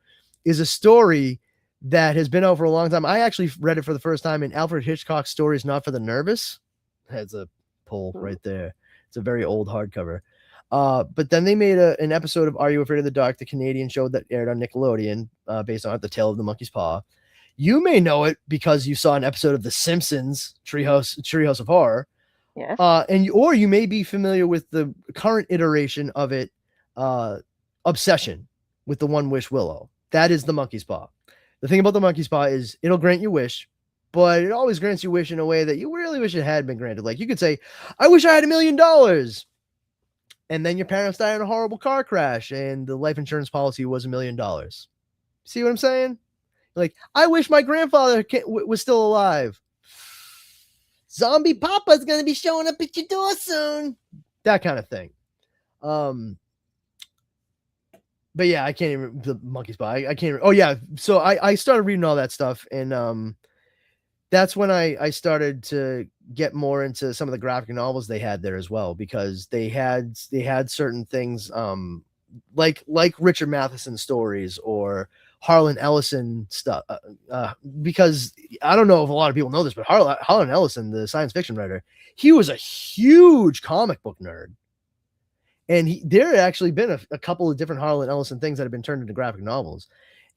is a story that has been out for a long time. I actually read it for the first time in Alfred Hitchcock's Stories Not for the Nervous. It has a pull right there. It's a very old hardcover. But then they made an episode of Are You Afraid of the Dark, the Canadian show that aired on Nickelodeon, based on it, The Tale of the Monkey's Paw. You may know it because you saw an episode of The Simpsons, Treehouse of Horror. Yes. Or you may be familiar with the current iteration of it, Obsession, with the One Wish Willow. That is the Monkey's Paw. The thing about the Monkey's Paw is it'll grant you wish, but it always grants you wish in a way that you really wish it had been granted. Like, you could say, I wish I had $1 million. And then your parents died in a horrible car crash, and the life insurance policy was $1 million. See what I'm saying? Like, I wish my grandfather was still alive. Zombie Papa's going to be showing up at your door soon. That kind of thing. But yeah, I can't even, the Monkey's Paw. I can't even, oh yeah. So I started reading all that stuff, and that's when I started to get more into some of the graphic novels they had there as well, because they had certain things, like Richard Matheson stories or Harlan Ellison stuff, because I don't know if a lot of people know this, but Harlan Ellison, the science fiction writer, he was a huge comic book nerd. And there had actually been a couple of different Harlan Ellison things that have been turned into graphic novels.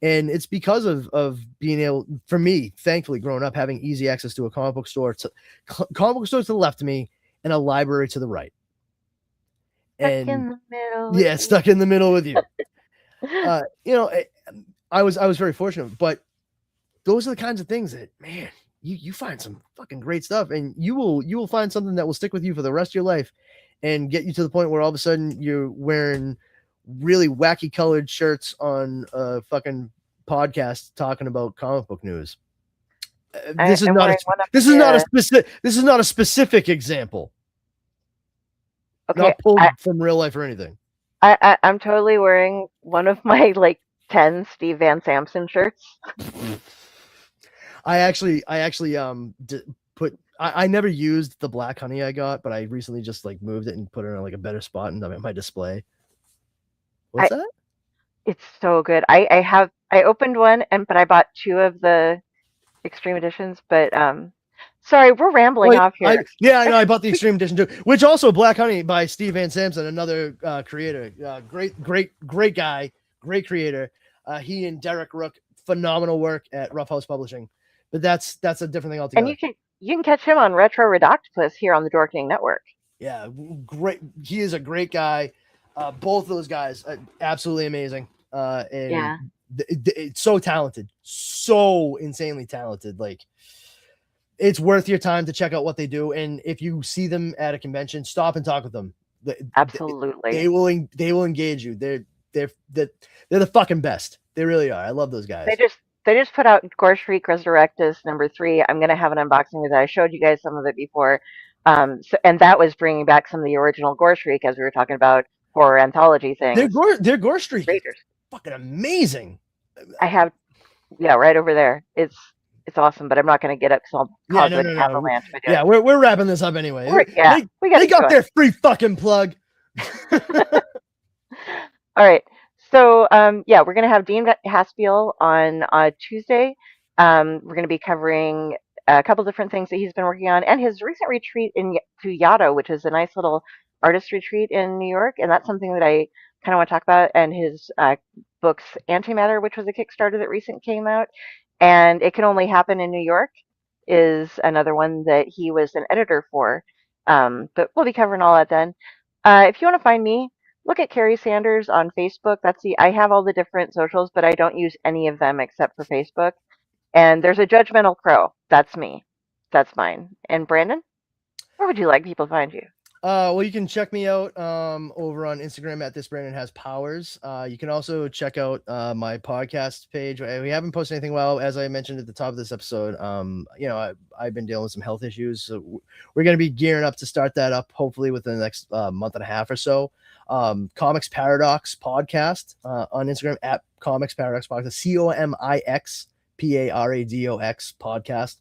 And it's because of being able, for me, thankfully, growing up, having easy access to a comic book store, comic book stores to the left of me, and a library to the right. Stuck in the middle. Yeah, stuck in the middle with you. I was very fortunate, but those are the kinds of things that, man, you find some fucking great stuff, and you will find something that will stick with you for the rest of your life, and get you to the point where all of a sudden you're wearing really wacky colored shirts on a fucking podcast talking about comic book news. This is not a specific example. Okay, not pulled from real life or anything. I'm totally wearing one of my 10 Steve Van Samson shirts. I actually I never used the black honey I got, but I recently just moved it and put it on a better spot in my display. What's that? It's so good. I opened one but I bought 2 of the Extreme Editions, but sorry, we're rambling off here. I know I bought the Extreme Edition too, which also Black Honey by Steve Van Samson, another creator, great guy, great creator. He and Derek Rook, phenomenal work at Rough House Publishing. But that's a different thing altogether. And you can catch him on Retro Redoctopus here on the Dorking Network. Yeah, great. He is a great guy. Both of those guys, absolutely amazing. And it's so talented, so insanely talented. It's worth your time to check out what they do. And if you see them at a convention, stop and talk with them. Absolutely, they will engage you. They're the fucking best. They really are. I love those guys. They just put out Gore Shriek Resurrectus #3. I'm gonna have an unboxing of that. I showed you guys some of it before. And that was bringing back some of the original Gore Shriek, as we were talking about horror anthology things. Their Gore Shriek is fucking amazing. I have, right over there. It's awesome, but I'm not going to get it because I'll cause an avalanche. Yeah, we're wrapping this up anyway. They got their free fucking plug. All right. So, we're going to have Dean Haspiel on Tuesday. We're going to be covering a couple different things that he's been working on, and his recent retreat to Yaddo, which is a nice little artist retreat in New York. And that's something that I kind of want to talk about. And his books, Antimatter, which was a Kickstarter that recently came out, and It Can Only Happen in New York is another one that he was an editor for. But we'll be covering all that then. If you want to find me, look at Kari Sanders on Facebook. I have all the different socials, but I don't use any of them except for Facebook. And there's a judgmental crow. That's me. That's mine. And Brandon, where would you like people to find you? Well, you can check me out over on Instagram at This Brandon Has Powers. You can also check out my podcast page. We haven't posted anything well, as I mentioned at the top of this episode. I've been dealing with some health issues, so we're going to be gearing up to start that up hopefully within the next month and a half or so. Comics Paradox podcast on Instagram at Comics Paradox podcast, COMIXPARADOX podcast.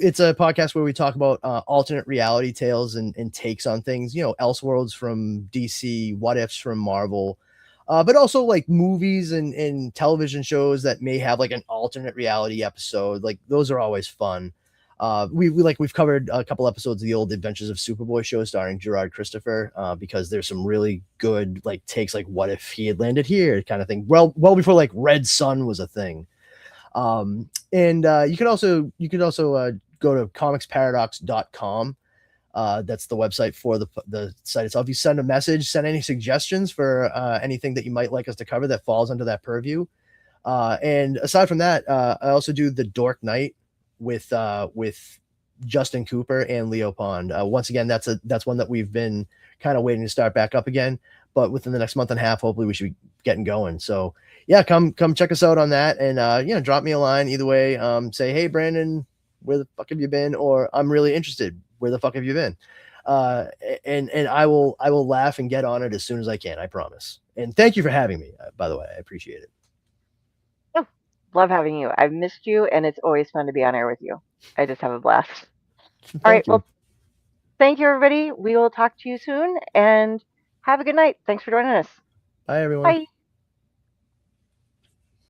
It's a podcast where we talk about alternate reality tales and takes on things, Elseworlds from DC, what ifs from Marvel, but also like movies and television shows that may have like an alternate reality episode. Like those are always fun. We've covered a couple episodes of the old Adventures of Superboy show starring Gerard Christopher, because there's some really good like takes, like what if he had landed here kind of thing. Well before like Red Sun was a thing. You could also go to comicsparadox.com. That's the website for the site itself. You send a message, send any suggestions for anything that you might like us to cover that falls under that purview. And aside from that, I also do the Dork Night with Justin Cooper and Leo Pond. Once again, that's one that we've been kind of waiting to start back up again, but within the next month and a half, hopefully we should be getting going. So yeah, come check us out on that, and drop me a line either way. Say, hey Brandon, where the fuck have you been? Or I'm really interested. Where the fuck have you been? And I will laugh and get on it as soon as I can. I promise. And thank you for having me. By the way, I appreciate it. Oh, love having you. I've missed you, and it's always fun to be on air with you. I just have a blast. All right. Well, thank you, everybody. We will talk to you soon, and have a good night. Thanks for joining us. Bye, everyone. Bye.